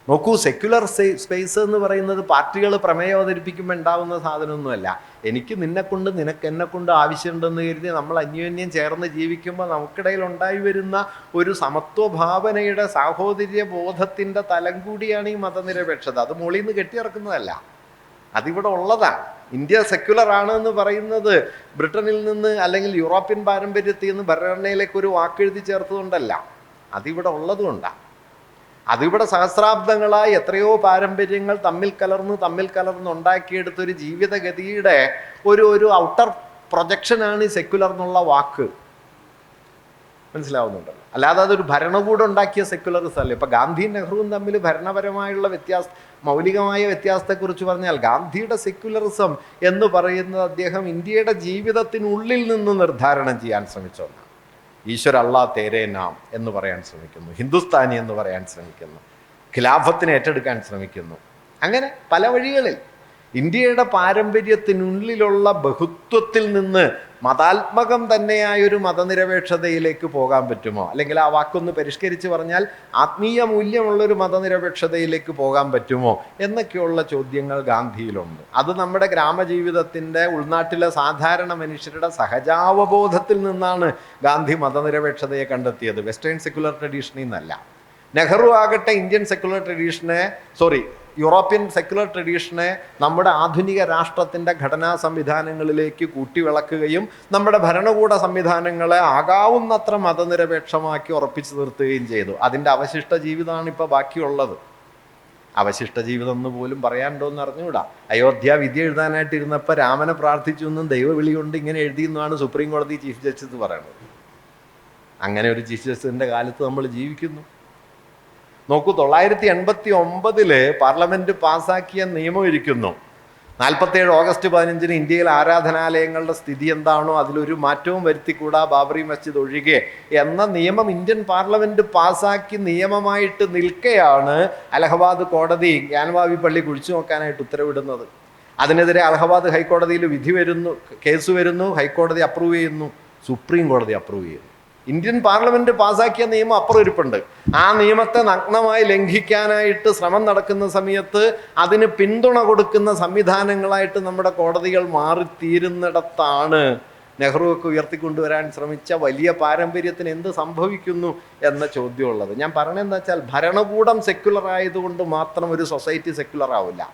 നോക്കൂ, സെക്യുലർ സ്പേസ് എന്ന് പറയുന്നത് പാർട്ടികൾ പ്രമേയം അവതരിപ്പിക്കുമ്പോൾ ഉണ്ടാവുന്ന സാധനമൊന്നുമല്ല. എനിക്ക് നിന്നെക്കൊണ്ട് നിനക്ക് എന്നെക്കൊണ്ട് ആവശ്യമുണ്ടെന്ന് കരുതി നമ്മൾ അന്യോന്യം ചേർന്ന് ജീവിക്കുമ്പോൾ നമുക്കിടയിൽ ഉണ്ടായി വരുന്ന ഒരു സമത്വഭാവനയുടെ സാഹോദര്യ ബോധത്തിൻ്റെ തലം കൂടിയാണ് ഈ മതനിരപേക്ഷത. അത് മുകളിൽ നിന്ന് കെട്ടിയിറക്കുന്നതല്ല, അതിവിടെ ഉള്ളതാണ്. ഇന്ത്യ സെക്യുലർ ആണ് എന്ന് പറയുന്നത് ബ്രിട്ടനിൽ നിന്ന് അല്ലെങ്കിൽ യൂറോപ്യൻ പാരമ്പര്യത്തിൽ നിന്ന് ഭരണഘടനയിലേക്ക് ഒരു വാക്കെഴുതി ചേർത്തുകൊണ്ടല്ല, അതിവിടെ ഉള്ളതുകൊണ്ടാണ്. അതിവിടെ സഹസ്രാബ്ദങ്ങളായി എത്രയോ പാരമ്പര്യങ്ങൾ തമ്മിൽ കലർന്ന് ഉണ്ടാക്കിയെടുത്തൊരു ജീവിതഗതിയുടെ ഒരു ഔട്ടർ പ്രൊജക്ഷനാണ് ഈ സെക്യുലർ എന്നുള്ള വാക്ക്. മനസ്സിലാവുന്നുണ്ടല്ലോ. അല്ലാതെ അതൊരു ഭരണകൂടം ഉണ്ടാക്കിയ സെക്യുലറിസം അല്ല. ഇപ്പം ഗാന്ധിയും നെഹ്റുവും തമ്മിൽ ഭരണപരമായുള്ള മൗലികമായ വ്യത്യാസത്തെക്കുറിച്ച് പറഞ്ഞാൽ ഗാന്ധിയുടെ സെക്യുലറിസം എന്ന് പറയുന്നത് അദ്ദേഹം ഇന്ത്യയുടെ ജീവിതത്തിനുള്ളിൽ നിന്ന് നിർദ്ധാരണം ചെയ്യാൻ ശ്രമിച്ച ഒന്നാണ്. ഈശ്വര അള്ളാ തേരേ നാം എന്ന് പറയാൻ ശ്രമിക്കുന്നു, ഹിന്ദുസ്ഥാനി എന്ന് പറയാൻ ശ്രമിക്കുന്നു, ഖിലാഫത്തിനെ ഏറ്റെടുക്കാൻ ശ്രമിക്കുന്നു. അങ്ങനെ പല വഴികളിൽ ഇന്ത്യയുടെ പാരമ്പര്യത്തിനുള്ളിലുള്ള ബഹുത്വത്തിൽ നിന്ന് മതാത്മകം തന്നെയായൊരു മതനിരപേക്ഷതയിലേക്ക് പോകാൻ പറ്റുമോ? അല്ലെങ്കിൽ ആ വാക്കൊന്ന് പരിഷ്കരിച്ച് പറഞ്ഞാൽ ആത്മീയ മൂല്യമുള്ളൊരു മതനിരപേക്ഷതയിലേക്ക് പോകാൻ പറ്റുമോ എന്നൊക്കെയുള്ള ചോദ്യങ്ങൾ ഗാന്ധിയിലുണ്ട്. അത് നമ്മുടെ ഗ്രാമജീവിതത്തിൻ്റെ ഉൾനാട്ടിലെ സാധാരണ മനുഷ്യരുടെ സഹജാവബോധത്തിൽ നിന്നാണ് ഗാന്ധി മതനിരപേക്ഷതയെ കണ്ടെത്തിയത്, വെസ്റ്റേൺ സെക്യുലർ ട്രഡീഷനിൽ നിന്നല്ല. നെഹ്റു ആകട്ടെ ഇന്ത്യൻ സെക്യുലർ ട്രഡീഷനെ യൂറോപ്യൻ സെക്യുലർ ട്രഡീഷനെ നമ്മുടെ ആധുനിക രാഷ്ട്രത്തിൻ്റെ ഘടനാ സംവിധാനങ്ങളിലേക്ക് കൂട്ടിവിളക്കുകയും നമ്മുടെ ഭരണകൂട സംവിധാനങ്ങളെ ആകാവുന്നത്ര മതനിരപേക്ഷമാക്കി ഉറപ്പിച്ചു നിർത്തുകയും ചെയ്തു. അതിൻ്റെ അവശിഷ്ട ജീവിതമാണ് ഇപ്പോൾ ബാക്കിയുള്ളത്. അവശിഷ്ട ജീവിതം എന്ന് പോലും പറയാനുണ്ടോ എന്ന് അറിഞ്ഞുകൂടാ. അയോധ്യ വിധി എഴുതാനായിട്ടിരുന്നപ്പോൾ രാമനെ പ്രാർത്ഥിച്ചു എന്നും ദൈവവിളി കൊണ്ട് ഇങ്ങനെ എഴുതിയെന്നാണ് സുപ്രീം കോടതി ചീഫ് ജസ്റ്റിസ് പറയുന്നത്. അങ്ങനെ ഒരു ചീഫ് ജസ്റ്റിസിൻ്റെ കാലത്ത് നമ്മൾ ജീവിക്കുന്നു. നോക്കൂ, 1989 പാർലമെന്റ് പാസാക്കിയ നിയമം ഇരിക്കുന്നു. 47 ഓഗസ്റ്റ് 15 ഇന്ത്യയിൽ ആരാധനാലയങ്ങളുടെ സ്ഥിതി എന്താണോ അതിലൊരു മാറ്റവും വരുത്തിക്കൂടാ, ബാബറി മസ്ജിദ് ഒഴികെ എന്ന നിയമം ഇന്ത്യൻ പാർലമെന്റ് പാസാക്കി നിയമമായിട്ട് നിൽക്കെയാണ് അലഹബാദ് കോടതി ജ്ഞാനവാപി പള്ളി കുഴിച്ചു നോക്കാനായിട്ട് ഉത്തരവിടുന്നത്. അതിനെതിരെ അലഹബാദ് ഹൈക്കോടതിയിൽ കേസ് വരുന്നു, ഹൈക്കോടതി അപ്രൂവ് ചെയ്യുന്നു, സുപ്രീം കോടതി അപ്രൂവ് ചെയ്യുന്നു. ഇന്ത്യൻ പാർലമെന്റ് പാസാക്കിയ നിയമം അപ്പുറം ഇരിപ്പുണ്ട്. ആ നിയമത്തെ നഗ്നമായി ലംഘിക്കാനായിട്ട് ശ്രമം നടക്കുന്ന സമയത്ത് അതിന് പിന്തുണ കൊടുക്കുന്ന സംവിധാനങ്ങളായിട്ട് നമ്മുടെ കോടതികൾ മാറിത്തീരുന്നിടത്താണ് നെഹ്റുവൊക്കെ ഉയർത്തിക്കൊണ്ടുവരാൻ ശ്രമിച്ച വലിയ പാരമ്പര്യത്തിന് എന്ത് സംഭവിക്കുന്നു എന്ന ചോദ്യമുള്ളത്. ഞാൻ പറഞ്ഞതെന്താ വെച്ചാൽ ഭരണകൂടം സെക്യുലർ ആയതുകൊണ്ട് മാത്രം ഒരു സൊസൈറ്റി സെക്യുലർ ആവില്ല.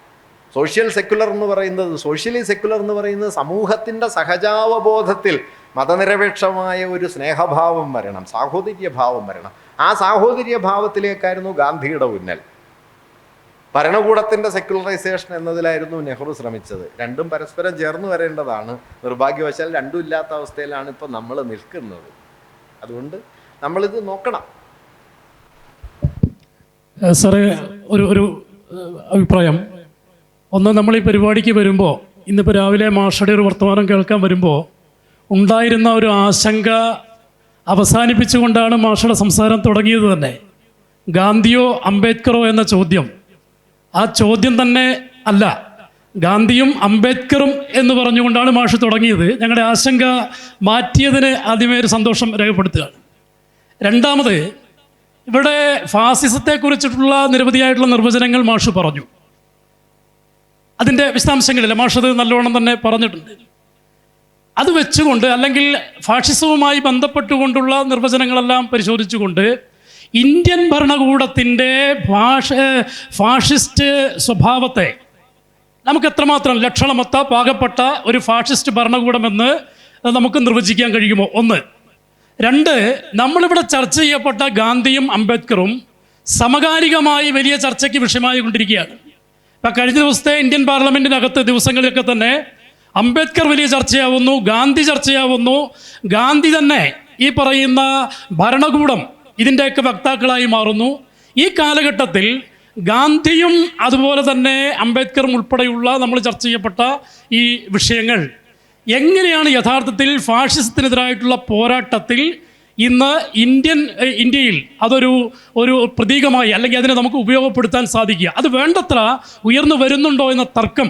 സോഷ്യലി സെക്കുലർ എന്ന് പറയുന്നത് സമൂഹത്തിൻ്റെ സഹജാവബോധത്തിൽ മതനിരപേക്ഷമായ ഒരു സ്നേഹഭാവം വരണം, സാഹോദര്യഭാവം വരണം. ആ സാഹോദര്യഭാവത്തിലേക്കായിരുന്നു ഗാന്ധിയുടെ ഊന്നൽ. ഭരണകൂടത്തിൻ്റെ സെക്കുലറൈസേഷൻ എന്നതിലായിരുന്നു നെഹ്റു ശ്രമിച്ചത്. രണ്ടും പരസ്പരം ചേർന്ന് വരേണ്ടതാണ്. നിർഭാഗ്യവശാൽ രണ്ടും ഇല്ലാത്ത അവസ്ഥയിലാണ് ഇപ്പോൾ നമ്മൾ നിൽക്കുന്നത്. അതുകൊണ്ട് നമ്മളിത് നോക്കണം. സാറേ, ഒരു അഭിപ്രായം. ഒന്ന്, നമ്മൾ ഈ പരിപാടിക്ക് വരുമ്പോൾ, ഇന്നിപ്പോൾ രാവിലെ മാഷയുടെ ഒരു വർത്തമാനം കേൾക്കാൻ വരുമ്പോൾ ഉണ്ടായിരുന്ന ഒരു ആശങ്ക അവസാനിപ്പിച്ചുകൊണ്ടാണ് മാഷയുടെ സംസാരം തുടങ്ങിയത് തന്നെ. ഗാന്ധിയോ അംബേദ്കറോ എന്ന ചോദ്യം, ആ ചോദ്യം തന്നെ അല്ല, ഗാന്ധിയും അംബേദ്കറും എന്ന് പറഞ്ഞുകൊണ്ടാണ് മാഷ് തുടങ്ങിയത്. ഞങ്ങളുടെ ആശങ്ക മാറ്റിയതിന് ആദ്യമേ ഒരു സന്തോഷം രേഖപ്പെടുത്തുകയാണ്. രണ്ടാമത്, ഇവിടെ ഫാസിസത്തെക്കുറിച്ചിട്ടുള്ള നിരവധിയായിട്ടുള്ള നിർവചനങ്ങൾ മാഷ് പറഞ്ഞു. അതിൻ്റെ വിശദാംശങ്ങളില്ല, മാഷത് നല്ലോണം തന്നെ പറഞ്ഞിട്ടുണ്ട്. അത് വെച്ചുകൊണ്ട്, അല്ലെങ്കിൽ ഫാഷിസവുമായി ബന്ധപ്പെട്ടുകൊണ്ടുള്ള നിർവചനങ്ങളെല്ലാം പരിശോധിച്ചുകൊണ്ട് ഇന്ത്യൻ ഭരണകൂടത്തിൻ്റെ ഫാഷിസ്റ്റ് സ്വഭാവത്തെ നമുക്ക് എത്രമാത്രം ലക്ഷണമൊത്ത പാകപ്പെട്ട ഒരു ഫാഷിസ്റ്റ് ഭരണകൂടമെന്ന് നമുക്ക് നിർവചിക്കാൻ കഴിയുമോ? ഒന്ന്. രണ്ട്, നമ്മളിവിടെ ചർച്ച ചെയ്യപ്പെട്ട ഗാന്ധിയും അംബേദ്കറും സമകാലികമായി വലിയ ചർച്ചയ്ക്ക് വിഷയമായി കൊണ്ടിരിക്കുകയാണ്. ഇപ്പം കഴിഞ്ഞ ദിവസത്തെ ഇന്ത്യൻ പാർലമെൻറ്റിനകത്ത് ദിവസങ്ങളിലൊക്കെ തന്നെ അംബേദ്കർ വലിയ ചർച്ചയാവുന്നു, ഗാന്ധി ചർച്ചയാവുന്നു. ഗാന്ധി തന്നെ ഈ പറയുന്ന ഭരണകൂടം ഇതിൻ്റെയൊക്കെ വക്താക്കളായി മാറുന്നു. ഈ കാലഘട്ടത്തിൽ ഗാന്ധിയും അതുപോലെ തന്നെ അംബേദ്കറും ഉൾപ്പെടെയുള്ള നമ്മൾ ചർച്ച ചെയ്യപ്പെട്ട ഈ വിഷയങ്ങൾ എങ്ങനെയാണ് യഥാർത്ഥത്തിൽ ഫാഷിസത്തിനെതിരായിട്ടുള്ള പോരാട്ടത്തിൽ ഇന്ന് ഇന്ത്യയിൽ ഒരു പ്രതീകമായി, അല്ലെങ്കിൽ അതിനെ നമുക്ക് ഉപയോഗപ്പെടുത്താൻ സാധിക്കുക? അത് വേണ്ടത്ര ഉയർന്നു വരുന്നുണ്ടോ എന്ന തർക്കം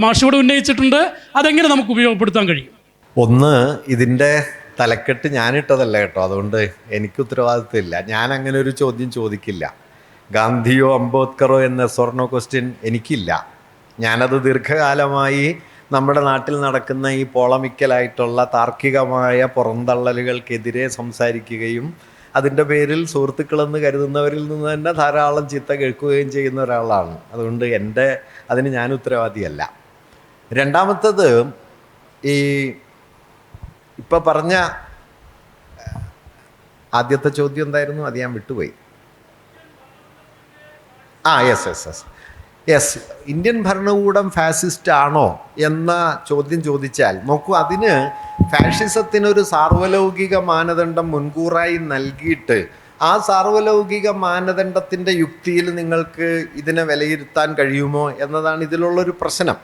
മാഷിയോട് ഉന്നയിച്ചിട്ടുണ്ട്. അതെങ്ങനെ നമുക്ക് ഉപയോഗപ്പെടുത്താൻ കഴിയും? ഒന്ന്, ഇതിൻ്റെ തലക്കെട്ട് ഞാനിട്ടതല്ല കേട്ടോ, അതുകൊണ്ട് എനിക്ക് ഉത്തരവാദിത്തമില്ല. ഞാൻ അങ്ങനെ ഒരു ചോദ്യം ചോദിക്കില്ല. ഗാന്ധിയോ അംബേദ്കറോ എന്ന സ്വർണ്ണ ക്വസ്റ്റ്യൻ എനിക്കില്ല. ഞാനത് ദീർഘകാലമായി നമ്മുടെ നാട്ടിൽ നടക്കുന്ന ഈ പോളമിക്കലായിട്ടുള്ള താർക്കികമായ പുറന്തള്ളലുകൾക്കെതിരെ സംസാരിക്കുകയും അതിൻ്റെ പേരിൽ സുഹൃത്തുക്കളെന്ന് കരുതുന്നവരിൽ നിന്ന് തന്നെ ധാരാളം ചീത്ത കേൾക്കുകയും ചെയ്യുന്ന ഒരാളാണ്. അതുകൊണ്ട് അതിന് ഞാൻ ഉത്തരവാദിയല്ല. രണ്ടാമത്തത്, ഈ ഇപ്പം പറഞ്ഞ ആദ്യത്തെ ചോദ്യം എന്തായിരുന്നു? അത് ഞാൻ വിട്ടുപോയി. യെസ്, ഇന്ത്യൻ ഭരണകൂടം ഫാസിസ്റ്റ് ആണോ എന്ന ചോദ്യം ചോദിച്ചാൽ നോക്കൂ, അതിന് ഫാഷിസത്തിനൊരു സാർവലൗകിക മാനദണ്ഡം മുൻകൂറായി നൽകിയിട്ട് ആ സാർവലൗകിക മാനദണ്ഡത്തിൻ്റെ യുക്തിയിൽ നിങ്ങൾക്ക് ഇതിനെ വിലയിരുത്താൻ കഴിയുമോ എന്നതാണ് ഇതിലുള്ളൊരു പ്രശ്നം.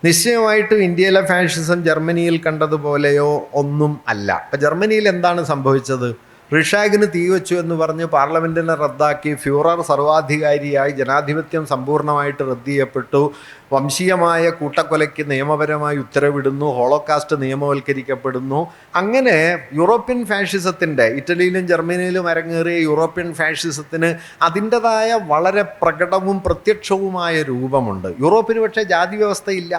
നിശ്ചയമായിട്ടും ഇന്ത്യയിലെ ഫാഷിസം ജർമ്മനിയിൽ കണ്ടതുപോലെയോ ഒന്നും അല്ല. ഇപ്പം ജർമ്മനിയിൽ എന്താണ് സംഭവിച്ചത്? റിഷാഗിന് തീവച്ചു എന്ന് പറഞ്ഞ് പാർലമെൻറ്റിനെ റദ്ദാക്കി, ഫ്യൂറർ സർവാധികാരിയായി, ജനാധിപത്യം സമ്പൂർണ്ണമായിട്ട് റദ്ദ് ചെയ്യപ്പെട്ടു, വംശീയമായ കൂട്ടക്കൊലയ്ക്ക് നിയമപരമായി ഉത്തരവിടുന്നു, ഹോളോകാസ്റ്റ് നിയമവൽക്കരിക്കപ്പെടുന്നു. അങ്ങനെ യൂറോപ്യൻ ഫാഷിസത്തിൻ്റെ, ഇറ്റലിയിലും ജർമ്മനിയിലും അരങ്ങേറിയ യൂറോപ്യൻ ഫാഷിസത്തിന് അതിൻ്റെതായ വളരെ പ്രകടവും പ്രത്യക്ഷവുമായ രൂപമുണ്ട്. യൂറോപ്പിന് പക്ഷേ ജാതി വ്യവസ്ഥയില്ല.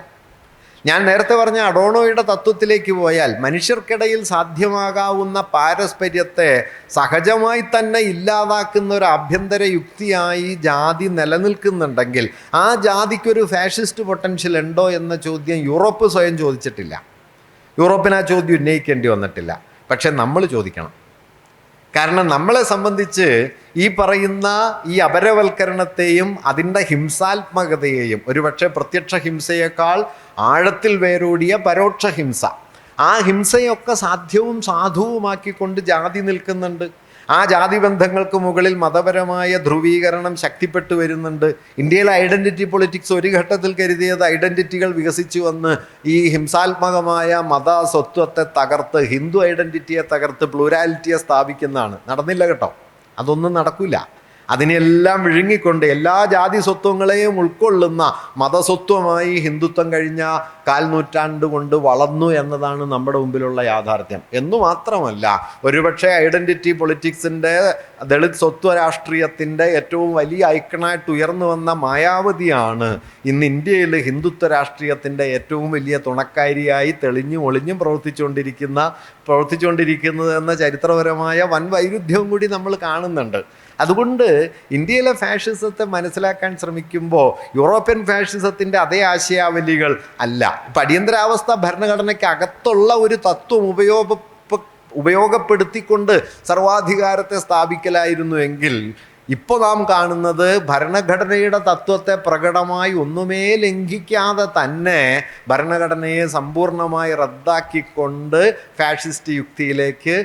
ഞാൻ നേരത്തെ പറഞ്ഞ അഡോണോയുടെ തത്വത്തിലേക്ക് പോയാൽ മനുഷ്യർക്കിടയിൽ സാധ്യമാകാവുന്ന പാരസ്പര്യത്തെ സഹജമായി തന്നെ ഇല്ലാതാക്കുന്ന ഒരു ആഭ്യന്തര യുക്തിയായി ജാതി നിലനിൽക്കുന്നുണ്ടെങ്കിൽ ആ ജാതിക്കൊരു ഫാഷിസ്റ്റ് പൊട്ടൻഷ്യൽ ഉണ്ടോ എന്ന ചോദ്യം യൂറോപ്പ് സ്വയം ചോദിച്ചിട്ടില്ല. യൂറോപ്പിന് ആ ചോദ്യം ഉന്നയിക്കേണ്ടി വന്നിട്ടില്ല. പക്ഷെ നമ്മൾ ചോദിക്കണം. കാരണം നമ്മളെ സംബന്ധിച്ച് ഈ പറയുന്ന ഈ അപരവൽക്കരണത്തെയും അതിൻ്റെ ഹിംസാത്മകതയെയും, ഒരുപക്ഷെ പ്രത്യക്ഷ ഹിംസയേക്കാൾ ആഴത്തിൽ വേരൂടിയ പരോക്ഷ ഹിംസ, ആ ഹിംസയൊക്കെ സാധ്യവും സാധുവുമാക്കിക്കൊണ്ട് ജാതി നിൽക്കുന്നുണ്ട്. ആ ജാതി ബന്ധങ്ങൾക്ക് മുകളിൽ മതപരമായ ധ്രുവീകരണം ശക്തിപ്പെട്ടു വരുന്നുണ്ട്. ഇന്ത്യയിലെ ഐഡൻറ്റിറ്റി പൊളിറ്റിക്സ് ഒരു ഘട്ടത്തിൽ കരുതിയത് ഐഡൻറ്റിറ്റികൾ വികസിച്ചു വന്ന് ഈ ഹിംസാത്മകമായ മത സ്വത്വത്തെ തകർത്ത്, ഹിന്ദു ഐഡൻറ്റിറ്റിയെ തകർത്ത് പ്ലൂരാലിറ്റിയെ സ്ഥാപിക്കുന്നതാണ്. നടന്നില്ല കേട്ടോ, അതൊന്നും നടക്കില്ല. അതിനെല്ലാം വിഴുങ്ങിക്കൊണ്ട് എല്ലാ ജാതി സ്വത്വങ്ങളെയും ഉൾക്കൊള്ളുന്ന മതസ്വത്വമായി ഹിന്ദുത്വം കഴിഞ്ഞ 4 നൂറ്റാണ്ട് കൊണ്ട് വളർന്നു എന്നതാണ് നമ്മുടെ മുമ്പിലുള്ള യാഥാർത്ഥ്യം. എന്നു മാത്രമല്ല, ഒരുപക്ഷെ ഐഡൻറ്റിറ്റി പൊളിറ്റിക്സിൻ്റെ ദളിത് സ്വത്വ രാഷ്ട്രീയത്തിൻ്റെ ഏറ്റവും വലിയ ഐക്കണായിട്ട് ഉയർന്നു വന്ന മായാവതിയാണ് ഇന്ന് ഇന്ത്യയിൽ ഹിന്ദുത്വ രാഷ്ട്രീയത്തിൻ്റെ ഏറ്റവും വലിയ തുണക്കാരിയായി തെളിഞ്ഞും ഒളിഞ്ഞും പ്രവർത്തിച്ചുകൊണ്ടിരിക്കുന്നത് എന്ന ചരിത്രപരമായ വൻ വൈരുദ്ധ്യവും കൂടി നമ്മൾ കാണുന്നുണ്ട്. അതുകൊണ്ട് ഇന്ത്യയിലെ ഫാഷിസത്തെ മനസ്സിലാക്കാൻ ശ്രമിക്കുമ്പോൾ യൂറോപ്യൻ ഫാഷിസത്തിൻ്റെ അതേ ആശയാവലികൾ അല്ല. ഇപ്പം അടിയന്തരാവസ്ഥ ഭരണഘടനയ്ക്ക് അകത്തുള്ള ഒരു തത്വം ഉപയോഗപ്പെടുത്തിക്കൊണ്ട് സർവാധികാരത്തെ സ്ഥാപിക്കലായിരുന്നു എങ്കിൽ ഇപ്പോൾ നാം കാണുന്നത് ഭരണഘടനയുടെ തത്വത്തെ പ്രകടമായി ഒന്നുമേ ലംഘിക്കാതെ തന്നെ ഭരണഘടനയെ സമ്പൂർണ്ണമായി റദ്ദാക്കിക്കൊണ്ട് ഫാഷിസ്റ്റ് യുക്തിയിലേക്ക്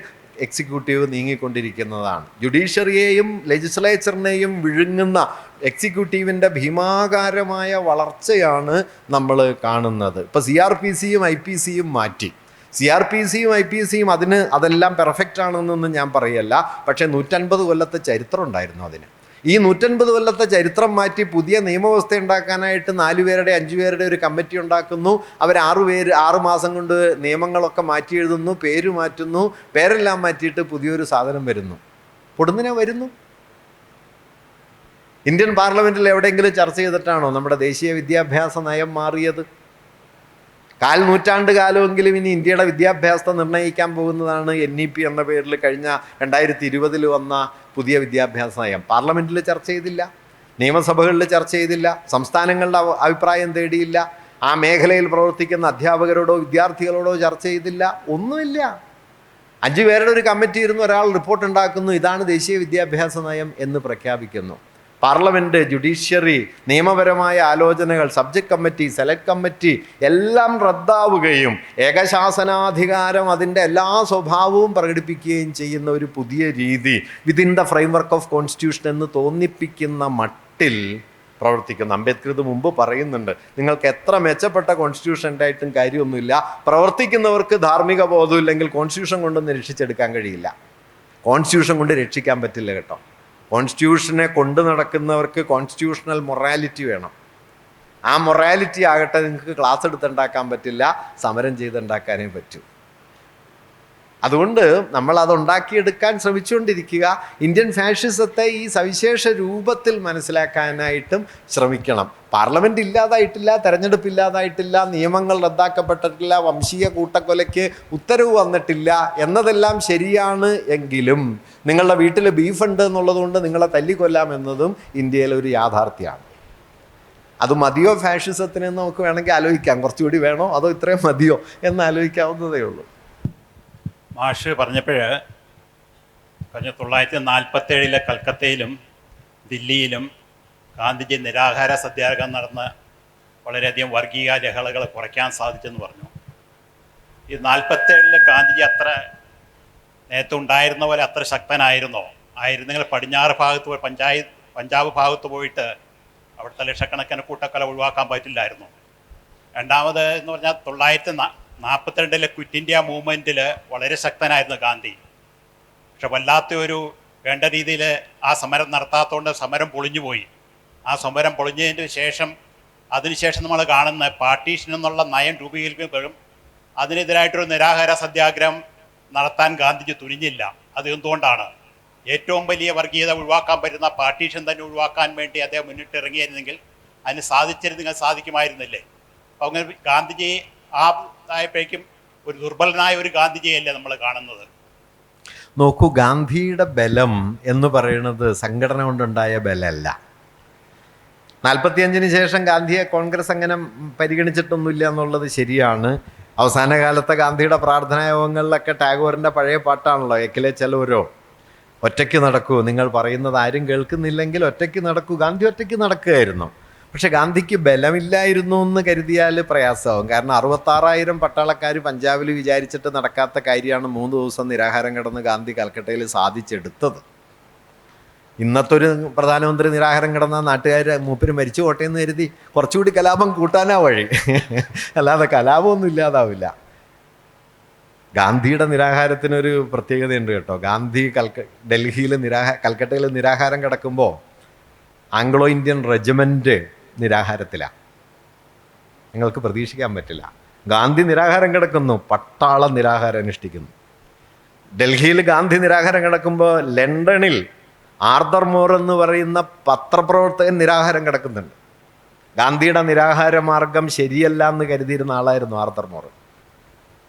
എക്സിക്യൂട്ടീവ് നീങ്ങിക്കൊണ്ടിരിക്കുന്നതാണ്. ജുഡീഷ്യറിയെയും ലെജിസ്ലേച്ചറിനെയും വിഴുങ്ങുന്ന എക്സിക്യൂട്ടീവിൻ്റെ ഭീമാകാരമായ വളർച്ചയാണ് നമ്മൾ കാണുന്നത്. ഇപ്പോൾ CRPCയും IPCയും മാറ്റി. CRPCയും IPCയും അതെല്ലാം പെർഫെക്റ്റ് ആണെന്നൊന്നും ഞാൻ പറയല്ല. പക്ഷേ 150 കൊല്ലത്തെ ചരിത്രം ഉണ്ടായിരുന്നു അതിന്. ഈ 150 കൊല്ലത്തെ ചരിത്രം മാറ്റി പുതിയ നിയമവ്യവസ്ഥ ഉണ്ടാക്കാനായിട്ട് 4 പേരുടെ 5 പേരുടെ ഒരു കമ്മിറ്റി ഉണ്ടാക്കുന്നു. അവർ 6 മാസം കൊണ്ട് നിയമങ്ങളൊക്കെ മാറ്റി എഴുതുന്നു, പേര് മാറ്റുന്നു, പേരെല്ലാം മാറ്റിയിട്ട് പുതിയൊരു സാധനം വരുന്നു. പൊടുന്നിനെ വരുന്നു. ഇന്ത്യൻ പാർലമെൻറ്റിൽ എവിടെയെങ്കിലും ചർച്ച ചെയ്തിട്ടാണോ നമ്മുടെ ദേശീയ വിദ്യാഭ്യാസ നയം മാറിയത്? 1/4 നൂറ്റാണ്ട് കാലമെങ്കിലും ഇനി ഇന്ത്യയുടെ വിദ്യാഭ്യാസത്തെ നിർണ്ണയിക്കാൻ പോകുന്നതാണ് NEP എന്ന പേരിൽ കഴിഞ്ഞ 2020 വന്ന പുതിയ വിദ്യാഭ്യാസ നയം. പാർലമെൻറ്റിൽ ചർച്ച ചെയ്തില്ല, നിയമസഭകളിൽ ചർച്ച ചെയ്തില്ല, സംസ്ഥാനങ്ങളുടെ അഭിപ്രായം തേടിയില്ല, ആ മേഖലയിൽ പ്രവർത്തിക്കുന്ന അധ്യാപകരോടോ വിദ്യാർത്ഥികളോടോ ചർച്ച ചെയ്തില്ല, ഒന്നുമില്ല. 5 പേരുടെ ഒരു കമ്മിറ്റി ഇരുന്ന് ഒരാൾ റിപ്പോർട്ട് ഉണ്ടാക്കുന്നു, ഇതാണ് ദേശീയ വിദ്യാഭ്യാസ നയം എന്ന് പ്രഖ്യാപിക്കുന്നു. പാർലമെൻറ്റ്, ജുഡീഷ്യറി, നിയമപരമായ ആലോചനകൾ, സബ്ജക്ട് കമ്മിറ്റി, സെലക്ട് കമ്മിറ്റി എല്ലാം റദ്ദാവുകയും ഏകശാസനാധികാരം അതിൻ്റെ എല്ലാ സ്വഭാവവും പ്രകടിപ്പിക്കുകയും ചെയ്യുന്ന ഒരു പുതിയ രീതി within the framework of constitution എന്ന് തോന്നിപ്പിക്കുന്ന മട്ടിൽ പ്രവർത്തിക്കുന്നു. അംബേദ്കർ ഇത് മുമ്പ് പറയുന്നുണ്ട്, നിങ്ങൾക്ക് എത്ര മെച്ചപ്പെട്ട കോൺസ്റ്റിറ്റ്യൂഷൻ ഉണ്ടായിട്ടും കാര്യമൊന്നുമില്ല, പ്രവർത്തിക്കുന്നവർക്ക് ധാർമ്മിക ബോധമില്ലെങ്കിൽ കോൺസ്റ്റിറ്റ്യൂഷൻ കൊണ്ടൊന്നും രക്ഷിച്ചെടുക്കാൻ കഴിയില്ല. കോൺസ്റ്റിറ്റ്യൂഷൻ കൊണ്ട് രക്ഷിക്കാൻ പറ്റില്ല കേട്ടോ. കോൺസ്റ്റിറ്റ്യൂഷനെ കൊണ്ടു നടക്കുന്നവർക്ക് കോൺസ്റ്റിറ്റ്യൂഷണൽ മൊറാലിറ്റി വേണം. ആ മൊറാലിറ്റി ആകട്ടെ നിങ്ങൾക്ക് ക്ലാസ് എടുത്തുണ്ടാക്കാൻ പറ്റില്ല, സമരം ചെയ്തുണ്ടാക്കാനേ പറ്റൂ. അതുകൊണ്ട് നമ്മൾ അതുണ്ടാക്കിയെടുക്കാൻ ശ്രമിച്ചുകൊണ്ടിരിക്കുക. ഇന്ത്യൻ ഫാഷിസത്തെ ഈ സവിശേഷ രൂപത്തിൽ മനസ്സിലാക്കാനായിട്ടും ശ്രമിക്കണം. പാർലമെൻറ്റ് ഇല്ലാതായിട്ടില്ല, തെരഞ്ഞെടുപ്പ് ഇല്ലാതായിട്ടില്ല, നിയമങ്ങൾ റദ്ദാക്കപ്പെട്ടിട്ടില്ല, വംശീയ കൂട്ടക്കൊലയ്ക്ക് ഉത്തരവ് വന്നിട്ടില്ല എന്നതെല്ലാം ശരിയാണ് എങ്കിലും നിങ്ങളുടെ വീട്ടിൽ ബീഫുണ്ട് എന്നുള്ളതുകൊണ്ട് നിങ്ങളെ തല്ലിക്കൊല്ലാം എന്നതും ഇന്ത്യയിലെ ഒരു യാഥാർത്ഥ്യമാണ്. അത് മതിയോ ഫാഷിസത്തിന് നമുക്ക് വേണമെങ്കിൽ ആലോചിക്കാം. കുറച്ചുകൂടി വേണോ അതോ ഇത്രയും മതിയോ എന്ന് ആലോചിക്കാവുന്നതേ ഉള്ളൂ. മാഷ് പറഞ്ഞപ്പോൾ 1947 കൽക്കത്തയിലും ദില്ലിയിലും ഗാന്ധിജി നിരാഹാര സത്യാഗ്രഹം നടന്ന് വളരെയധികം വർഗീയ ലഹളകൾ കുറയ്ക്കാൻ സാധിച്ചെന്ന് പറഞ്ഞു. ഈ 47 ഗാന്ധിജി അത്ര നേരത്തെ ഉണ്ടായിരുന്ന പോലെ അത്ര ശക്തനായിരുന്നോ? ആയിരുന്നെങ്കിൽ പടിഞ്ഞാറ് ഭാഗത്ത് പോയി പഞ്ചാബ് ഭാഗത്ത് പോയിട്ട് അവിടുത്തെ ലക്ഷക്കണക്കിന് കൂട്ടക്കൊല ഒഴിവാക്കാൻ പറ്റില്ലായിരുന്നു. രണ്ടാമത് എന്ന് പറഞ്ഞാൽ 1942 ക്വിറ്റ് ഇന്ത്യ മൂവ്മെൻറ്റിൽ വളരെ ശക്തനായിരുന്നു ഗാന്ധി. പക്ഷെ വല്ലാത്തൊരു വേണ്ട രീതിയിൽ ആ സമരം നടത്താത്തതുകൊണ്ട് സമരം പൊളിഞ്ഞുപോയി. ആ സമരം പൊളിഞ്ഞതിന് ശേഷം അതിനുശേഷം നമ്മൾ കാണുന്ന പാർട്ടീഷൻ എന്നുള്ള നയം രൂപീകരിക്കുമ്പോഴും അതിനെതിരായിട്ടൊരു നിരാഹാര സത്യാഗ്രഹം നടത്താൻ ഗാന്ധിജി തുനിഞ്ഞില്ല. അത് എന്തുകൊണ്ടാണ്? ഏറ്റവും വലിയ വർഗീയത ഒഴിവാക്കാൻ പറ്റുന്ന പാർട്ടീഷൻ തന്നെ ഒഴിവാക്കാൻ വേണ്ടി അദ്ദേഹം മുന്നിട്ടിറങ്ങിയിരുന്നെങ്കിൽ അതിന് സാധിക്കുമായിരുന്നില്ലേ? അപ്പോൾ അങ്ങനെ ഗാന്ധിജി ആ ആയപ്പോഴേക്കും ഒരു ദുർബലനായ ഒരു ഗാന്ധിജിയല്ലേ നമ്മൾ കാണുന്നത്. നോക്കൂ, ഗാന്ധിയുടെ ബലം എന്ന് പറയുന്നത് സംഘടന കൊണ്ടുണ്ടായ ബലമല്ല. 45-ന് ശേഷം ഗാന്ധിയെ കോൺഗ്രസ് അങ്ങനെ പരിഗണിച്ചിട്ടൊന്നുമില്ല എന്നുള്ളത് ശരിയാണ്. അവസാന കാലത്തെ ഗാന്ധിയുടെ പ്രാർത്ഥനാ യോഗങ്ങളിലൊക്കെ ടാഗോറിൻ്റെ പഴയ പാട്ടാണല്ലോ, എക്കിലെ ചെലവരോ, ഒറ്റയ്ക്ക് നടക്കൂ, നിങ്ങൾ പറയുന്നത് ആരും കേൾക്കുന്നില്ലെങ്കിൽ ഒറ്റയ്ക്ക് നടക്കൂ. ഗാന്ധി ഒറ്റയ്ക്ക് നടക്കുകയായിരുന്നു. പക്ഷെ ഗാന്ധിക്ക് ബലമില്ലായിരുന്നു എന്ന് കരുതിയാൽ പ്രയാസമാവും. കാരണം 66,000 പട്ടാളക്കാർ പഞ്ചാബിൽ വിചാരിച്ചിട്ട് നടക്കാത്ത കാര്യമാണ് 3 ദിവസം നിരാഹാരം കിടന്ന് ഗാന്ധി കൽക്കട്ടയിൽ സാധിച്ചെടുത്തത്. ഇന്നത്തെ ഒരു പ്രധാനമന്ത്രി നിരാഹാരം കിടന്ന നാട്ടുകാർ മൂപ്പര് മരിച്ചു പോട്ടെ എന്ന് കരുതി കുറച്ചുകൂടി കലാപം കൂട്ടാനാ വഴി, അല്ലാതെ കലാപമൊന്നും ഇല്ലാതാവില്ല. ഗാന്ധിയുടെ നിരാഹാരത്തിനൊരു പ്രത്യേകതയുണ്ട് കേട്ടോ. ഗാന്ധി ഡൽഹിയിൽ കൽക്കട്ടയിൽ നിരാഹാരം കിടക്കുമ്പോൾ ആംഗ്ലോ ഇന്ത്യൻ റെജിമെൻറ്റ് നിരാഹാരത്തിലാണ്. നിങ്ങൾക്ക് പ്രതീക്ഷിക്കാൻ പറ്റില്ല. ഗാന്ധി നിരാഹാരം കിടക്കുന്നു, പട്ടാളം നിരാഹാരം അനുഷ്ഠിക്കുന്നു. ഡൽഹിയിൽ ഗാന്ധി നിരാഹാരം കിടക്കുമ്പോൾ ലണ്ടനിൽ ആർതർ മോർ എന്ന് പറയുന്ന പത്രപ്രവർത്തകൻ നിരാഹാരം കിടക്കുന്നുണ്ട്. ഗാന്ധിയുടെ നിരാഹാര മാർഗം ശരിയല്ല എന്ന് കരുതിയിരുന്ന ആളായിരുന്നു ആർതർ മോർ.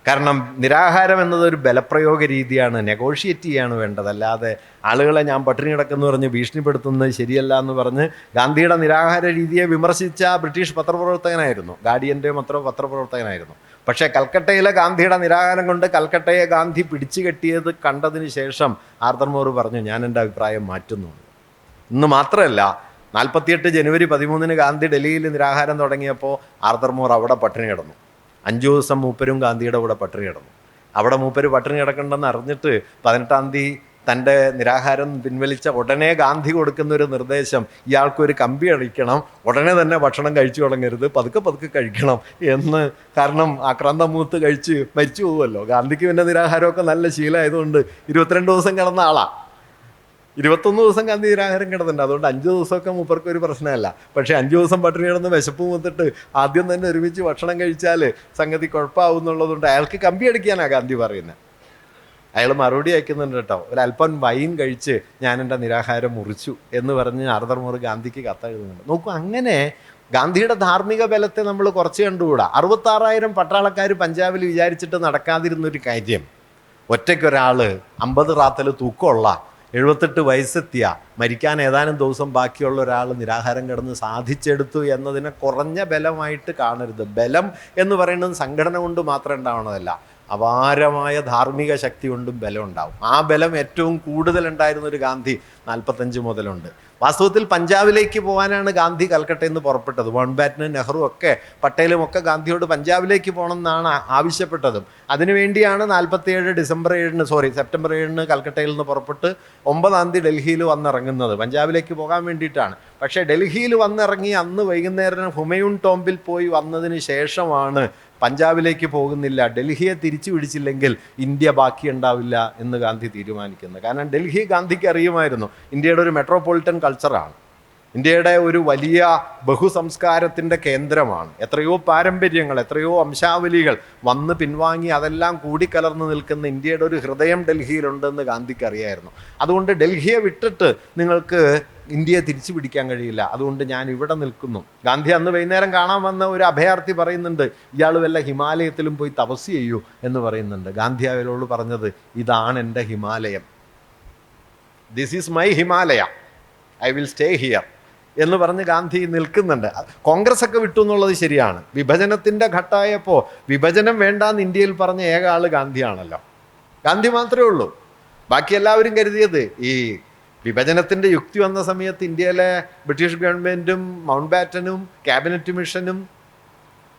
കാരണം നിരാഹാരം എന്നത് ഒരു ബലപ്രയോഗ രീതിയാണ്, നെഗോഷിയേറ്റ് ചെയ്യാണ് വേണ്ടത്. അല്ലാതെ ആളുകളെ ഞാൻ പട്ടിണി കിടക്കുന്നു പറഞ്ഞ് ഭീഷണിപ്പെടുത്തുന്നത് ശരിയല്ല എന്ന് പറഞ്ഞ് ഗാന്ധിയുടെ നിരാഹാര രീതിയെ വിമർശിച്ച ബ്രിട്ടീഷ് പത്രപ്രവർത്തകനായിരുന്നു, ഗാർഡിയൻ്റെ പത്രപ്രവർത്തകനായിരുന്നു. പക്ഷേ കൽക്കട്ടയിലെ ഗാന്ധിയുടെ നിരാഹാരം കൊണ്ട് കൽക്കട്ടയെ ഗാന്ധി പിടിച്ചു കെട്ടിയത് കണ്ടതിന് ശേഷം ആർതർ മോർ പറഞ്ഞു, ഞാൻ എൻ്റെ അഭിപ്രായം മാറ്റുന്നു. ഇന്ന് മാത്രമല്ല, 48 ജനുവരി 13 ഗാന്ധി ഡൽഹിയിൽ നിരാഹാരം തുടങ്ങിയപ്പോൾ ആർതർ മോർ അവിടെ പട്ടിണി കിടന്നു. 5 ദിവസം മൂപ്പരും ഗാന്ധിയുടെ കൂടെ പട്ടിണി കിടന്നു. അവിടെ മൂപ്പര് പട്ടിണി കിടക്കണ്ടെന്ന് അറിഞ്ഞിട്ട് 18-ാം തീയതി തൻ്റെ നിരാഹാരം പിൻവലിച്ച ഉടനെ ഗാന്ധി കൊടുക്കുന്ന ഒരു നിർദ്ദേശം, ഇയാൾക്കൊരു കമ്പി അടിക്കണം, ഉടനെ തന്നെ ഭക്ഷണം കഴിച്ചു തുടങ്ങരുത്, പതുക്കെ പതുക്കെ കഴിക്കണം എന്ന്. കാരണം ആക്രാന്തം മൂത്ത് കഴിച്ച് മരിച്ചു പോകുമല്ലോ. ഗാന്ധിക്ക് പിന്നെ നിരാഹാരമൊക്കെ നല്ല ശീലമായതുകൊണ്ട് 22 ദിവസം കിടന്ന ആളാണ്. 21 ദിവസം ഗാന്ധി നിരാഹാരം കിടന്നുണ്ട്. അതുകൊണ്ട് 5 ദിവസമൊക്കെ മൂപ്പർക്ക് ഒരു പ്രശ്നമല്ല. പക്ഷേ 5 ദിവസം പട്ടിണി കിടന്ന് വിശപ്പ് മൂത്തിട്ട് ആദ്യം തന്നെ ഒരുമിച്ച് ഭക്ഷണം കഴിച്ചാൽ സംഗതി കുഴപ്പമാവും എന്നുള്ളതുകൊണ്ട് അയാൾക്ക് കമ്പി അടിക്കാനാണ് ഗാന്ധി പറയുന്നത്. അയാൾ മറുപടി അയക്കുന്നുണ്ട് കേട്ടോ, ഒരല്പം വൈൻ കഴിച്ച് ഞാൻ എൻ്റെ നിരാഹാരം മുറിച്ചു എന്ന് പറഞ്ഞ് ആർതർ മോർ ഗാന്ധിക്ക് കത്തെഴുതുന്നുണ്ട്. നോക്കൂ, അങ്ങനെ ഗാന്ധിയുടെ ധാർമ്മിക ബലത്തെ നമ്മൾ കുറച്ച് കണ്ടുകൂടാ. 66,000 പട്ടാളക്കാർ പഞ്ചാബിൽ വിചാരിച്ചിട്ട് നടക്കാതിരുന്നൊരു കാര്യം, ഒറ്റയ്ക്കൊരാൾ 50 റാത്തൽ തൂക്കമുള്ള 78 വയസ്സെത്തിയ മരിക്കാൻ ഏതാനും ദിവസം ബാക്കിയുള്ള ഒരാൾ നിരാഹാരം കിടന്ന് സാധിച്ചെടുത്തു എന്നതിനെ കുറഞ്ഞ ബലമായിട്ട് കാണരുത്. ബലം എന്ന് പറയുന്നത് സംഘടന കൊണ്ട് മാത്രം ഉണ്ടാവണതല്ല, അപാരമായ ധാർമ്മിക ശക്തി കൊണ്ടും ബലം ഉണ്ടാവും. ആ ബലം ഏറ്റവും കൂടുതൽ ഉണ്ടായിരുന്നൊരു ഗാന്ധി 45 മുതലുണ്ട്. വാസ്തവത്തിൽ പഞ്ചാബിലേക്ക് പോകാനാണ് ഗാന്ധി കൽക്കട്ടയിൽ നിന്ന് പുറപ്പെട്ടത്. മൗണ്ട് ബാറ്റനും നെഹ്റു ഒക്കെ പട്ടേലും ഒക്കെ ഗാന്ധിയോട് പഞ്ചാബിലേക്ക് പോകണം എന്നാണ് ആവശ്യപ്പെട്ടതും. അതിനുവേണ്ടിയാണ് 47 സെപ്റ്റംബർ 7 കൽക്കട്ടയിൽ നിന്ന് പുറപ്പെട്ട് 9-ാം തീയതി ഡൽഹിയിൽ വന്നിറങ്ങുന്നത്. പഞ്ചാബിലേക്ക് പോകാൻ വേണ്ടിയിട്ടാണ്. പക്ഷേ ഡൽഹിയിൽ വന്നിറങ്ങി അന്ന് വൈകുന്നേരം ഹുമയൂൺ ടോംബിൽ പോയി വന്നതിന് ശേഷമാണ് പഞ്ചാബിലേക്ക് പോകുന്നില്ല, ഡൽഹിയെ തിരിച്ചു പിടിച്ചില്ലെങ്കിൽ ഇന്ത്യ ബാക്കിയുണ്ടാവില്ല എന്ന് ഗാന്ധി തീരുമാനിക്കുന്നത്. കാരണം ഡൽഹി ഗാന്ധിക്ക് അറിയുമായിരുന്നു ഇന്ത്യയുടെ ഒരു മെട്രോപൊളിറ്റൻ കൾച്ചറാണ്, ഇന്ത്യയുടെ ഒരു വലിയ ബഹുസംസ്കാരത്തിൻ്റെ കേന്ദ്രമാണ്. എത്രയോ പാരമ്പര്യങ്ങൾ, എത്രയോ വംശാവലികൾ വന്ന് പിൻവാങ്ങി അതെല്ലാം കൂടിക്കലർന്ന് നിൽക്കുന്ന ഇന്ത്യയുടെ ഒരു ഹൃദയം ഡൽഹിയിലുണ്ടെന്ന് ഗാന്ധിക്ക് അറിയായിരുന്നു. അതുകൊണ്ട് ഡൽഹിയെ വിട്ടിട്ട് നിങ്ങൾക്ക് ഇന്ത്യയെ തിരിച്ചു പിടിക്കാൻ കഴിയില്ല, അതുകൊണ്ട് ഞാൻ ഇവിടെ നിൽക്കുന്നു. ഗാന്ധി അന്ന് വൈകുന്നേരം കാണാൻ വന്ന ഒരു അഭയാർത്ഥി പറയുന്നുണ്ട്, ഇയാൾ വല്ല ഹിമാലയത്തിലും പോയി തപസ് ചെയ്യൂ എന്ന് പറയുന്നുണ്ട്. ഗാന്ധി അവരോട് പറഞ്ഞത്, ഇതാണ് എൻ്റെ ഹിമാലയം, this is my Himalaya, I will stay here എന്ന് പറഞ്ഞ് ഗാന്ധി നിൽക്കുന്നുണ്ട്. കോൺഗ്രസ് ഒക്കെ വിട്ടു എന്നുള്ളത് ശരിയാണ്. വിഭജനത്തിൻ്റെ ഘട്ടമായപ്പോൾ വിഭജനം വേണ്ടാന്ന് ഇന്ത്യയിൽ പറഞ്ഞ ഏക ആൾ ഗാന്ധിയാണല്ലോ. ഗാന്ധി മാത്രമേ ഉള്ളൂ. ബാക്കി എല്ലാവരും കരുതിയത് ഈ വിഭജനത്തിൻ്റെ യുക്തി വന്ന സമയത്ത് ഇന്ത്യയിലെ ബ്രിട്ടീഷ് ഗവൺമെൻറ്റും മൗണ്ട് ബാറ്റനും ക്യാബിനറ്റ് മിഷനും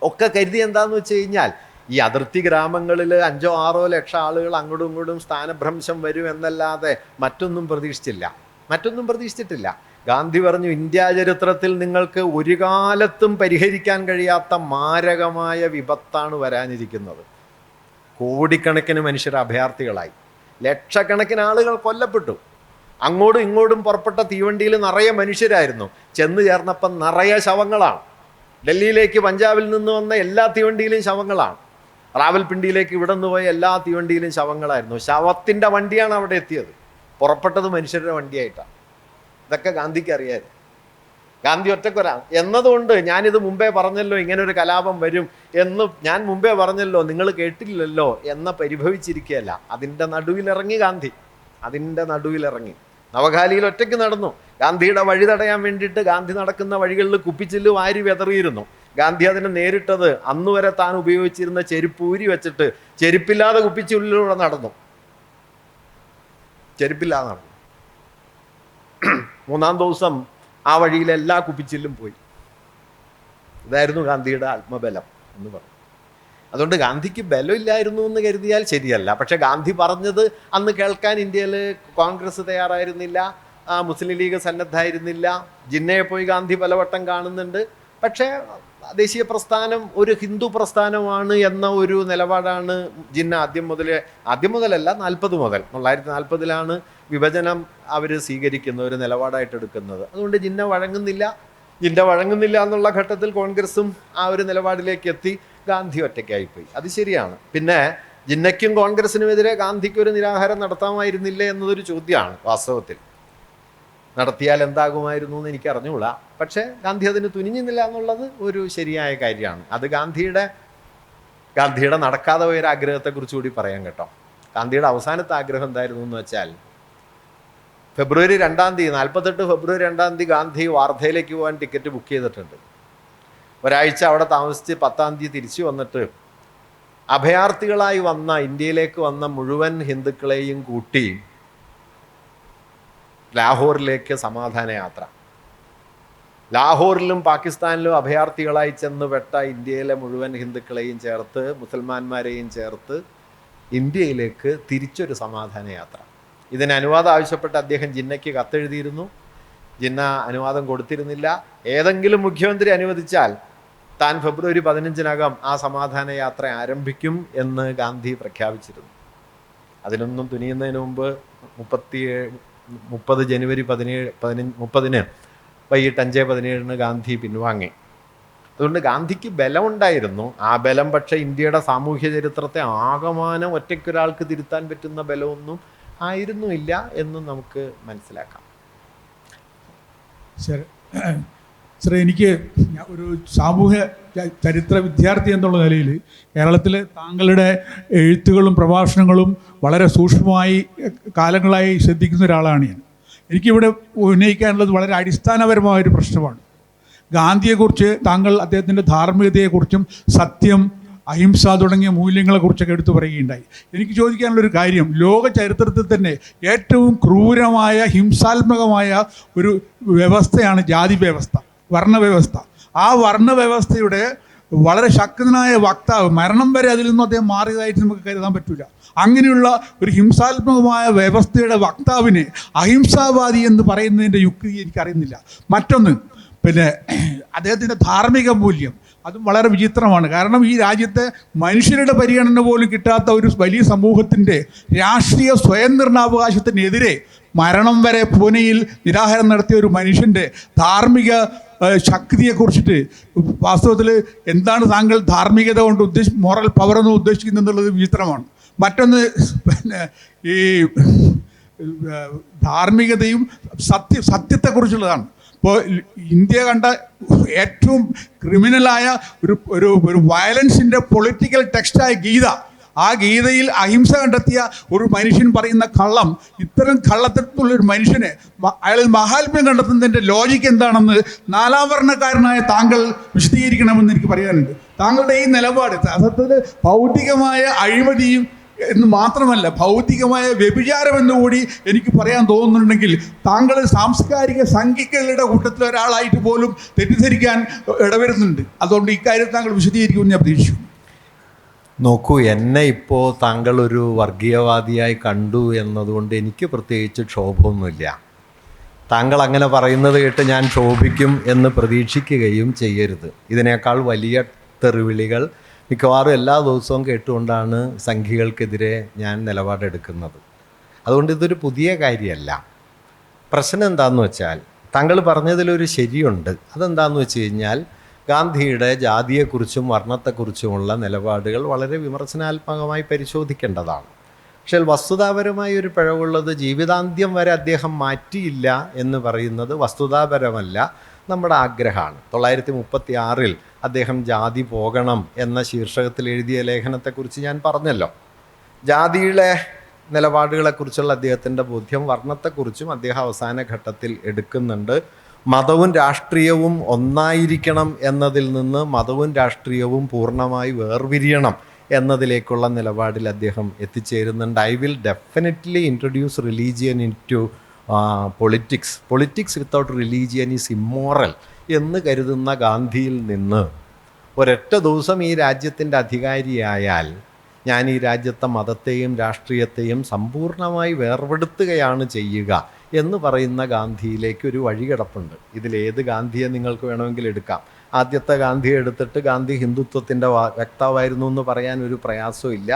ഒക്കെ കരുതി എന്താണെന്ന് വെച്ച് കഴിഞ്ഞാൽ ഈ അതിർത്തി ഗ്രാമങ്ങളിൽ 5-6 ലക്ഷം ആളുകൾ അങ്ങോട്ടും ഇങ്ങോട്ടും സ്ഥാനഭ്രംശം വരും എന്നല്ലാതെ മറ്റൊന്നും പ്രതീക്ഷിച്ചിട്ടില്ല. ഗാന്ധി പറഞ്ഞു, ഇന്ത്യ ചരിത്രത്തിൽ നിങ്ങൾക്ക് ഒരു കാലത്തും പരിഹരിക്കാൻ കഴിയാത്ത മാരകമായ വിപത്താണ് വരാനിരിക്കുന്നത്. കോടിക്കണക്കിന് മനുഷ്യർ അഭയാർത്ഥികളായി, ലക്ഷക്കണക്കിന് ആളുകൾ കൊല്ലപ്പെട്ടു. അങ്ങോട്ടും ഇങ്ങോട്ടും പുറപ്പെട്ട തീവണ്ടിയിൽ നിറയെ മനുഷ്യരായിരുന്നു. ചെന്ന് ചേർന്നപ്പം നിറയെ ശവങ്ങളാണ്. ഡൽഹിയിലേക്ക് പഞ്ചാബിൽ നിന്ന് വന്ന എല്ലാ തീവണ്ടിയിലും ശവങ്ങളാണ്. റാവൽപിണ്ടിയിലേക്ക് ഇവിടെ നിന്ന് പോയ എല്ലാ തീവണ്ടിയിലും ശവങ്ങളായിരുന്നു. ശവത്തിൻ്റെ വണ്ടിയാണ് അവിടെ എത്തിയത്. പുറപ്പെട്ടത് മനുഷ്യരുടെ വണ്ടിയായിട്ടാണ്. ഇതൊക്കെ ഗാന്ധിക്ക് അറിയായിരുന്നു. ഗാന്ധി ഒറ്റക്കൊരാണ് എന്നതുകൊണ്ട് ഞാനിത് മുമ്പേ പറഞ്ഞല്ലോ, ഇങ്ങനൊരു കലാപം വരും എന്ന് ഞാൻ മുമ്പേ പറഞ്ഞല്ലോ, നിങ്ങൾ കേട്ടില്ലല്ലോ എന്ന പരിഭവിച്ചിരിക്കുകയല്ല. അതിൻ്റെ നടുവിലിറങ്ങി ഗാന്ധി, നവഖാലിയിൽ ഒറ്റയ്ക്ക് നടന്നു. ഗാന്ധിയുടെ വഴി തടയാൻ വേണ്ടിയിട്ട് ഗാന്ധി നടക്കുന്ന വഴികളിൽ കുപ്പിച്ചില്ല് വാരി വെതറിയിരുന്നു. ഗാന്ധി അതിനെ നേരിട്ടത് അന്ന് വരെ താൻ ഉപയോഗിച്ചിരുന്ന ചെരുപ്പ് ഊരി വെച്ചിട്ട് ചെരുപ്പില്ലാതെ കുപ്പിച്ചില്ലിലൂടെ നടന്നു. 3-ാം ദിവസം ആ വഴിയിലെ എല്ലാ കുപ്പിച്ചില്ലും പോയി. ഇതായിരുന്നു ഗാന്ധിയുടെ ആത്മബലം എന്ന് പറഞ്ഞു. അതുകൊണ്ട് ഗാന്ധിക്ക് ബലമില്ലായിരുന്നു എന്ന് കരുതിയാൽ ശരിയല്ല. പക്ഷെ ഗാന്ധി പറഞ്ഞത് അന്ന് കേൾക്കാൻ ഇന്ത്യയിൽ കോൺഗ്രസ് തയ്യാറായിരുന്നില്ല, മുസ്ലിം ലീഗ് സന്നദ്ധായിരുന്നില്ല. ജിന്നയെ പോയി ഗാന്ധി പലവട്ടം കാണുന്നുണ്ട്. പക്ഷേ ദേശീയ പ്രസ്ഥാനം ഒരു ഹിന്ദു പ്രസ്ഥാനമാണ് എന്ന ഒരു നിലപാടാണ് ജിന്ന ആദ്യം മുതലല്ല 1940 വിഭജനം അവർ സ്വീകരിക്കുന്ന ഒരു നിലപാടായിട്ട് എടുക്കുന്നത്. അതുകൊണ്ട് ജിന്ന വഴങ്ങുന്നില്ല എന്നുള്ള ഘട്ടത്തിൽ കോൺഗ്രസും ആ ഒരു നിലപാടിലേക്ക് എത്തി. ഗാന്ധി ഒറ്റയ്ക്കായിപ്പോയി. അത് ശരിയാണ്. പിന്നെ ജിന്നയ്ക്കും കോൺഗ്രസിനുമെതിരെ ഗാന്ധിക്ക് ഒരു നിരാഹാരം നടത്താമായിരുന്നില്ലേ എന്നതൊരു ചോദ്യമാണ്. വാസ്തവത്തിൽ നടത്തിയാൽ എന്താകുമായിരുന്നു എന്ന് എനിക്ക് അറിഞ്ഞുകൂടാ. പക്ഷേ ഗാന്ധി അതിന് തുനിഞ്ഞില്ല എന്നുള്ളത് ഒരു ശരിയായ കാര്യമാണ്. അത് ഗാന്ധിയുടെ ഗാന്ധിയുടെ നടക്കാതെ പോയ ഒരു ആഗ്രഹത്തെക്കുറിച്ച് കൂടി പറയാം കേട്ടോ. ഗാന്ധിയുടെ അവസാനത്തെ ആഗ്രഹം എന്തായിരുന്നു എന്ന് വെച്ചാൽ, ഫെബ്രുവരി 2-ാം തീയതി 48 ഫെബ്രുവരി 2-ാം തീയതി ഗാന്ധി വാർധയിലേക്ക് പോകാൻ ടിക്കറ്റ് ബുക്ക് ചെയ്തിട്ടുണ്ട്. ഒരാഴ്ച അവിടെ താമസിച്ച് 10-ാം തീയതി തിരിച്ചു വന്നിട്ട് അഭയാർത്ഥികളായി വന്ന, ഇന്ത്യയിലേക്ക് വന്ന മുഴുവൻ ഹിന്ദുക്കളെയും കൂട്ടി ലാഹോറിലേക്ക് സമാധാന യാത്ര. ലാഹോറിലും പാകിസ്ഥാനിലും അഭയാർത്ഥികളായി ചെന്ന് പെട്ട ഇന്ത്യയിലെ മുഴുവൻ ഹിന്ദുക്കളെയും ചേർത്ത്, മുസൽമാന്മാരെയും ചേർത്ത് ഇന്ത്യയിലേക്ക് തിരിച്ചൊരു സമാധാന യാത്ര. ഇതിന് അനുവാദം ആവശ്യപ്പെട്ട് അദ്ദേഹം ജിന്നയ്ക്ക് കത്തെഴുതിയിരുന്നു. ജിന്ന അനുവാദം കൊടുത്തിരുന്നില്ല. ഏതെങ്കിലും മുഖ്യമന്ത്രി അനുവദിച്ചാൽ താൻ ഫെബ്രുവരി 15-നകം ആ സമാധാന യാത്ര ആരംഭിക്കും എന്ന് ഗാന്ധി പ്രഖ്യാപിച്ചിരുന്നു. അതിനൊന്നും തുനിയുന്നതിന് മുമ്പ് 30 ജനുവരി 30-ന് വൈകിട്ട് 5:17 ഗാന്ധി പിൻവാങ്ങി. അതുകൊണ്ട് ഗാന്ധിക്ക് ബലമുണ്ടായിരുന്നു. ആ ബലം പക്ഷേ ഇന്ത്യയുടെ സാമൂഹ്യ ചരിത്രത്തെ ആകമാനം ഒറ്റയ്ക്കൊരാൾക്ക് തിരുത്താൻ പറ്റുന്ന ബലമൊന്നും ആയിരുന്നുമില്ല എന്നും നമുക്ക് മനസ്സിലാക്കാം. സാർ, എനിക്ക് ഒരു സാമൂഹ്യ ചരിത്ര വിദ്യാർത്ഥി എന്നുള്ള നിലയിൽ കേരളത്തിൽ താങ്കളുടെ എഴുത്തുകളും പ്രഭാഷണങ്ങളും വളരെ സൂക്ഷ്മമായി കാലങ്ങളായി ശ്രദ്ധിക്കുന്ന ഒരാളാണ് ഞാൻ. എനിക്കിവിടെ ഉന്നയിക്കാനുള്ളത് വളരെ അടിസ്ഥാനപരമായൊരു പ്രശ്നമാണ്. ഗാന്ധിയെക്കുറിച്ച് താങ്കൾ അദ്ദേഹത്തിൻ്റെ ധാർമ്മികതയെക്കുറിച്ചും സത്യം, അഹിംസ തുടങ്ങിയ മൂല്യങ്ങളെക്കുറിച്ചൊക്കെ എടുത്തു പറയുകയുണ്ടായി. എനിക്ക് ചോദിക്കാനുള്ളൊരു കാര്യം, ലോക ചരിത്രത്തിൽ തന്നെ ഏറ്റവും ക്രൂരമായ ഹിംസാത്മകമായ ഒരു വ്യവസ്ഥയാണ് ജാതി വ്യവസ്ഥ, വർണ്ണവ്യവസ്ഥ. ആ വർണ്ണവ്യവസ്ഥയുടെ വളരെ ശക്തനായ വക്താവ്, മരണം വരെ അതിൽ നിന്നും അദ്ദേഹം മാറിയതായിട്ട് നമുക്ക് കരുതാൻ പറ്റില്ല. അങ്ങനെയുള്ള ഒരു ഹിംസാത്മകമായ വ്യവസ്ഥയുടെ വക്താവിന് അഹിംസാവാദി എന്ന് പറയുന്നതിൻ്റെ യുക്തി എനിക്കറിയുന്നില്ല. മറ്റൊന്ന്, പിന്നെ അദ്ദേഹത്തിൻ്റെ ധാർമ്മിക മൂല്യം അതും വളരെ വിചിത്രമാണ്. കാരണം ഈ രാജ്യത്തെ മനുഷ്യരുടെ പരിഗണന പോലും കിട്ടാത്ത ഒരു വലിയ സമൂഹത്തിൻ്റെ രാഷ്ട്രീയ സ്വയം നിർണാവകാശത്തിനെതിരെ മരണം വരെ പൂനെയിൽ നിരാഹാരം നടത്തിയ ഒരു മനുഷ്യൻ്റെ ധാർമ്മിക ശക്തിയെക്കുറിച്ചിട്ട് വാസ്തവത്തിൽ എന്താണ് താങ്കൾ ധാർമ്മികത കൊണ്ട് മോറൽ പവർ എന്ന് ഉദ്ദേശിക്കുന്നത് എന്നുള്ളത് വിചിത്രമാണ്. മറ്റൊന്ന്, പിന്നെ ഈ ധാർമ്മികതയും സത്യത്തെക്കുറിച്ചുള്ളതാണ്. ഇപ്പോൾ ഇന്ത്യ കണ്ട ഏറ്റവും ക്രിമിനലായ ഒരു വയലൻസിൻ്റെ പൊളിറ്റിക്കൽ ടെക്സ്റ്റായ ഗീത, ആ ഗീതയിൽ അഹിംസ കണ്ടെത്തിയ ഒരു മനുഷ്യൻ പറയുന്ന കള്ളം, ഇത്തരം കള്ളത്തിലുള്ളൊരു മനുഷ്യനെ അയാളിൽ മഹാത്മ്യം കണ്ടെത്തുന്നതിൻ്റെ ലോജിക്ക് എന്താണെന്ന് 4-ാം വർണ്ണക്കാരനായ താങ്കൾ വിശദീകരിക്കണമെന്ന് എനിക്ക് പറയാനുണ്ട്. താങ്കളുടെ ഈ നിലപാട് സത്യത്തിൽ ഭൗതികമായ അഴിമതിയും എന്ന് മാത്രമല്ല, ഭൗതികമായ വ്യഭിചാരം എന്നുകൂടി എനിക്ക് പറയാൻ തോന്നുന്നുണ്ടെങ്കിൽ താങ്കൾ സാംസ്കാരിക സംഖ്യകളുടെ കൂട്ടത്തിൽ ഒരാളായിട്ട് പോലും തെറ്റിദ്ധരിക്കാൻ ഇടവരുന്നുണ്ട്. അതുകൊണ്ട് ഇക്കാര്യം താങ്കൾ വിശദീകരിക്കുമെന്ന് ഞാൻ പ്രതീക്ഷിക്കുന്നു. നോക്കൂ, എന്നെ ഇപ്പോൾ താങ്കൾ ഒരു വർഗീയവാദിയായി കണ്ടു എന്നതുകൊണ്ട് എനിക്ക് പ്രത്യേകിച്ച് ക്ഷോഭമൊന്നുമില്ല. താങ്കൾ അങ്ങനെ പറയുന്നത് കേട്ട് ഞാൻ ക്ഷോഭിക്കും എന്ന് പ്രതീക്ഷിക്കുകയും ചെയ്യരുത്. ഇതിനേക്കാൾ വലിയ തെറിവിളികൾ മിക്കവാറും എല്ലാ ദിവസവും കേട്ടുകൊണ്ടാണ് സംഘികൾക്കെതിരെ ഞാൻ നിലപാടെടുക്കുന്നത്. അതുകൊണ്ട് ഇതൊരു പുതിയ കാര്യമല്ല. പ്രശ്നം എന്താണെന്ന് വെച്ചാൽ, താങ്കൾ പറഞ്ഞതിലൊരു ശരിയുണ്ട്. അതെന്താണെന്ന് വെച്ച് കഴിഞ്ഞാൽ, ഗാന്ധിയുടെ ജാതിയെക്കുറിച്ചും വർണ്ണത്തെക്കുറിച്ചുമുള്ള നിലപാടുകൾ വളരെ വിമർശനാത്മകമായി പരിശോധിക്കേണ്ടതാണ്. പക്ഷേ വസ്തുതാപരമായ ഒരു പിഴവുള്ളത്, ജീവിതാന്ത്യം വരെ അദ്ദേഹം മാറ്റിയില്ല എന്ന് പറയുന്നത് വസ്തുതാപരമല്ല, നമ്മുടെ ആഗ്രഹമാണ്. 1936 അദ്ദേഹം ജാതി പോകണം എന്ന ശീർഷകത്തിൽ എഴുതിയ ലേഖനത്തെക്കുറിച്ച് ഞാൻ പറഞ്ഞല്ലോ. ജാതിയുടെ നിലപാടുകളെക്കുറിച്ചുള്ള അദ്ദേഹത്തിൻ്റെ ബോധ്യം വർണ്ണത്തെക്കുറിച്ചും അദ്ദേഹം അവസാന ഘട്ടത്തിൽ എടുക്കുന്നുണ്ട്. മതവും രാഷ്ട്രീയവും ഒന്നായിരിക്കണം എന്നതിൽ നിന്ന് മതവും രാഷ്ട്രീയവും പൂർണ്ണമായി വേർപിരിയണം എന്നതിലേക്കുള്ള നിലപാടിൽ അദ്ദേഹം എത്തിച്ചേരുന്നുണ്ട്. I will definitely introduce religion into politics without religion is immoral എന്ന് കരുതുന്ന ഗാന്ധിയിൽ നിന്ന് ഒരൊറ്റ ദിവസം ഈ രാജ്യത്തിൻ്റെ അധികാരിയായാൽ ഞാൻ ഈ രാജ്യത്തെ മതത്തെയും രാഷ്ട്രീയത്തെയും സമ്പൂർണ്ണമായി വേർപെടുത്തുകയാണ് ചെയ്യുക എന്ന് പറയുന്ന ഗാന്ധിയിലേക്ക് ഒരു വഴി കിടപ്പുണ്ട്. ഇതിലേത് ഗാന്ധിയെ നിങ്ങൾക്ക് വേണമെങ്കിൽ എടുക്കാം. ആദ്യത്തെ ഗാന്ധിയെ എടുത്തിട്ട് ഗാന്ധി ഹിന്ദുത്വത്തിൻ്റെ വക്താവായിരുന്നു എന്ന് പറയാൻ ഒരു പ്രയാസവും ഇല്ല.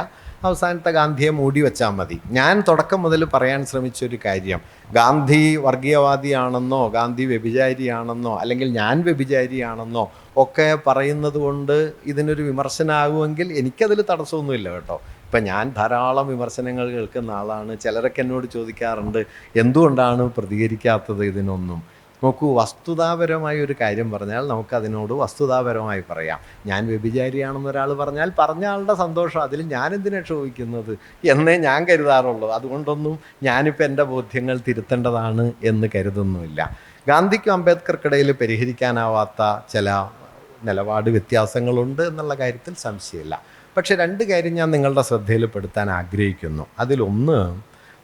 അവസാനത്തെ ഗാന്ധിയെ മൂടി വെച്ചാൽ മതി. ഞാൻ തുടക്കം മുതൽ പറയാൻ ശ്രമിച്ചൊരു കാര്യം, ഗാന്ധി വർഗീയവാദിയാണെന്നോ ഗാന്ധി വ്യഭിചാരിയാണെന്നോ അല്ലെങ്കിൽ ഞാൻ വ്യഭിചാരിയാണെന്നോ ഒക്കെ പറയുന്നത് കൊണ്ട് ഇതിനൊരു വിമർശനമാകുമെങ്കിൽ എനിക്കതിൽ തടസ്സമൊന്നുമില്ല കേട്ടോ. ഇപ്പം ഞാൻ ധാരാളം വിമർശനങ്ങൾ കേൾക്കുന്ന ആളാണ്. ചിലരൊക്കെ എന്നോട് ചോദിക്കാറുണ്ട്, എന്തുകൊണ്ടാണ് പ്രതികരിക്കാത്തത് ഇതിനൊന്നും. നോക്കൂ, വസ്തുതാപരമായ ഒരു കാര്യം പറഞ്ഞാൽ നമുക്കതിനോട് വസ്തുതാപരമായി പറയാം. ഞാൻ വ്യഭിചാരിയാണെന്ന് ഒരാൾ പറഞ്ഞാൽ പറഞ്ഞ ആളുടെ സന്തോഷം, അതിൽ ഞാനെന്തിനാ ക്ഷോഭിക്കുന്നത് എന്നേ ഞാൻ കരുതാറുള്ളൂ. അതുകൊണ്ടൊന്നും ഞാനിപ്പോൾ എൻ്റെ ബോധ്യങ്ങൾ തിരുത്തേണ്ടതാണ് എന്ന് കരുതുന്നുമില്ല. ഗാന്ധിക്കും അംബേദ്കർക്കിടയിൽ പരിഹരിക്കാനാവാത്ത ചില നിലപാട് വ്യത്യാസങ്ങളുണ്ട് എന്നുള്ള കാര്യത്തിൽ സംശയമില്ല. പക്ഷേ രണ്ട് കാര്യം ഞാൻ നിങ്ങളുടെ ശ്രദ്ധയിൽപ്പെടുത്താൻ ആഗ്രഹിക്കുന്നു. അതിലൊന്ന്,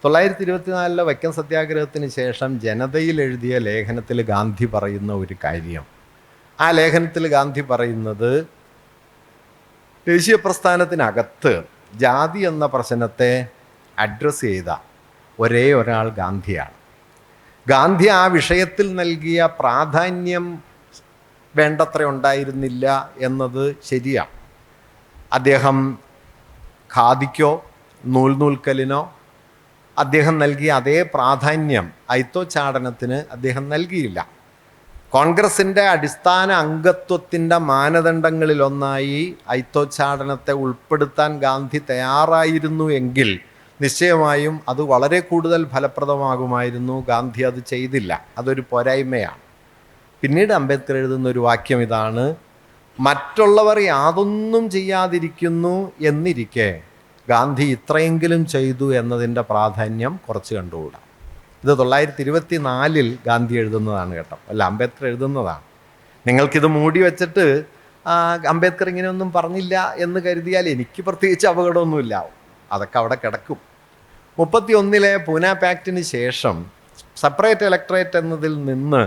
1924 വൈക്കം സത്യാഗ്രഹത്തിന് ശേഷം ജനതയിൽ എഴുതിയ ലേഖനത്തിൽ ഗാന്ധി പറയുന്ന ഒരു കാര്യം. ആ ലേഖനത്തിൽ ഗാന്ധി പറയുന്നത് ദേശീയ പ്രസ്ഥാനത്തിനകത്ത് ജാതി എന്ന പ്രശ്നത്തെ അഡ്രസ്സ് ചെയ്ത ഒരേ ഒരാൾ ഗാന്ധിയാണ്. ഗാന്ധി ആ വിഷയത്തിൽ നൽകിയ പ്രാധാന്യം വേണ്ടത്ര ഉണ്ടായിരുന്നില്ല എന്നത് ശരിയാണ്. അദ്ദേഹം ഖാദിക്കോ നൂൽക്കലിനോ അദ്ദേഹം നൽകിയ അതേ പ്രാധാന്യം അയിത്തോച്ചാടനത്തിന് അദ്ദേഹം നൽകിയില്ല. കോൺഗ്രസിൻ്റെ അടിസ്ഥാന അംഗത്വത്തിൻ്റെ മാനദണ്ഡങ്ങളിലൊന്നായി അയിത്തോച്ചാടനത്തെ ഉൾപ്പെടുത്താൻ ഗാന്ധി തയ്യാറായിരുന്നു എങ്കിൽ നിശ്ചയമായും അത് വളരെ കൂടുതൽ ഫലപ്രദമാകുമായിരുന്നു. ഗാന്ധി അത് ചെയ്തില്ല, അതൊരു പോരായ്മയാണ്. പിന്നീട് അംബേദ്കർ എഴുതുന്ന ഒരു വാക്യം ഇതാണ്: മറ്റുള്ളവർ യാതൊന്നും ചെയ്യാതിരിക്കുന്നു എന്നിരിക്കെ ഗാന്ധി ഇത്രയെങ്കിലും ചെയ്തു എന്നതിൻ്റെ പ്രാധാന്യം കുറച്ച് കണ്ടുകൂടാ. ഇത് 1924 ഗാന്ധി എഴുതുന്നതാണ് കേട്ടോ, അല്ല അംബേദ്കർ എഴുതുന്നതാണ്. നിങ്ങൾക്കിത് മൂടി വെച്ചിട്ട് അംബേദ്കർ ഇങ്ങനെയൊന്നും പറഞ്ഞില്ല എന്ന് കരുതിയാൽ എനിക്ക് പ്രത്യേകിച്ച് അപകടമൊന്നുമില്ല, അതൊക്കെ അവിടെ കിടക്കും. 31 പൂനെ പാക്റ്റിന് ശേഷം സെപ്പറേറ്റ് ഇലക്ടറേറ്റ് എന്നതിൽ നിന്ന്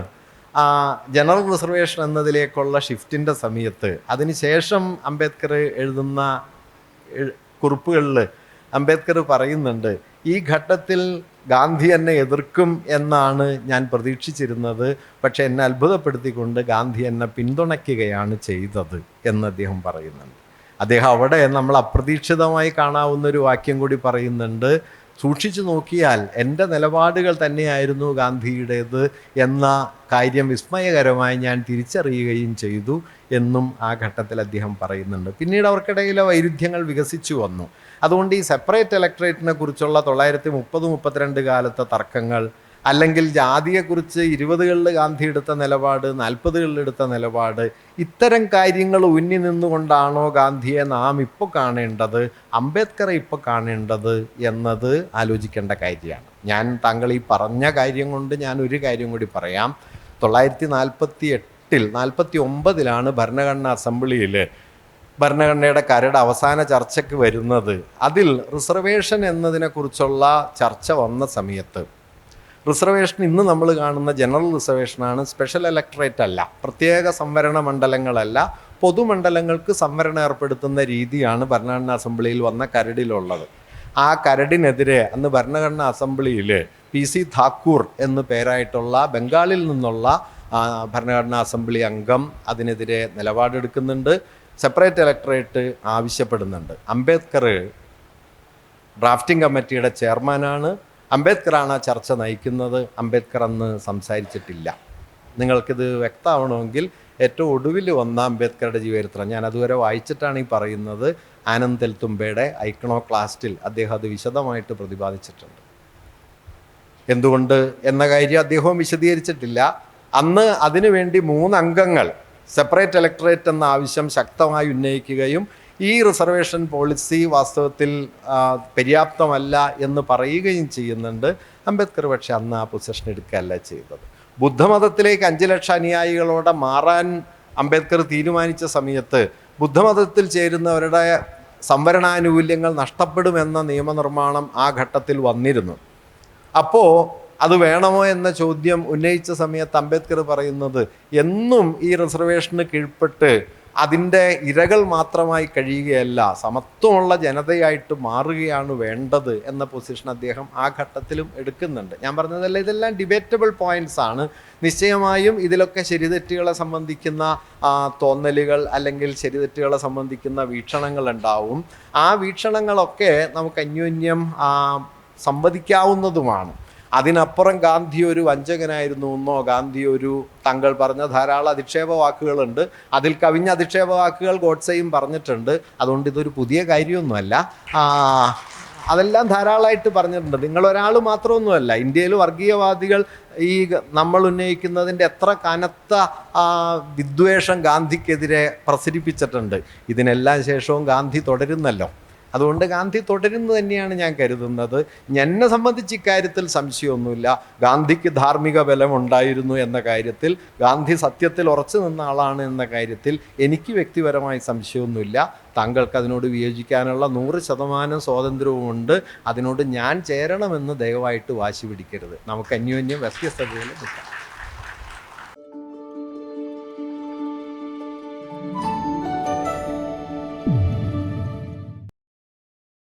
ജനറൽ റിസർവേഷൻ എന്നതിലേക്കുള്ള ഷിഫ്റ്റിൻ്റെ സമയത്ത് അതിനുശേഷം അംബേദ്കർ എഴുതുന്ന കുറിപ്പുകളിൽ അംബേദ്കർ പറയുന്നുണ്ട്, ഈ ഘട്ടത്തിൽ ഗാന്ധി എന്നെ എതിർക്കും എന്നാണ് ഞാൻ പ്രതീക്ഷിച്ചിരുന്നത്, പക്ഷെ എന്നെ അത്ഭുതപ്പെടുത്തിക്കൊണ്ട് ഗാന്ധി എന്നെ പിന്തുണയ്ക്കുകയാണ് ചെയ്തത് എന്ന് അദ്ദേഹം പറയുന്നുണ്ട്. അദ്ദേഹം അവിടെ നമ്മൾ അപ്രതീക്ഷിതമായി കാണാവുന്ന ഒരു വാക്യം കൂടി പറയുന്നുണ്ട്: സൂക്ഷിച്ചു നോക്കിയാൽ എൻ്റെ നിലപാടുകൾ തന്നെയായിരുന്നു ഗാന്ധിയുടേത് എന്ന കാര്യം വിസ്മയകരമായി ഞാൻ തിരിച്ചറിയുകയും ചെയ്തു എന്നും ആ ഘട്ടത്തിൽ അദ്ദേഹം പറയുന്നുണ്ട്. പിന്നീട് അവർക്കിടയിലെ വൈരുദ്ധ്യങ്ങൾ വികസിച്ചു വന്നു. അതുകൊണ്ട് ഈ സെപ്പറേറ്റ് ഇലക്ടറേറ്റിനെ കുറിച്ചുള്ള 1930-32 കാലത്തെ തർക്കങ്ങൾ, അല്ലെങ്കിൽ ജാതിയെക്കുറിച്ച് 20കളിൽ ഗാന്ധി എടുത്ത നിലപാട്, 40കളിൽ എടുത്ത നിലപാട്, ഇത്തരം കാര്യങ്ങൾ ഉന്നി നിന്നുകൊണ്ടാണോ ഗാന്ധിയെ നാം ഇപ്പോൾ കാണേണ്ടത്, അംബേദ്കറെ ഇപ്പോൾ കാണേണ്ടത് എന്നത് ആലോചിക്കേണ്ട കാര്യമാണ്. ഞാൻ താങ്കൾ ഈ പറഞ്ഞ കാര്യം കൊണ്ട് ഞാൻ ഒരു കാര്യം കൂടി പറയാം. 1948-49 ഭരണഘടനാ അസംബ്ലിയിൽ ഭരണഘടനയുടെ കരട് അവസാന ചർച്ചയ്ക്ക് വരുന്നത്. അതിൽ റിസർവേഷൻ എന്നതിനെക്കുറിച്ചുള്ള ചർച്ച വന്ന സമയത്ത് റിസർവേഷൻ ഇന്ന് നമ്മൾ കാണുന്ന ജനറൽ റിസർവേഷനാണ്, സ്പെഷ്യൽ ഇലക്ടറേറ്റ് അല്ല, പ്രത്യേക സംവരണ മണ്ഡലങ്ങളല്ല, പൊതുമണ്ഡലങ്ങൾക്ക് സംവരണം ഏർപ്പെടുത്തുന്ന രീതിയാണ് ഭരണഘടനാ അസംബ്ലിയിൽ വന്ന കരടിലുള്ളത്. ആ കരടിനെതിരെ അന്ന് ഭരണഘടനാ അസംബ്ലിയിൽ PC താക്കൂർ എന്ന് പേരായിട്ടുള്ള ബംഗാളിൽ നിന്നുള്ള ഭരണഘടനാ അസംബ്ലി അംഗം അതിനെതിരെ നിലപാടെടുക്കുന്നുണ്ട്, സെപ്പറേറ്റ് ഇലക്ടറേറ്റ് ആവശ്യപ്പെടുന്നുണ്ട്. അംബേദ്കർ ഡ്രാഫ്റ്റിംഗ് കമ്മിറ്റിയുടെ ചെയർമാനാണ്, അംബേദ്കറാണ് ആ ചർച്ച നയിക്കുന്നത്. അംബേദ്കർ അന്ന് സംസാരിച്ചിട്ടില്ല. നിങ്ങൾക്കിത് വ്യക്തമാവണമെങ്കിൽ ഏറ്റവും ഒടുവിൽ വന്ന അംബേദ്കറുടെ ജീവചരിത്രം, ഞാൻ അതുവരെ വായിച്ചിട്ടാണ് ഈ പറയുന്നത്, ആനന്ദ് തെൽത്തുംബയുടെ ഐക്കണോക്ലാസ്റ്റിൽ അദ്ദേഹം അത് വിശദമായിട്ട് പ്രതിപാദിച്ചിട്ടുണ്ട്. എന്തുകൊണ്ട് എന്ന കാര്യം അദ്ദേഹവും വിശദീകരിച്ചിട്ടില്ല. അന്ന് അതിനുവേണ്ടി 3 അംഗങ്ങൾ സെപ്പറേറ്റ് ഇലക്ടറേറ്റ് എന്ന ആവശ്യം ശക്തമായി ഉന്നയിക്കുകയും ഈ റിസർവേഷൻ പോളിസി വാസ്തവത്തിൽ പര്യാപ്തമല്ല എന്ന് പറയുകയും ചെയ്യുന്നുണ്ട്. അംബേദ്കർ പക്ഷെ അന്ന് ആ പൊസിഷൻ എടുക്കുകയല്ല ചെയ്തത്. ബുദ്ധമതത്തിലേക്ക് 5 ലക്ഷം അനുയായികളോടെ മാറാൻ അംബേദ്കർ തീരുമാനിച്ച സമയത്ത് ബുദ്ധമതത്തിൽ ചേരുന്നവരുടെ സംവരണാനുകൂല്യങ്ങൾ നഷ്ടപ്പെടുമെന്ന നിയമനിർമ്മാണം ആ ഘട്ടത്തിൽ വന്നിരുന്നു. അപ്പോൾ അത് വേണമോ എന്ന ചോദ്യം ഉന്നയിച്ച സമയത്ത് അംബേദ്കർ പറയുന്നത്, എന്നും ഈ റിസർവേഷന് കീഴ്പ്പെട്ട് അതിൻ്റെ ഇരകൾ മാത്രമായി കഴിയുകയല്ല, സമത്വമുള്ള ജനതയായിട്ട് മാറുകയാണ് വേണ്ടത് എന്ന പൊസിഷൻ അദ്ദേഹം ആ ഘട്ടത്തിലും എടുക്കുന്നുണ്ട്. ഞാൻ പറഞ്ഞതല്ല, ഇതെല്ലാം ഡിബേറ്റബിൾ പോയിൻറ്റ്സ് ആണ്. നിശ്ചയമായും ഇതിലൊക്കെ ശരിതെറ്റുകളെ സംബന്ധിക്കുന്ന തോന്നലുകൾ അല്ലെങ്കിൽ ശരിതെറ്റുകളെ സംബന്ധിക്കുന്ന വീക്ഷണങ്ങൾ ഉണ്ടാവും. ആ വീക്ഷണങ്ങളൊക്കെ നമുക്ക് അന്യോന്യം സംവദിക്കാവുന്നതുമാണ്. അതിനപ്പുറം ഗാന്ധി ഒരു വഞ്ചകനായിരുന്നു എന്നോ, ഗാന്ധി ഒരു, താങ്കൾ പറഞ്ഞ ധാരാളം അധിക്ഷേപ വാക്കുകളുണ്ട്, അതിൽ കവിഞ്ഞ അധിക്ഷേപ വാക്കുകൾ ഗോഡ്സെയും പറഞ്ഞിട്ടുണ്ട്. അതുകൊണ്ട് ഇതൊരു പുതിയ കാര്യമൊന്നുമല്ല. അതെല്ലാം ധാരാളമായിട്ട് പറഞ്ഞിട്ടുണ്ട്. നിങ്ങളൊരാൾ മാത്രമൊന്നുമല്ല, ഇന്ത്യയിൽ വർഗീയവാദികൾ ഈ നമ്മൾ ഉന്നയിക്കുന്നതിൻ്റെ എത്ര കനത്ത വിദ്വേഷം ഗാന്ധിക്കെതിരെ പ്രസരിപ്പിച്ചിട്ടുണ്ട്. ഇതിനെല്ലാം ശേഷവും ഗാന്ധി തുടരുന്നല്ലോ. അതുകൊണ്ട് ഗാന്ധി തുടരുന്നു തന്നെയാണ് ഞാൻ കരുതുന്നത്. എന്നെ സംബന്ധിച്ച് ഇക്കാര്യത്തിൽ സംശയമൊന്നുമില്ല. ഗാന്ധിക്ക് ധാർമ്മിക ബലമുണ്ടായിരുന്നു എന്ന കാര്യത്തിൽ, ഗാന്ധി സത്യത്തിൽ ഉറച്ചു നിന്ന ആളാണ് എന്ന കാര്യത്തിൽ എനിക്ക് വ്യക്തിപരമായി സംശയമൊന്നുമില്ല. താങ്കൾക്ക് അതിനോട് വിയോജിക്കാനുള്ള 100% സ്വാതന്ത്ര്യവുമുണ്ട്. അതിനോട് ഞാൻ ചേരണമെന്ന് ദയവായിട്ട് വാശി പിടിക്കരുത്. നമുക്ക് അന്യോന്യം വ്യത്യസ്തതയിൽ നിൽക്കാം.